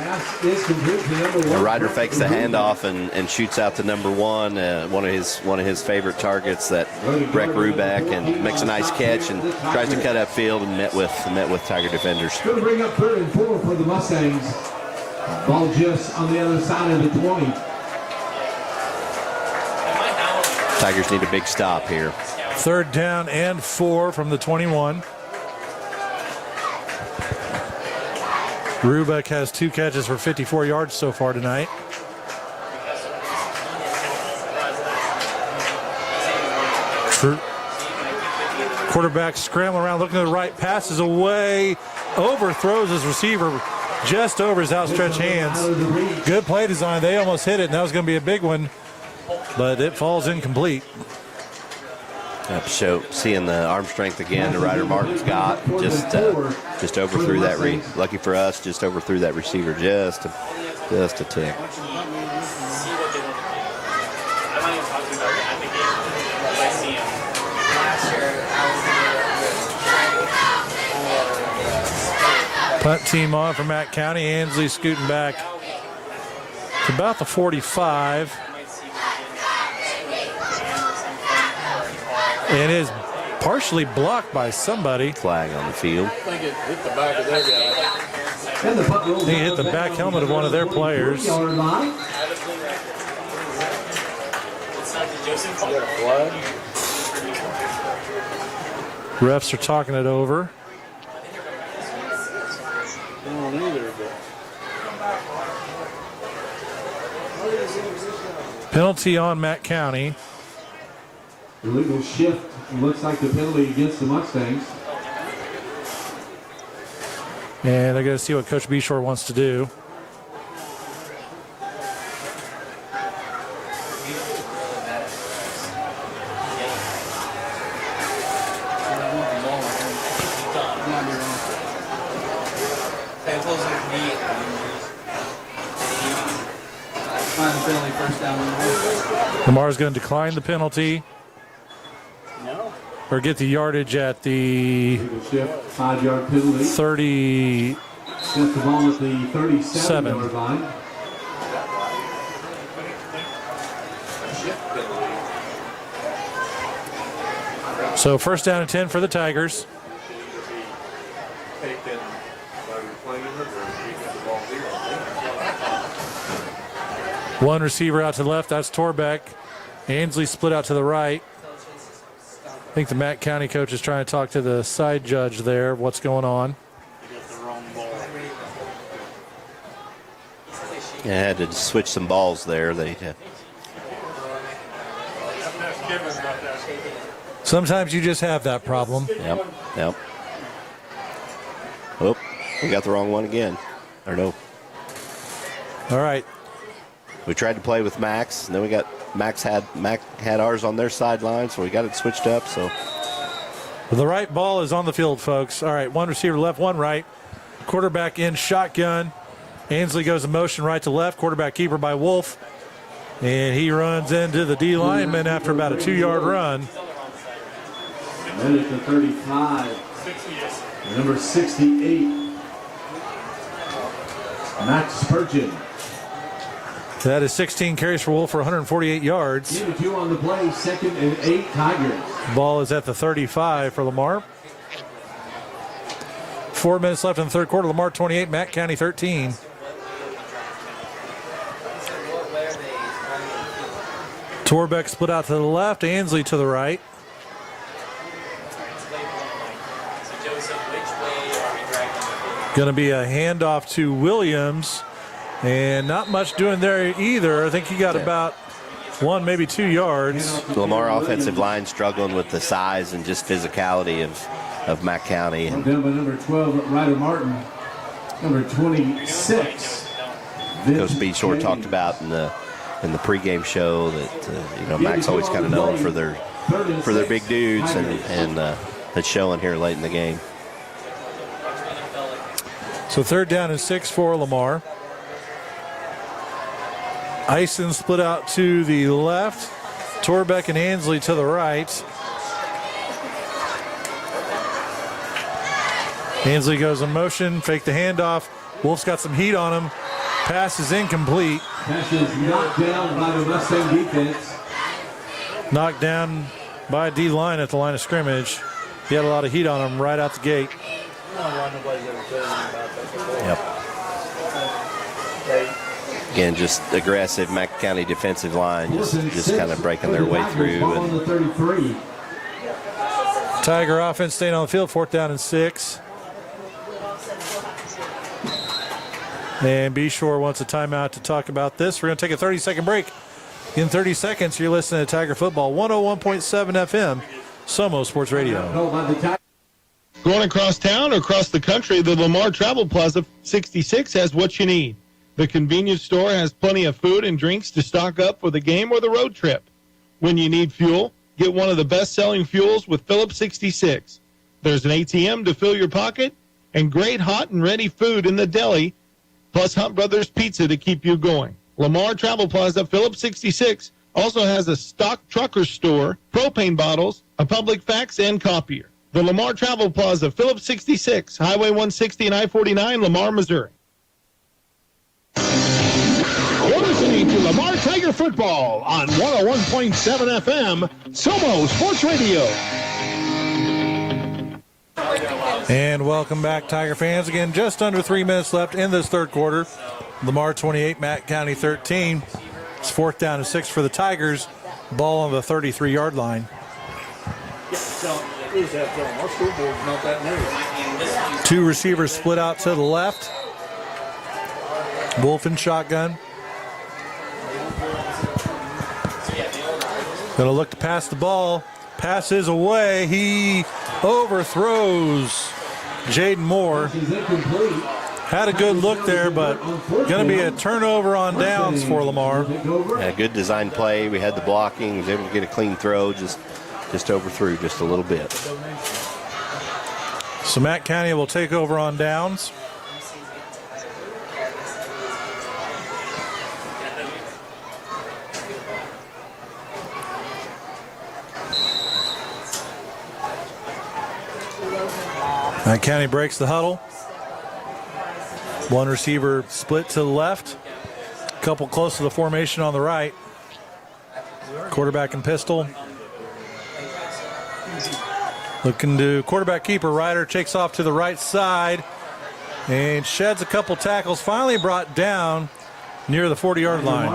Ryder fakes the handoff and shoots out to number 1, one of his favorite targets, that Breck Rubeck, and makes a nice catch and tries to cut upfield and met with Tiger defenders. Going to bring up 3rd and 4 for the Mustangs. Ball just on the other side of the 20. Tigers need a big stop here. 3rd down and 4 from the 21. Rubeck has 2 catches for 54 yards so far tonight. Quarterback scrambling around, looking to the right, passes away, overthrows his receiver just over his outstretched hands. Good play design. They almost hit it, and that was going to be a big one, but it falls incomplete. Seeing the arm strength again, the Ryder Martin's got just overthrew that. Lucky for us, just overthrew that receiver just a tick. Punt team on for Matt County. Ansley scooting back to about the 45. And is partially blocked by somebody. Flag on the field. I think it hit the back of their guy. He hit the back helmet of one of their players. Refs are talking it over. Penalty on Matt County. Illegal shift. Looks like the penalty against the Mustangs. And they're going to see what Coach Bshore wants to do. Lamar's going to decline the penalty. Or get the yardage at the 5-yard penalty. 30. Set the ball at the 37-yard line. So first down and 10 for the Tigers. One receiver out to the left, that's Torbeck. Ainsley split out to the right. I think the Matt County coach is trying to talk to the side judge there, what's going on. Yeah, had to switch some balls there. Sometimes you just have that problem. Yep. Oh, we got the wrong one again. Or no. All right. We tried to play with Max, and then we got Mac had ours on their sideline, so we got it switched up. So the right ball is on the field, folks. All right, one receiver left, one right. Quarterback in shotgun. Ainsley goes in motion right to left. Quarterback keeper by Wolf. And he runs into the D lineman after about a 2-yard run. Then at the 35, number 68, Max Spurgeon. That is 16 carries for Wolf for 148 yards. 2 on the play, 2nd and 8 Tigers. Ball is at the 35 for Lamar. 4 minutes left in the third quarter. Lamar 28, Matt County 13. Torbeck split out to the left, Ainsley to the right. Going to be a handoff to Williams. And not much doing there either. I think he got about 1, maybe 2 yards. The Lamar offensive line struggling with the size and just physicality of Matt County. Down by number 12, Ryder Martin. Number 26. Coach Bshore talked about in the pregame show that Mac's always kind of known for their big dudes, and that's showing here late in the game. So third down and 6 for Lamar. Eisen split out to the left. Torbeck and Ainsley to the right. Ainsley goes in motion, fake the handoff. Wolf's got some heat on him. Pass is incomplete. Pass is knocked down by the Mustang defense. Knocked down by a D-line at the line of scrimmage. He had a lot of heat on him right out the gate. Yep. Again, just aggressive Mac County defensive line, just kind of breaking their way through. Tiger offense staying on the field, 4th down and 6. And Bshore wants a timeout to talk about this. We're going to take a 30-second break. In 30 seconds, you're listening to Tiger Football, 101.7 FM, Somo Sports Radio. Going across town or across the country, the Lamar Travel Plaza 66 has what you need. The convenience store has plenty of food and drinks to stock up for the game or the road trip. When you need fuel, get one of the best-selling fuels with Phillips 66. There's an ATM to fill your pocket and great hot and ready food in the deli, plus Hunt Brothers Pizza to keep you going. Lamar Travel Plaza Phillips 66 also has a stock trucker store, propane bottles, a public fax, and copier. The Lamar Travel Plaza Phillips 66, Highway 160 and I-49, Lamar, Missouri. You're listening to Lamar Tiger Football on 101.7 FM, Somo Sports Radio. And welcome back, Tiger fans. Again, just under 3 minutes left in this third quarter. Lamar 28, Matt County 13. It's 4th down and 6 for the Tigers. Ball on the 33-yard line. Two receivers split out to the left. Wolf in shotgun. Gonna look to pass the ball. Pass is away. He overthrows Jaden Moore. Had a good look there, but gonna be a turnover on downs for Lamar. Yeah, good design play. We had the blocking. Was able to get a clean throw. Just overthrew just a little bit. So Matt County will take over on downs. Matt County breaks the huddle. One receiver split to the left. A couple close to the formation on the right. Quarterback and pistol. Looking to quarterback keeper. Ryder takes off to the right side and sheds a couple tackles. Finally brought down near the 40-yard line.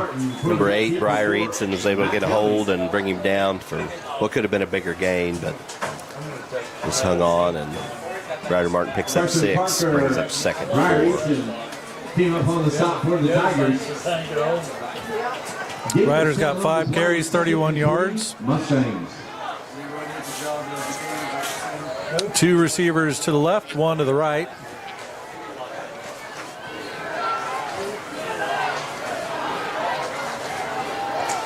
Number 8, Briar Eatson, was able to get a hold and bring him down for what could have been a bigger gain, but just hung on, and Ryder Martin picks up 6, brings up second. Came up on the stop for the Tigers. Ryder's got 5 carries, 31 yards. Mustangs. 2 receivers to the left, 1 to the right.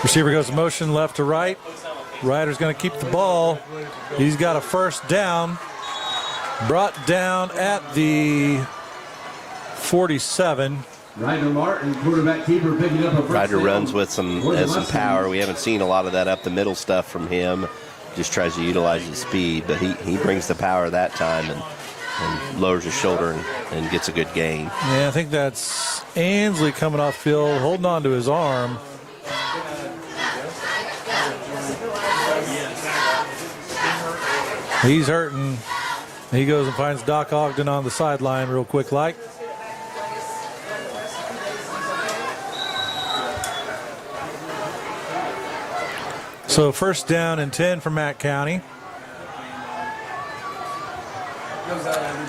Receiver goes motion left to right. Ryder's going to keep the ball. He's got a first down. Brought down at the 47. Ryder Martin, quarterback keeper, picking up a first Ryder down. runs with some power. We haven't seen a lot of that up the middle stuff from him. Just tries to utilize his speed, but he brings the power that time and lowers his shoulder and gets a good gain. Yeah, I think that's Ansley coming off field, holding on to his arm. He's hurting. He goes and finds Doc Ogden on the sideline real quick like. So first down and 10 for Matt County.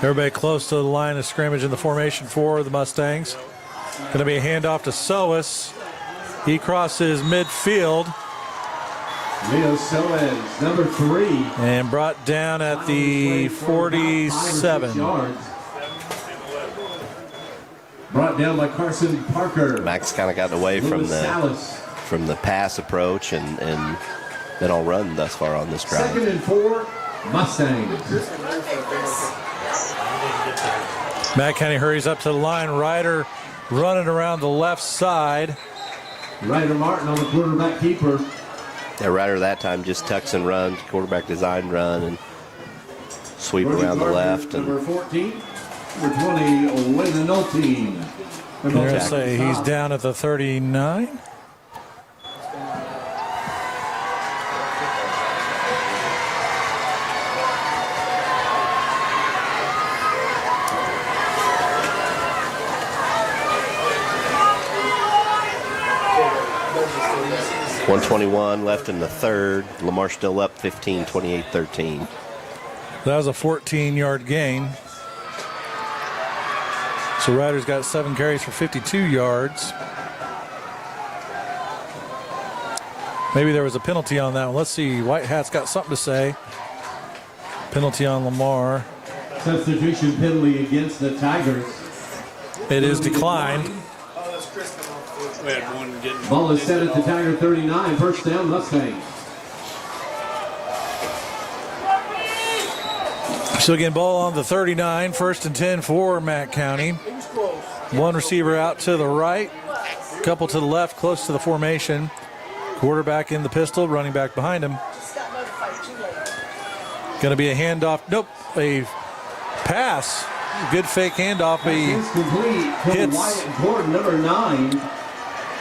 Everybody close to the line of scrimmage in the formation for the Mustangs. Going to be a handoff to Soas. He crosses midfield. Leo Soas, number 3. And brought down at the 47. Brought down by Carson Parker. Max kind of gotten away from the pass approach and been all run thus far on this drive. 2nd and 4, Mustangs. Matt County hurries up to the line. Ryder running around the left side. Ryder Martin on the quarterback keeper. Yeah, Ryder that time just tucks and runs, quarterback design run, and sweep around the left. And number 14, number 20, Wayne Nolte. I'm going to say he's down at the 39. .121 left in the third. Lamar still up 15, 28-13. That was a 14-yard gain. So Ryder's got 7 carries for 52 yards. Maybe there was a penalty on that one. Let's see. White Hat's got something to say. Penalty on Lamar. Substitution penalty against the Tigers. It is declined. Ball is set at the Tiger 39. First down, Mustangs. So again, ball on the 39. 1st and 10 for Matt County. 1 receiver out to the right. Couple to the left, close to the formation. Quarterback in the pistol, running back behind him. Going to be a handoff. Nope, a pass. Good fake handoff. He hits Wyatt Gordon, number 9.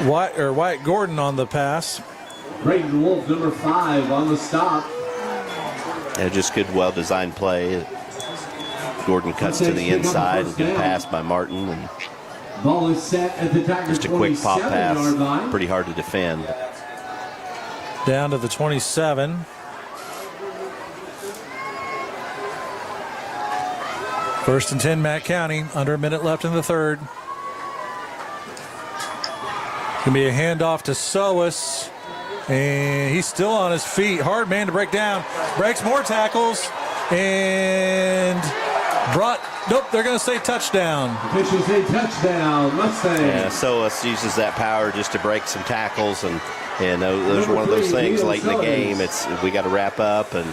Wyatt Gordon on the pass. Braden Wolf, number 5, on the stop. Yeah, just good, well-designed play. Gordon cuts to the inside and good pass by Martin. And ball is set at the Tigers just a quick pop 27-yard pass. line. Pretty hard to defend. Down to the 27. First and 10, Matt County. Under a minute left in the third. Going to be a handoff to Soas. And he's still on his feet. Hard man to break down. Breaks more tackles. And nope, they're going to say touchdown. Officials say touchdown, Mustangs. Yeah, Solis uses that power just to break some tackles, and those are one of those things late in the game. We got to wrap up and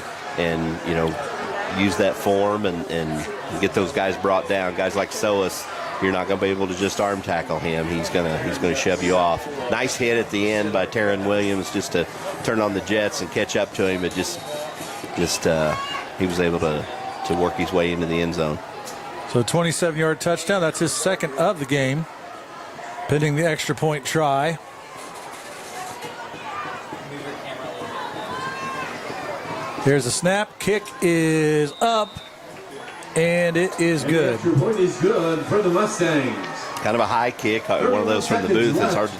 use that form and get those guys brought down. Guys like Solis, you're not going to be able to just arm tackle him. He's gonna shove you off. Nice hit at the end by Taryn Williams just to turn on the jets and catch up to him. But just he was able to work his way into the end zone. So 27-yard touchdown. That's his second of the game, pending the extra point try. Here's a snap. Kick is up, and it is good. Extra point is good for the Mustangs. Kind of a high kick. One of those from the booth. It's hard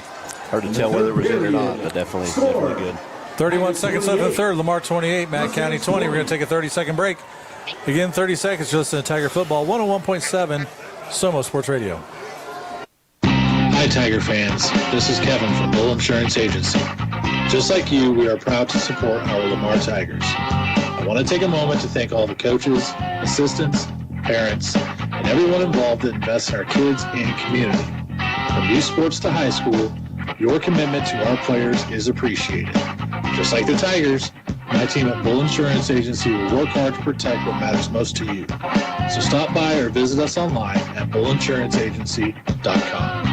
to tell whether it was in or not, but definitely good. 31 seconds left in the third. Lamar 28, Matt County 20. We're going to take a 30-second break. Again, 30 seconds to listen to Tiger Football, 101.7 Somo Sports Radio. Hi, Tiger fans. This is Kevin from Bull Insurance Agency. Just like you, we are proud to support our Lamar Tigers. I want to take a moment to thank all the coaches, assistants, parents, and everyone involved that invests in our kids and community. From youth sports to high school, your commitment to our players is appreciated. Just like the Tigers, my team at Bull Insurance Agency will work hard to protect what matters most to you. So stop by or visit us online at bullinsuranceragency.com.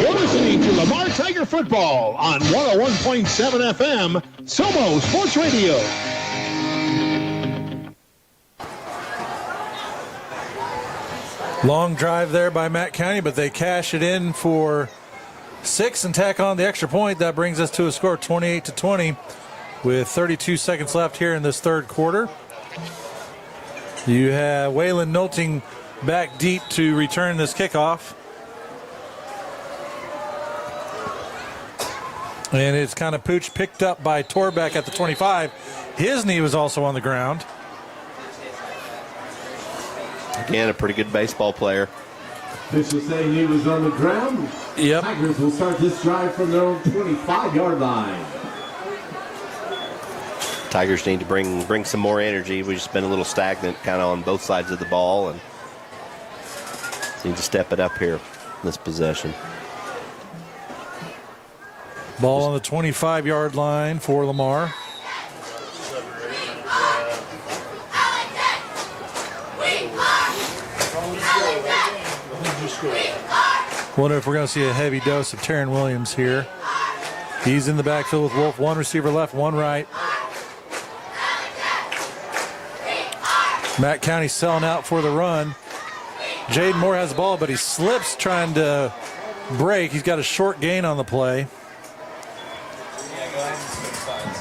You're listening to Lamar Tiger Football on 101.7 FM, Somo Sports Radio. Long drive there by Matt County, but they cash it in for 6 and tack on the extra point. That brings us to a score of 28-20 with 32 seconds left here in this third quarter. You have Waylon Nolting back deep to return this kickoff. And it's kind of picked up by Torbeck at the 25. His knee was also on the ground. Again, a pretty good baseball player. Officials saying he was on the ground. Yep. Tigers will start this drive from their own 25-yard line. Tigers need to bring some more energy. We've just been a little stagnant kind of on both sides of the ball, and need to step it up here in this possession. Ball on the 25-yard line for Lamar. Wonder if we're going to see a heavy dose of Taryn Williams here. He's in the backfield with Wolf. One receiver left, one right. Matt County selling out for the run. Jaden Moore has the ball, but he slips trying to break. He's got a short gain on the play.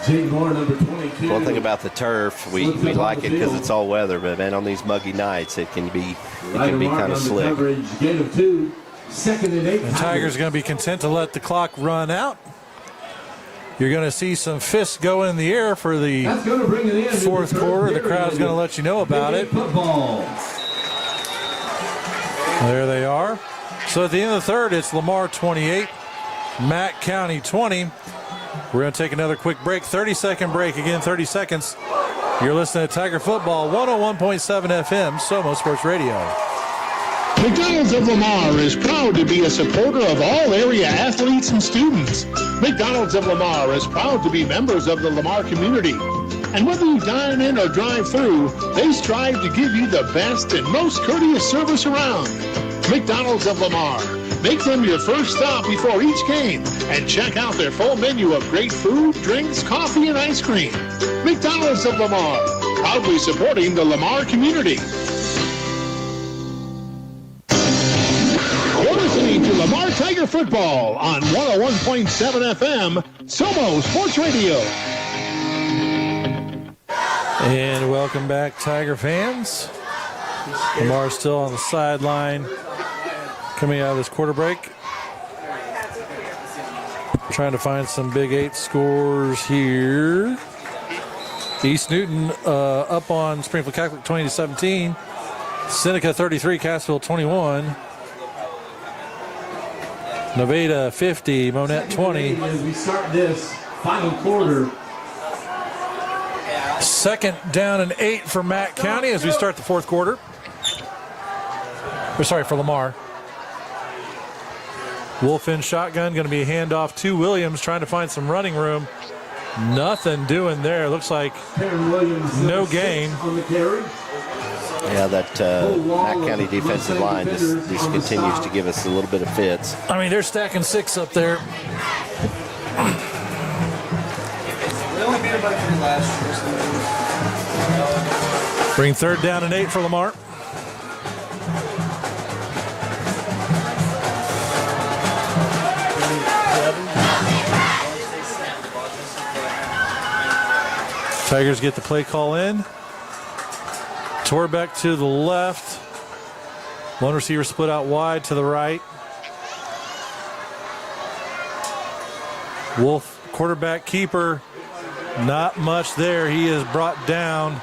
Jaden Moore, number 22. One thing about the turf, we like it because it's all weather, but man, on these muggy nights, it can be kind of slick. Gain of 2. Second and 8. The Tigers are going to be content to let the clock run out. You're going to see some fists go in the air for the fourth quarter. The crowd's going to let you know about it. There they are. So at the end of the third, it's Lamar 28, Matt County 20. We're going to take another quick break, 30-second break. Again, 30 seconds. You're listening to Tiger Football, 101.7 FM, Somo Sports Radio. McDonald's of Lamar is proud to be a supporter of all area athletes and students. McDonald's of Lamar is proud to be members of the Lamar community. And whether you dine in or drive through, they strive to give you the best and most courteous service around. McDonald's of Lamar. Make them your first stop before each game and check out their full menu of great food, drinks, coffee, and ice cream. McDonald's of Lamar, proudly supporting the Lamar community. You're listening to Lamar Tiger Football on 101.7 FM, Somo Sports Radio. And welcome back, Tiger fans. Lamar's still on the sideline coming out of this quarter break. Trying to find some Big 8 scores here. East Newton up on Springfield Catholic 20-17. Seneca 33, Cassville 21. Nevada 50, Monette 20. As we start this final quarter. Second down and 8 for Matt County as we start the fourth quarter. For Lamar. Wolf in shotgun, going to be a handoff to Williams, trying to find some running room. Nothing doing there. Looks like no gain. On the carry. Yeah, that Mack County defensive line just continues to give us a little bit of fits. I mean, they're stacking 6 up there. We only beat them by 3 last year. Bring third down and 8 for Lamar. Tigers get the play call in. Torbeck to the left. One receiver split out wide to the right. Wolf, quarterback keeper. Not much there. He is brought down.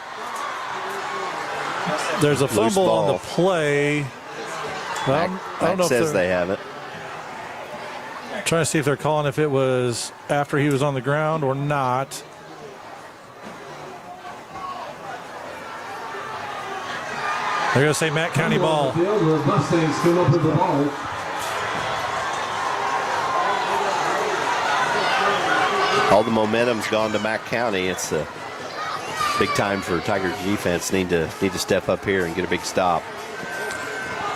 There's a fumble on the play. Mac says they have it. Trying to see if they're calling if it was after he was on the ground or not. They're going to say Matt County ball. The Mustangs come up with the ball. All the momentum's gone to Mack County. It's a big time for Tigers defense. Need to step up here and get a big stop.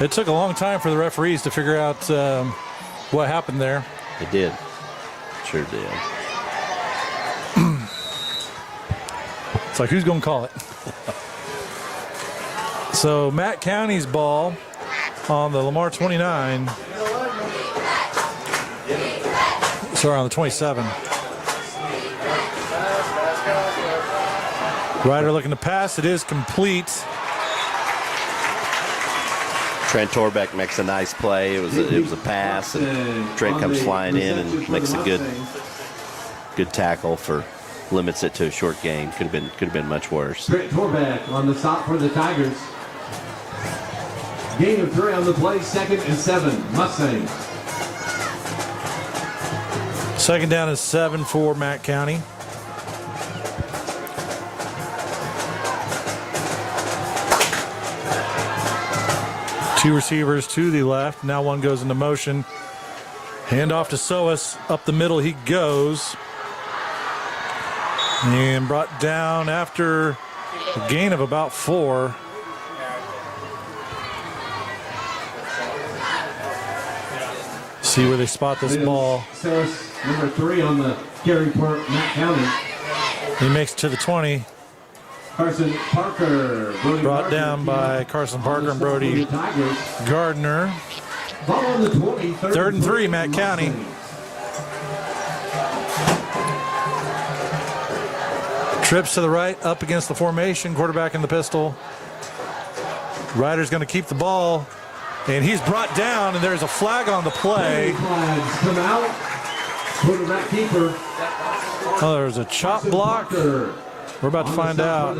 It took a long time for the referees to figure out what happened there. It did. Sure did. It's like, who's going to call it? So Matt County's ball on the Lamar 29. Sorry, on the 27. Ryder looking to pass. It is complete. Trent Torbeck makes a nice play. It was a pass, and Trent comes flying in and makes a good tackle limits it to a short gain. Could have been much worse. Trent Torbeck on the stop for the Tigers. Gain of 3 on the play, 2nd and 7, Mustangs. Second down is 7 for Matt County. Two receivers to the left. Now one goes into motion. Handoff to Soas. Up the middle he goes. And brought down after a gain of about 4. See where they spot this ball. Soas, number 3 on the carry for Matt County. He makes it to the 20. Carson Parker. Brought down by Carson Parker and Brody Gardner. Ball on the 20. 3rd and 3, Matt County. Trips to the right, up against the formation. Quarterback in the pistol. Ryder's going to keep the ball. And he's brought down, and there's a flag on the play. Flags come out. Quarterback keeper. Oh, there's a chop block. We're about to find out.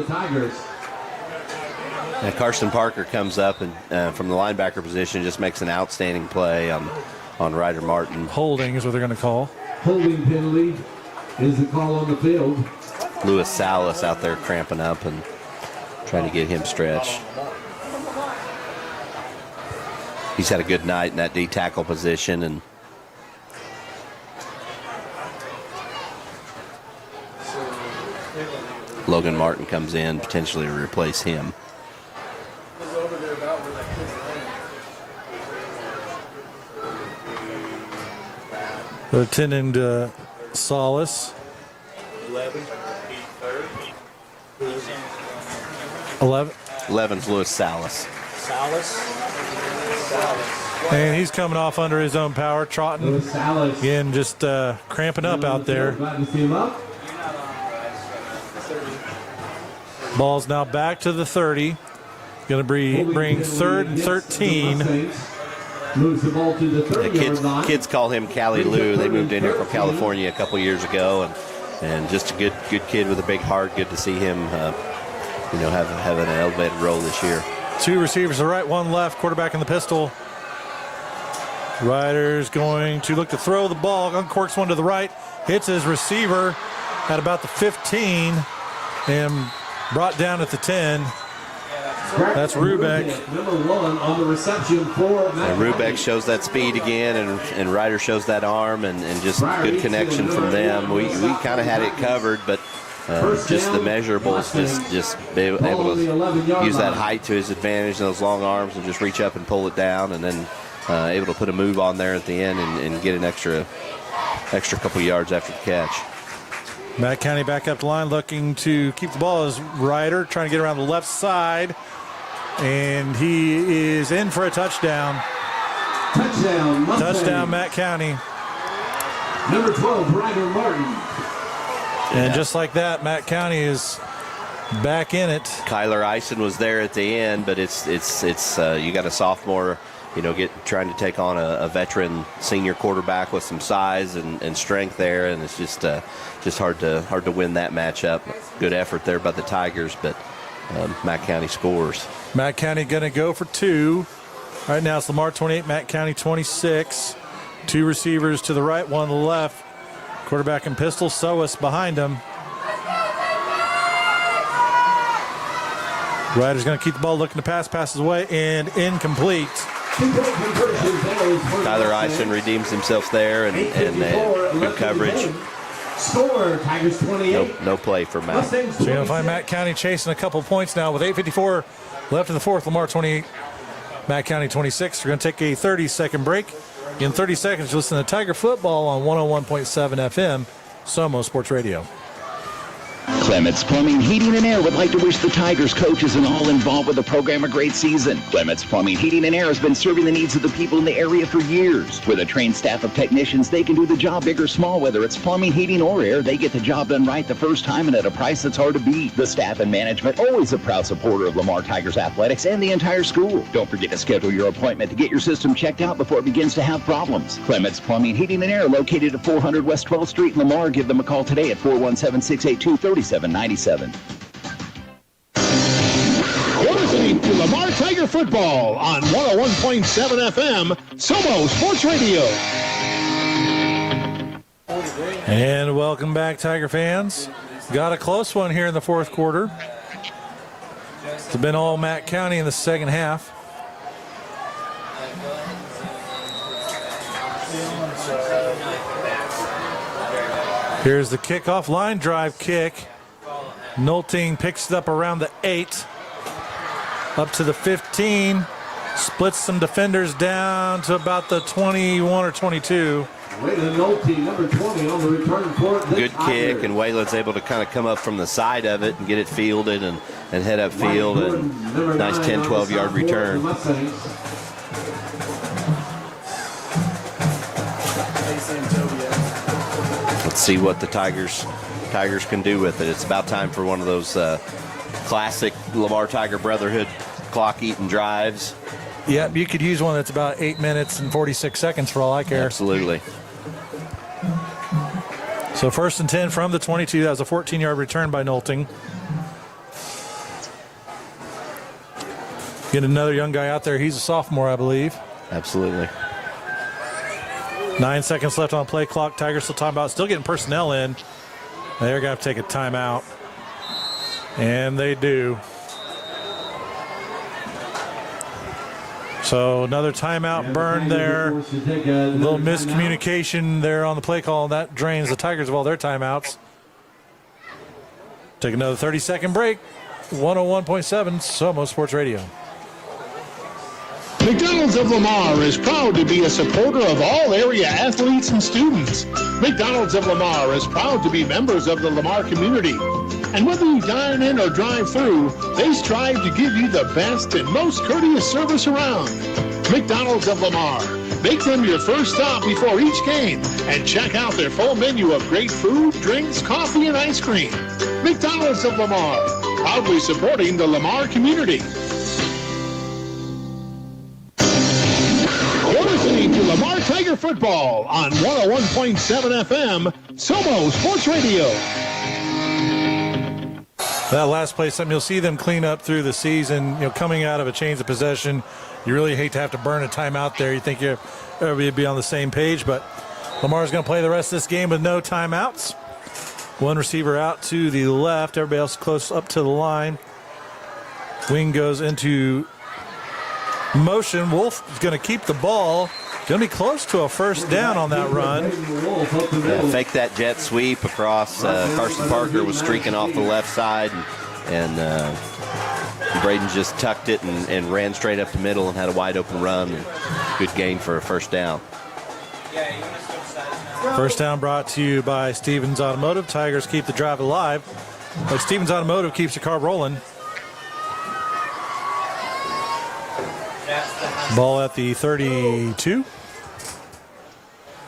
And Carson Parker comes up and from the linebacker position just makes an outstanding play on Ryder Martin. Holding is what they're going to call. Holding penalty is the call on the field. Lewis Salas out there cramping up and trying to get him stretched. He's had a good night in that D tackle position, and Logan Martin comes in potentially to replace him. Attending to Salas. 11's Lewis Salas. And he's coming off under his own power, trotting. Again, just cramping up out there. Ball's now back to the 30. Going to bring 3rd and 13. Moves the ball to the 30-yard line. Kids call him Cali Lou. They moved in here from California a couple years ago, and just a good kid with a big heart. Good to see him, have an elevated role this year. Two receivers to the right, one left. Quarterback in the pistol. Ryder's going to look to throw the ball. Uncorks one to the right. Hits his receiver at about the 15 and brought down at the 10. That's Rubeck. Number 1 on the reception for Matt. Rubeck shows that speed again, and Ryder shows that arm, and just good connection from them. We kind of had it covered, but just the measurables, just be able to use that height to his advantage, those long arms, and just reach up and pull it down, and then able to put a move on there at the end and get an extra couple yards after the catch. Matt County back up the line looking to keep the ball as Ryder trying to get around the left side. And he is in for a touchdown. Touchdown, Matt County. Number 12, Ryder Martin. And just like that, Matt County is back in it. Kyler Eisen was there at the end, but it's you got a sophomore, trying to take on a veteran senior quarterback with some size and strength there, and it's just hard to win that matchup. Good effort there by the Tigers, but Matt County scores. Matt County going to go for 2. Right now it's Lamar 28, Matt County 26. 2 receivers to the right, 1 to the left. Quarterback and pistol, Soas behind him. Ryder's going to keep the ball, looking to passes away, and incomplete. Kyler Eisen redeems himself there, and good coverage. Score, Tigers 28. No play for Matt. So you're going to find Matt County chasing a couple points now with 8:54 left in the fourth. Lamar 28, Matt County 26. We're going to take a 30-second break. In 30 seconds, you listen to Tiger Football on 101.7 FM, Somo Sports Radio. Clements Plumbing, Heating, and Air would like to wish the Tigers coaches and all involved with the program a great season. Clements Plumbing, Heating, and Air has been serving the needs of the people in the area for years. With a trained staff of technicians, they can do the job big or small. Whether it's plumbing, heating, or air, they get the job done right the first time and at a price that's hard to beat. The staff and management, always a proud supporter of Lamar Tigers athletics and the entire school. Don't forget to schedule your appointment to get your system checked out before it begins to have problems. Clements Plumbing, Heating, and Air, located at 400 West 12th Street in Lamar. Give them a call today at 417-682-3797. You're listening to Lamar Tiger Football on 101.7 FM, Somo Sports Radio. And welcome back, Tiger fans. Got a close one here in the fourth quarter. It's been all Matt County in the second half. Here's the kickoff, line drive kick. Nolting picks it up around the 8, up to the 15, splits some defenders down to about the 21 or 22. Nolting, number 20 on the return for it. Good kick, and Waylon's able to kind of come up from the side of it and get it fielded and head up field, and nice 10, 12-yard return. Let's see what the Tigers can do with it. It's about time for one of those classic Lamar Tiger Brotherhood clock-eating drives. Yeah, you could use one that's about 8 minutes and 46 seconds for all I care. Absolutely. So 1st and 10 from the 22. That was a 14-yard return by Nolting. Get another young guy out there. He's a sophomore, I believe. Absolutely. 9 seconds left on the play clock. Tigers still talking about still getting personnel in. They're going to have to take a timeout. And they do. So another timeout burned there. A little miscommunication there on the play call. That drains the Tigers of all their timeouts. Take another 30-second break. 101.7 Somo Sports Radio. McDonald's of Lamar is proud to be a supporter of all area athletes and students. McDonald's of Lamar is proud to be members of the Lamar community. And whether you dine in or drive through, they strive to give you the best and most courteous service around. McDonald's of Lamar. Make them your first stop before each game and check out their full menu of great food, drinks, coffee, and ice cream. McDonald's of Lamar, proudly supporting the Lamar community. You're listening to Lamar Tiger Football on 101.7 FM, Somo Sports Radio. That last play, something you'll see them clean up through the season. You know, coming out of a change of possession, you really hate to have to burn a timeout there. You think everybody would be on the same page, but Lamar's going to play the rest of this game with no timeouts. One receiver out to the left. Everybody else close up to the line. Wing goes into motion. Wolf is going to keep the ball. Going to be close to a first down on that run. Fake that jet sweep across. Carson Parker was streaking off the left side, and Braden just tucked it and ran straight up the middle and had a wide open run. Good gain for a first down. First down brought to you by Stevens Automotive. Tigers keep the drive alive, but Stevens Automotive keeps the car rolling. Ball at the 32.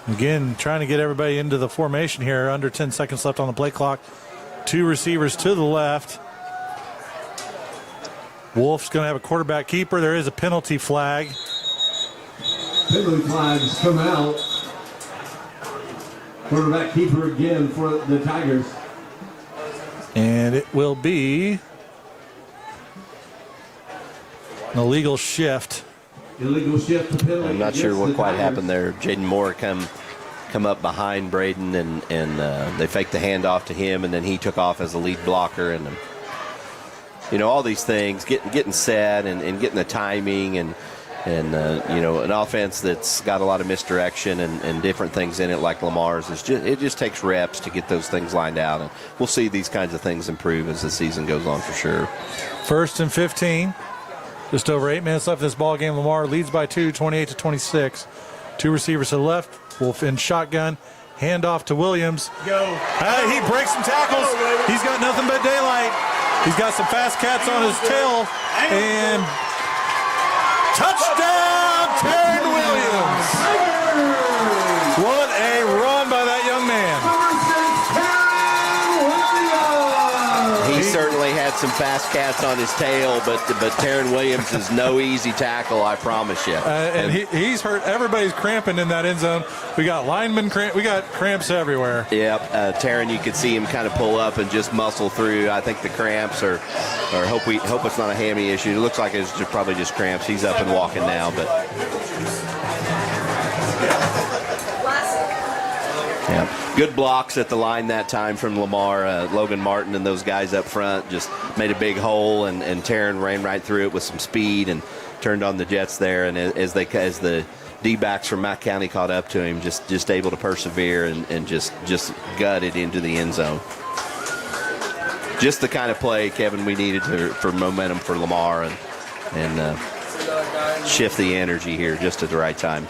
Again, trying to get everybody into the formation here. Under 10 seconds left on the play clock. Two receivers to the left. Wolf's going to have a quarterback keeper. There is a penalty flag. Penalty flags come out. Quarterback keeper again for the Tigers. And it will be an illegal shift. Illegal shift to penalty. I'm not sure what quite happened there. Jaden Moore come up behind Braden, and they faked the handoff to him, and then he took off as the lead blocker. And all these things, getting set and getting the timing and an offense that's got a lot of misdirection and different things in it like Lamar's. It just takes reps to get those things lined out, and we'll see these kinds of things improve as the season goes on for sure. 1st and 15. Just over 8 minutes left in this ball game. Lamar leads by 2, 28-26. Two receivers to the left. Wolf in shotgun. Handoff to Williams. Go. He breaks some tackles. He's got nothing but daylight. He's got some fast cats on his tail. And touchdown, Taryn Williams. What a run by that young man. He certainly had some fast cats on his tail, but Taryn Williams is no easy tackle, I promise you. And he's hurt. Everybody's cramping in that end zone. We got linemen cramp. We got cramps everywhere. Yep, Taryn, you could see him kind of pull up and just muscle through. I think the cramps or hope it's not a hammy issue. It looks like it's probably just cramps. He's up and walking now, but. Yeah. Good blocks at the line that time from Lamar. Logan Martin and those guys up front just made a big hole, and Taryn ran right through it with some speed and turned on the Jets there. And as the D-backs from Mack County caught up to him, just able to persevere and just gutted into the end zone. Just the kind of play, Kevin, we needed for momentum for Lamar and shift the energy here just at the right time.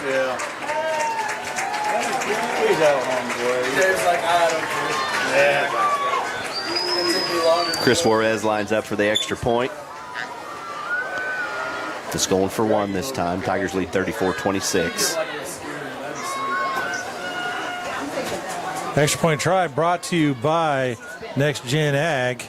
Yeah. He's out on the way. Dave's like, I don't care. Yeah. Chris Juarez lines up for the extra point. Just going for one this time. Tigers lead 34-26. Extra point try brought to you by Next Gen Ag.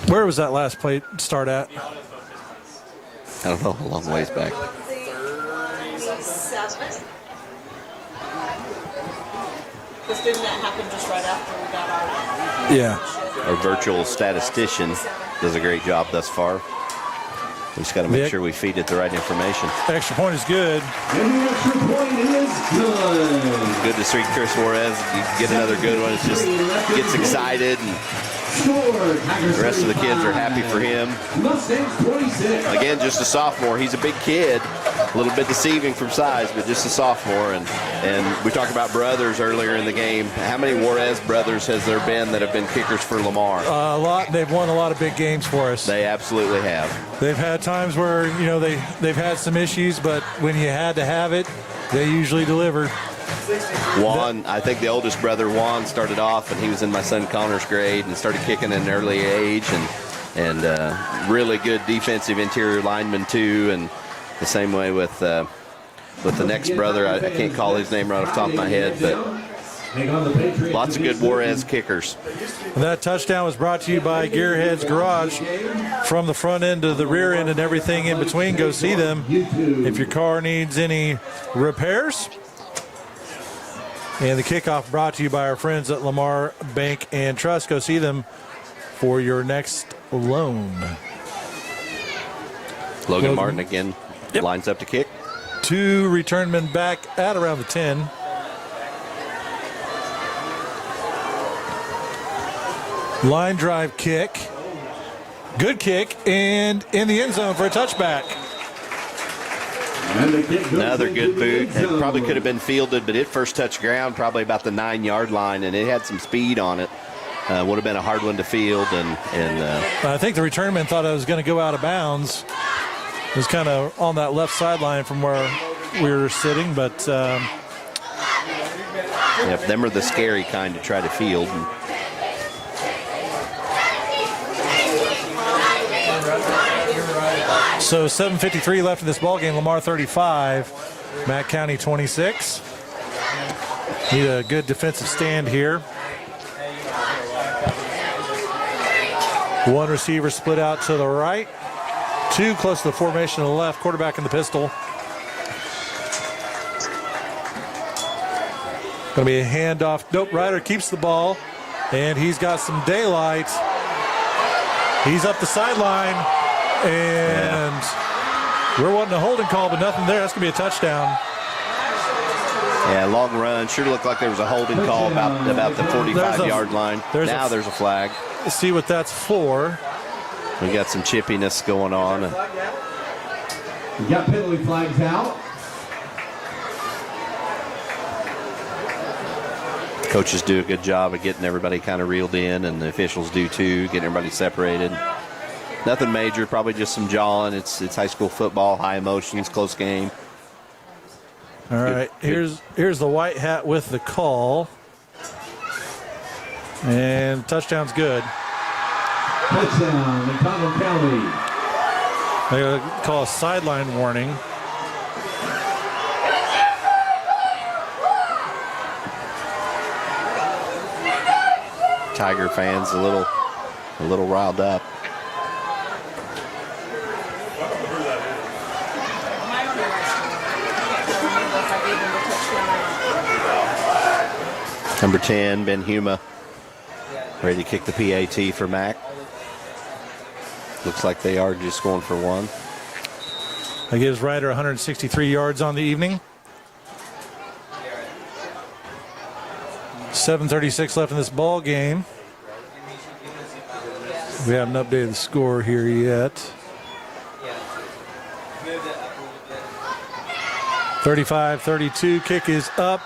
Where was that last play start at? I don't know, a long ways back. 37. Because didn't that happen just right after we got our... Yeah. Our virtual statistician does a great job thus far. We just got to make sure we feed it the right information. Extra point is good. And the extra point is good. Good to see Chris Juarez get another good one. It just gets excited, and the rest of the kids are happy for him. Mustangs 26. Again, just a sophomore. He's a big kid, a little bit deceiving from size, but just a sophomore. And we talked about brothers earlier in the game. How many Juarez brothers has there been that have been kickers for Lamar? A lot. They've won a lot of big games for us. They absolutely have. They've had times where they've had some issues, but when you had to have it, they usually delivered. Juan, I think the oldest brother, Juan, started off, and he was in my son Connor's grade and started kicking at an early age, and really good defensive interior lineman too. And the same way with the next brother, I can't call his name right off the top of my head, but Lots of good Juarez kickers. And that touchdown was brought to you by Gearhead's Garage. From the front end to the rear end and everything in between, go see them if your car needs any repairs. And the kickoff brought to you by our friends at Lamar Bank and Trust. Go see them for your next loan. Logan Martin again lines up to kick. 2 return men back at around the 10. Line drive kick. Good kick, and in the end zone for a touchback. Another good boot. It probably could have been fielded, but it first touched ground probably about the 9-yard line, and it had some speed on it. Would have been a hard one to field. And I think the return man thought I was going to go out of bounds. It was kind of on that left sideline from where we were sitting, but them are the scary kind to try to field. So 7:53 left in this ball game. Lamar 35, Mack County 26. Need a good defensive stand here. One receiver split out to the right. 2 close to the formation to the left. Quarterback in the pistol. Going to be a handoff. Nope, Ryder keeps the ball, and he's got some daylight. He's up the sideline, and we're wanting a holding call, but nothing there. That's going to be a touchdown. Yeah, long run. Sure looked like there was a holding call about the 45-yard line. There's a flag. Let's see what that's for. We got some chippiness going on. We got penalty flags out. Coaches do a good job of getting everybody kind of reeled in, and the officials do too, getting everybody separated. Nothing major, probably just some jawing. It's high school football, high emotions, close game. All right, here's the white hat with the call. And touchdown's good. Touchdown, McDonald County. They gotta call a sideline warning. Tiger fans a little riled up. Number 10, Ben Huma, ready to kick the PAT for Mac. Looks like they are just going for one. That gives Ryder 163 yards on the evening. 7:36 left in this ball game. We haven't updated the score here yet. 35-32, kick is up,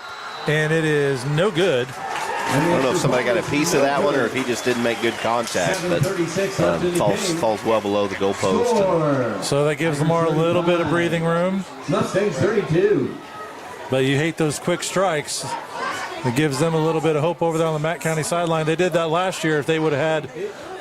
and it is no good. I don't know if somebody got a piece of that one or if he just didn't make good contact, but falls well below the goalpost. So that gives Lamar a little bit of breathing room. Mustangs 32. But you hate those quick strikes. It gives them a little bit of hope over there on the Mack County sideline. They did that last year. If they would have had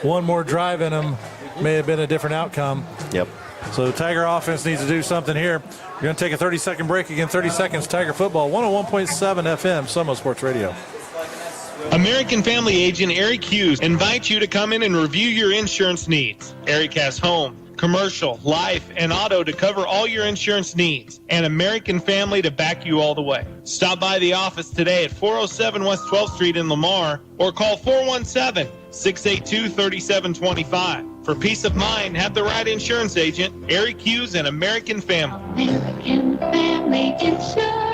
one more drive in them, may have been a different outcome. Yep. So the Tiger offense needs to do something here. We're going to take a 30-second break. Again, 30 seconds, Tiger football, 101.7 FM, Sumo Sports Radio. American Family Agent Eric Hughes invites you to come in and review your insurance needs. Eric has home, commercial, life, and auto to cover all your insurance needs, and American Family to back you all the way. Stop by the office today at 407 West 12th Street in Lamar or call 417-682-3725. For peace of mind, have the right insurance agent, Eric Hughes and American Family. American Family Insurance.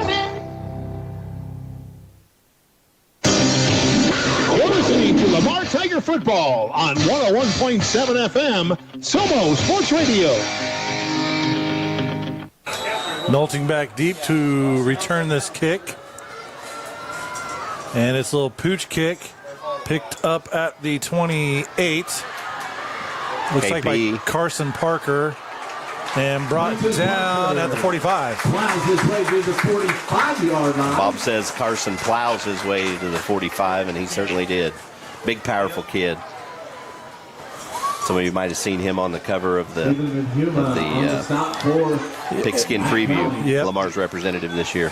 You're listening to Lamar Tiger Football on 101.7 FM, Sumo Sports Radio. Knolting back deep to return this kick. And it's a little pooch kick picked up at the 28. Looks like by Carson Parker. And brought down at the 45. Plows his way to the 45-yard line. Bob says Carson plows his way to the 45, and he certainly did. Big, powerful kid. Some of you might have seen him on the cover of the Pigskin Preview. Yep. Lamar's representative this year.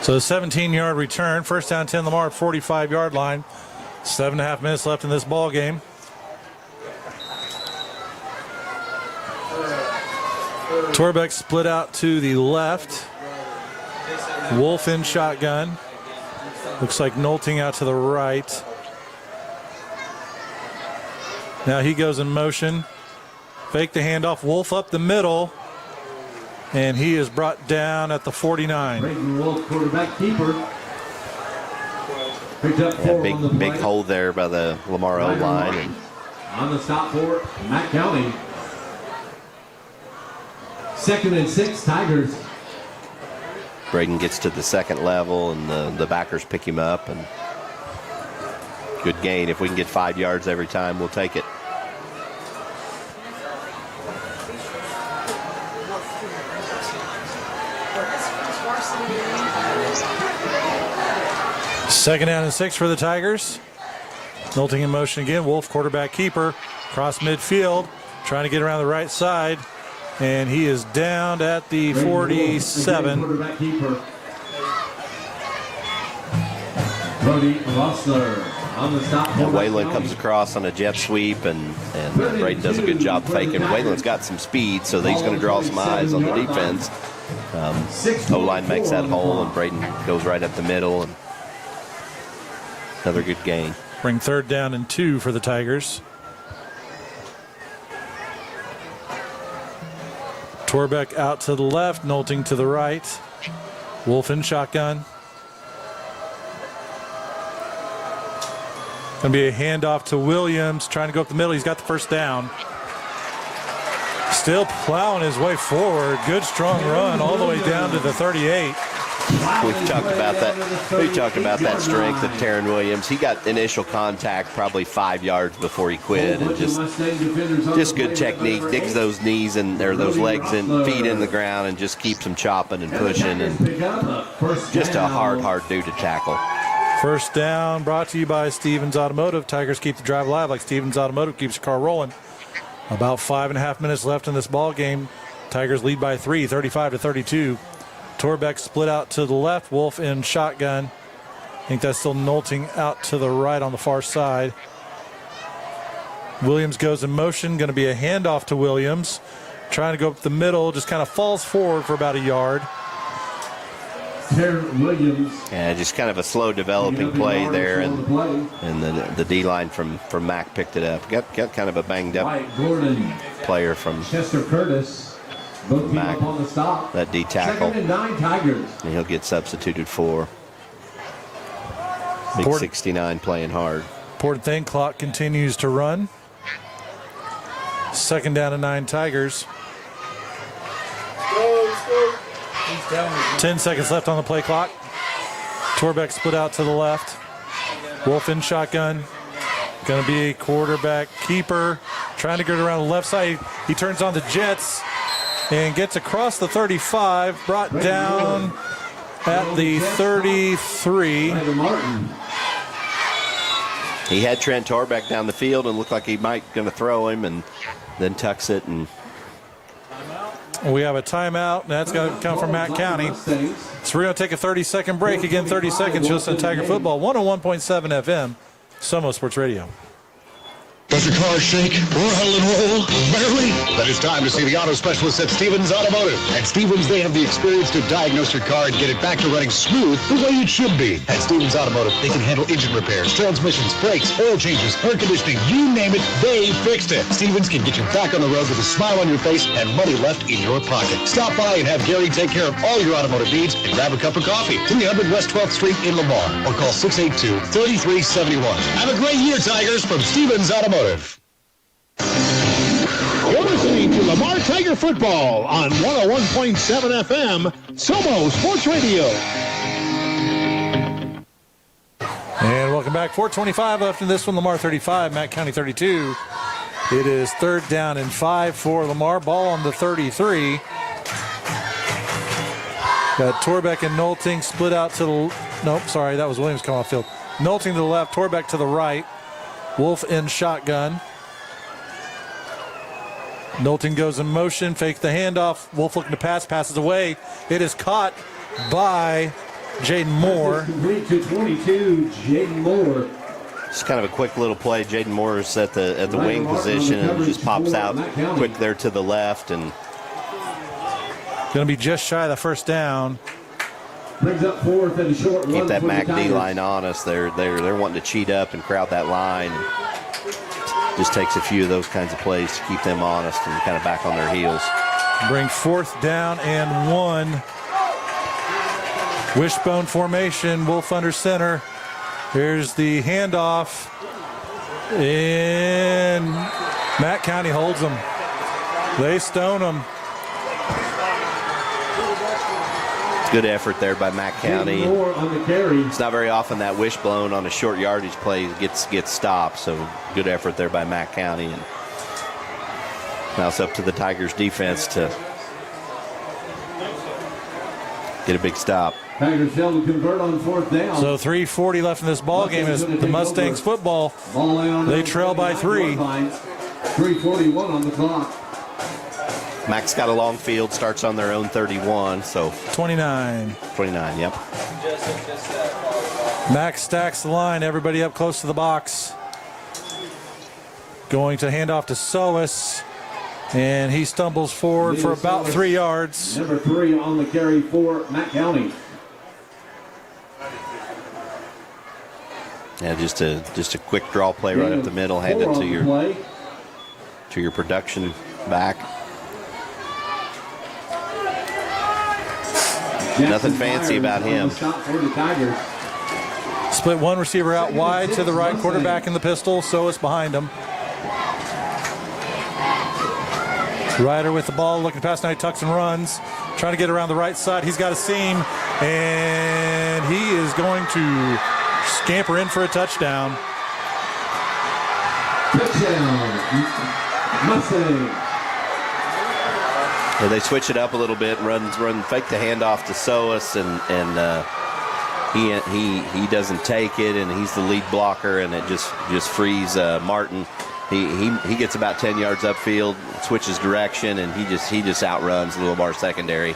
So a 17-yard return. First down 10, Lamar, 45-yard line. 7.5 minutes left in this ball game. Torbeck split out to the left. Wolf in shotgun. Looks like Nolting out to the right. Now he goes in motion. Fake the handoff. Wolf up the middle. And he is brought down at the 49. Brayton Wolf, quarterback keeper. Picked up four on the play. Big hole there by the Lamar O-line. And on the stop for Matt County. 2nd and 6, Tigers. Braden gets to the second level, and the backers pick him up. And good gain. If we can get 5 yards every time, we'll take it. Second down and 6 for the Tigers. Nolting in motion again. Wolf, quarterback keeper, cross midfield, trying to get around the right side. And he is down at the 47. Quarterback keeper. Brody Rossler on the stop. And Waylon comes across on a jet sweep, and Braden does a good job faking. Waylon's got some speed, so he's going to draw some eyes on the defense. O-line makes that hole, and Braden goes right up the middle. And another good gain. Bring 3rd down and 2 for the Tigers. Torbeck out to the left, Nolting to the right. Wolf in shotgun. Going to be a handoff to Williams, trying to go up the middle. He's got the first down. Still plowing his way forward. Good strong run all the way down to the 38. We've talked about that. We've talked about that strength of Taryn Williams. He got initial contact probably 5 yards before he quit, and just good technique. Digs those knees and those legs and feet in the ground, and just keeps them chopping and pushing. And just a hard dude to tackle. First down brought to you by Stevens Automotive. Tigers keep the drive alive like Stevens Automotive keeps your car rolling. About 5.5 minutes left in this ball game. Tigers lead by 3, 35-32. Torbeck split out to the left. Wolf in shotgun. I think that's still Nolting out to the right on the far side. Williams goes in motion. Going to be a handoff to Williams. Trying to go up the middle. Just kind of falls forward for about a yard. Williams. Yeah, just kind of a slow developing play there, and the D-line from Mac picked it up. Got kind of a banged up player from Chester Curtis. Both Mac, up on the stop. that D tackle. 2nd and 9, Tigers. And he'll get substituted for. Big 69 playing hard. Important thing, clock continues to run. 2nd down and 9, Tigers. 10 seconds left on the play clock. Torbeck split out to the left. Wolf in shotgun. Going to be a quarterback keeper. Trying to get around the left side. He turns on the jets and gets across the 35. Brought down at the 33. He had Trent Torbeck down the field and looked like he might going to throw him, and then tucks it. And we have a timeout, and that's going to come from Matt County. So we're going to take a 30-second break. Again, 30 seconds. You'll listen to Tiger Football, 101.7 FM, Somo Sports Radio. Does your car shake, rattle and roll? Barely? Then it's time to see the auto specialists at Stevens Automotive. At Stevens, they have the experience to diagnose your car and get it back to running smooth the way it should be. At Stevens Automotive, they can handle engine repairs, transmissions, brakes, oil changes, air conditioning, you name it, they fixed it. Stevens can get you back on the road with a smile on your face and money left in your pocket. Stop by and have Gary take care of all your automotive needs and grab a cup of coffee. 300 West 12th Street in Lamar, or call 682-3371. Have a great year, Tigers, from Stevens Automotive. You're listening to Lamar Tiger Football on 101.7 FM, Somo Sports Radio. And welcome back. 4:25 left in this one. Lamar 35, Matt County 32. It is 3rd down and 5 for Lamar. Ball on the 33. Got Torbeck and Nolting split out to the... Nope, sorry, that was Williams coming off field. Nolting to the left, Torbeck to the right. Wolf in shotgun. Knowlton goes in motion, fakes the handoff. Wolf looking to pass, passes away. It is caught by Jaden Moore. Complete to 22, Jaden Moore. Just kind of a quick little play. Jaden Moore is at the wing position and just pops out quick there to the left, and going to be just shy of the first down. Brings up fourth and a short run. Keep that for the MAC D Tigers. line on us. They're wanting to cheat up and crowd that line. Just takes a few of those kinds of plays to keep them honest and kind of back on their heels. Bring fourth down and 1. Wishbone formation, Wolf under center. Here's the handoff. And Matt County holds them. They stone them. Good effort there by Mac County. On the carry. It's not very often that wishbone on a short yardage play gets stopped, so good effort there by Mac County. And now it's up to the Tigers defense to get a big stop. Tigers failed to convert on fourth down. So 3:40 left in this ball game as the Mustangs football. They trail by 3. 3:41 on the clock. Mac's got a long field, starts on their own 31, so 29. 29, yep. Max stacks the line, everybody up close to the box. Going to hand off to Solis, and he stumbles forward for about 3 yards. Number 3 on the carry for Mac County. Yeah, just a quick draw play right up the middle, hand it to your production back. Nothing fancy about him. Split one receiver out wide to the right, quarterback in the pistol, Solis behind him. Ryder with the ball, looking to pass, now he tucks and runs, trying to get around the right side. He's got a seam, and he is going to scamper in for a touchdown. Touchdown, Mustangs. Yeah, they switch it up a little bit, fake the handoff to Solis, and he doesn't take it, and he's the lead blocker, and it just frees Martin. He gets about 10 yards upfield, switches direction, and he just outruns the Lamar secondary.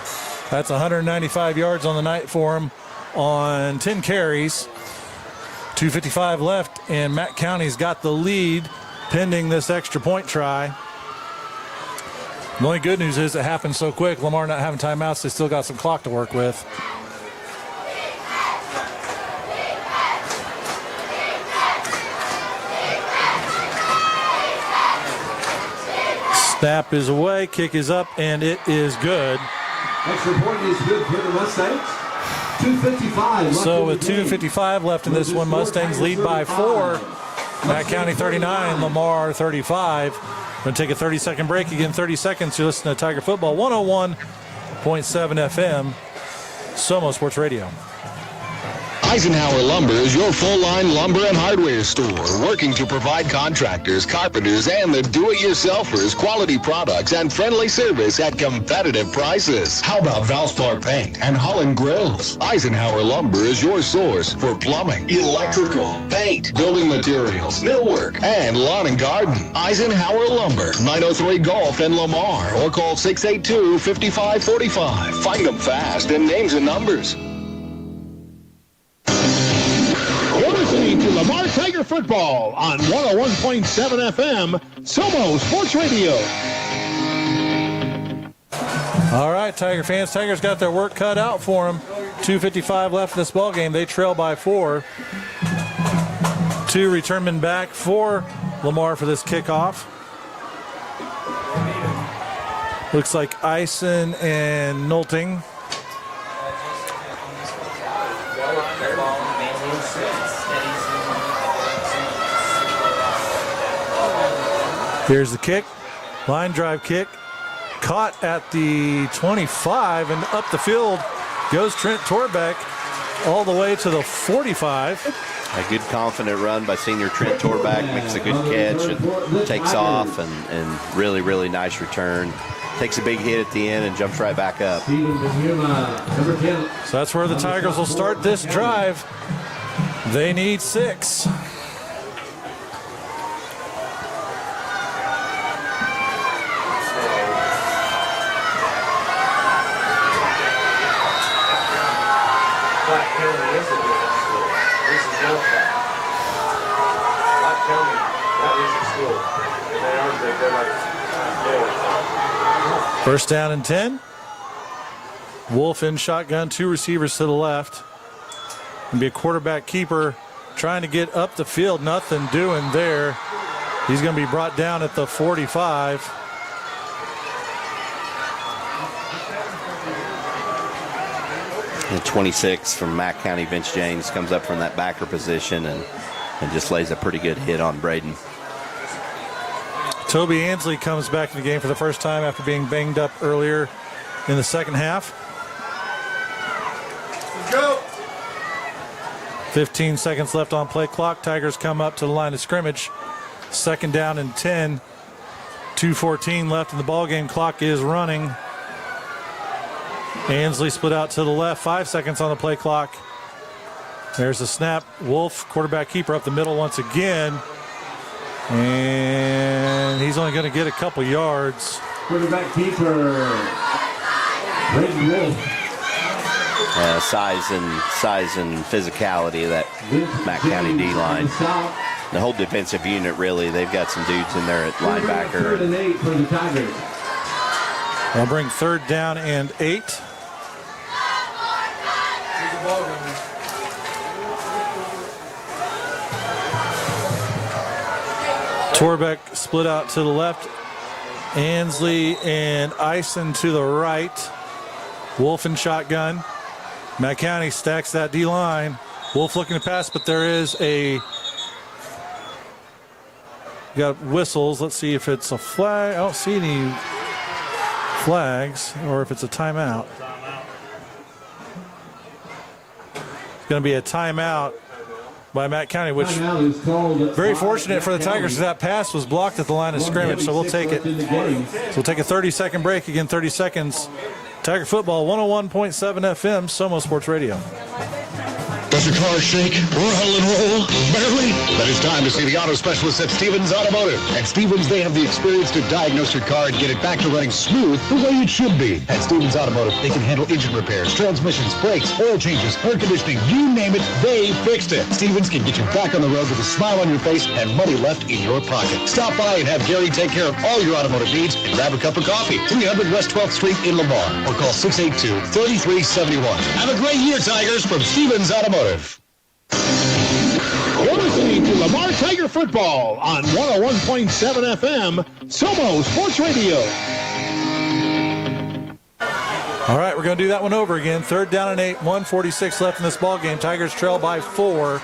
That's 195 yards on the night for him on 10 carries. 2:55 left, and Matt County's got the lead pending this extra point try. The only good news is it happened so quick. Lamar not having timeouts, they still got some clock to work with. Snap is away, kick is up, and it is good. Extra point is good for the Mustangs. 2:55 left. So with 2:55 left in this one, Mustangs lead by 4. Matt County 39, Lamar 35. We're going to take a 30-second break. Again, 30 seconds. You're listening to Tiger Football 101.7 FM, Somo Sports Radio. Eisenhower Lumber is your full-line lumber and hardware store, working to provide contractors, carpenters, and the do-it-yourselfers quality products and friendly service at competitive prices. How about Valspar Paint and Holland Grills? Eisenhower Lumber is your source for plumbing, electrical, paint, building materials, millwork, and lawn and garden. Eisenhower Lumber, 903 Gulf in Lamar, or call 682-5545. Find them fast in names and numbers. You're listening to Lamar Tiger Football on 101.7 FM, Somo Sports Radio. All right, Tiger fans. Tigers got their work cut out for them. 2:55 left in this ball game. They trail by 4. 2 return men back for Lamar for this kickoff. Looks like Eisen and Knowlton. Here's the kick. Line drive kick. Caught at the 25 and up the field goes Trent Torbeck all the way to the 45. A good confident run by senior Trent Torbeck, makes a good catch and takes off, and really, really nice return. Takes a big hit at the end and jumps right back up. So that's where the Tigers will start this drive. They need 6. First down and 10. Wolf in shotgun, 2 receivers to the left. Gonna be a quarterback keeper trying to get up the field. Nothing doing there. He's going to be brought down at the 45. The 26 from Mack County, Vince James, comes up from that backer position and just lays a pretty good hit on Braden. Toby Ansley comes back in the game for the first time after being banged up earlier in the second half. Go. 15 seconds left on play clock. Tigers come up to the line of scrimmage. Second down and 10. 2:14 left in the ballgame. Clock is running. Ansley split out to the left. 5 seconds on the play clock. There's the snap. Wolf, quarterback keeper, up the middle once again. And he's only going to get a couple yards. Quarterback keeper, Braden Wolf. Size and physicality of that Mack County D-line. The whole defensive unit, really, they've got some dudes in there at linebacker. 3rd and 8 for the Tigers. I'll bring 3rd down and 8. Torbeck split out to the left. Ansley and Ison to the right. Wolf in shotgun. Mack County stacks that D-line. Wolf looking to pass, but there is a... Got whistles. Let's see if it's a flag. I don't see any flags, or if it's a timeout. It's going to be a timeout by Mack County, which very fortunate for the Tigers. That pass was blocked at the line of scrimmage, so we'll take it. So we'll take a 30-second break. Again, 30 seconds. Tiger football, 101.7 FM, Somo Sports Radio. Does your car shake or huddle and roll? Barely? Then it's time to see the auto specialist at Stevens Automotive. At Stevens, they have the experience to diagnose your car and get it back to running smooth the way it should be. At Stevens Automotive, they can handle engine repairs, transmissions, brakes, oil changes, air conditioning, you name it, they fixed it. Stevens can get you back on the road with a smile on your face and money left in your pocket. Stop by and have Gary take care of all your automotive needs and grab a cup of coffee. 300 West 12th Street in Lamar, or call 682-3371. Have a great year, Tigers, from Stevens Automotive. You're listening to Lamar Tiger Football on 101.7 FM, Somo Sports Radio. All right, we're going to do that one over again. 3rd down and 8, 1:46 left in this ball game. Tigers trail by 4.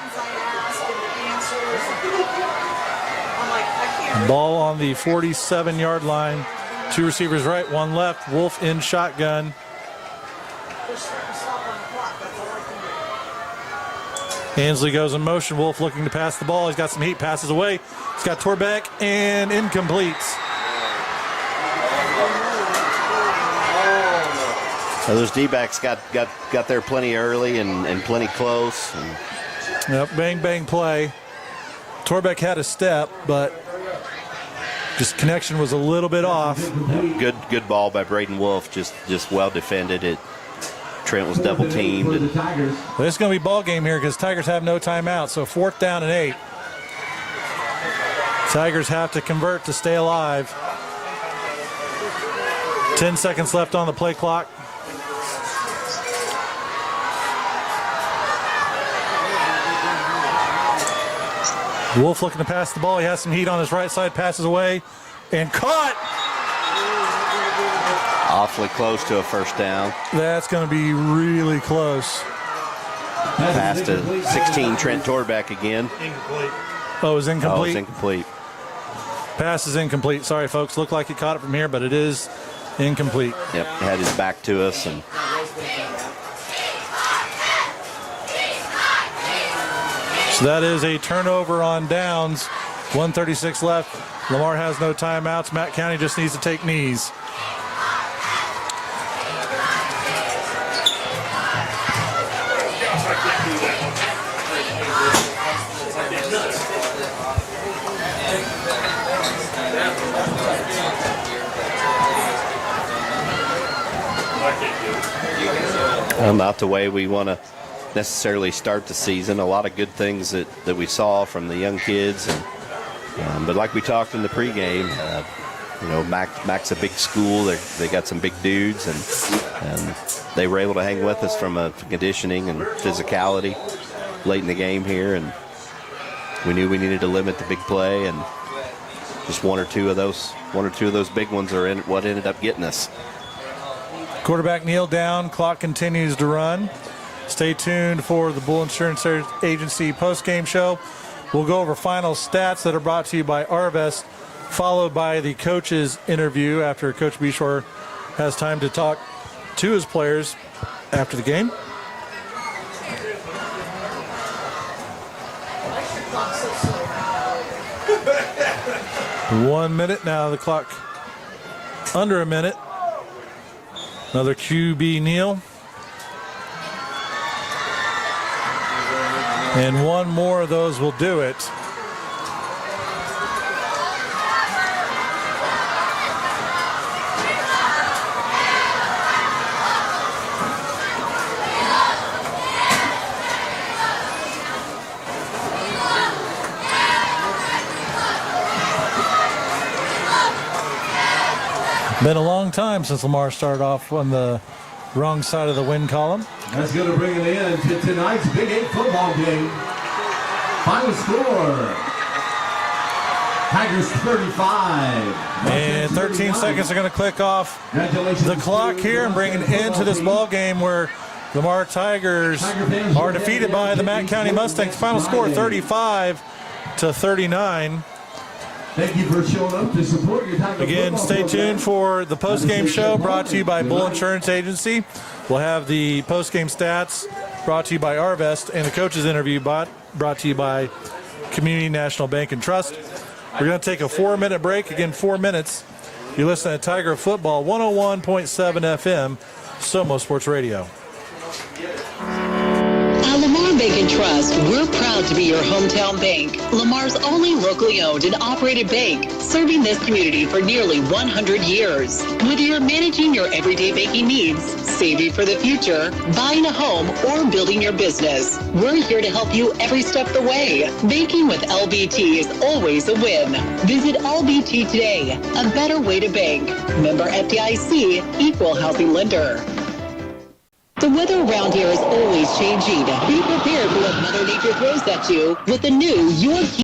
Ball on the 47-yard line. 2 receivers right, 1 left. Wolf in shotgun. Ansley goes in motion. Wolf looking to pass the ball. He's got some heat. Passes away. He's got Torbeck and incomplete. So those D-backs got there plenty early and plenty close. Yep, bang play. Torbeck had a step, but just connection was a little bit off. Yep, good ball by Braden Wolf. Just well defended. Trent was double teamed. Well, this is going to be ball game here because Tigers have no timeout. So 4th down and 8. Tigers have to convert to stay alive. 10 seconds left on the play clock. Wolf looking to pass the ball. He has some heat on his right side. Passes away and caught. Awfully close to a first down. That's going to be really close. Pass to 16, Trent Torbeck again. Oh, it was incomplete? Oh, it was incomplete. Pass is incomplete. Sorry, folks. Looked like he caught it from here, but it is incomplete. Yep, had his back to us. And so that is a turnover on downs. 1:36 left. Lamar has no timeouts. Mack County just needs to take knees. Not the way we want to necessarily start the season. A lot of good things that we saw from the young kids. But like we talked in the pregame, Mac's a big school. They got some big dudes, and they were able to hang with us from a conditioning and physicality late in the game here, and we knew we needed to limit the big play, and just one or two of those big ones are what ended up getting us. Quarterback kneel down. Clock continues to run. Stay tuned for the Bull Insurance Agency post-game show. We'll go over final stats that are brought to you by Arvest, followed by the coach's interview after Coach Bshore has time to talk to his players after the game. One minute now, the clock under a minute. Another QB kneel. And one more of those will do it. Been a long time since Lamar started off on the wrong side of the win column. That's going to bring it in to tonight's Big 8 football game. Final score, Tigers 35. And 13 seconds are going to click off the clock here and bring an end to this ball game where Lamar Tigers are defeated by the Mack County Mustangs. Final score 35-39. Thank you for showing up to support your Tiger Again, stay tuned for the post-game show brought to you by Bull Insurance Agency. We'll have the post-game stats brought to you by Arvest and the coach's interview brought to you by Community National Bank and Trust. We're going to take a 4-minute break. Again, 4 minutes. You're listening to Tiger Football 101.7 FM, Somo Sports Radio. At Lamar Bank and Trust, we're proud to be your hometown bank, Lamar's only locally owned and operated bank, serving this community for nearly 100 years. Whether you're managing your everyday banking needs, saving for the future, buying a home, or building your business, we're here to help you every step of the way. Banking with LBT is always a win. Visit LBT today, a better way to bank. Member FDIC, equal housing lender. The weather around here is always changing. Be prepared for what Mother Nature throws at you with the new York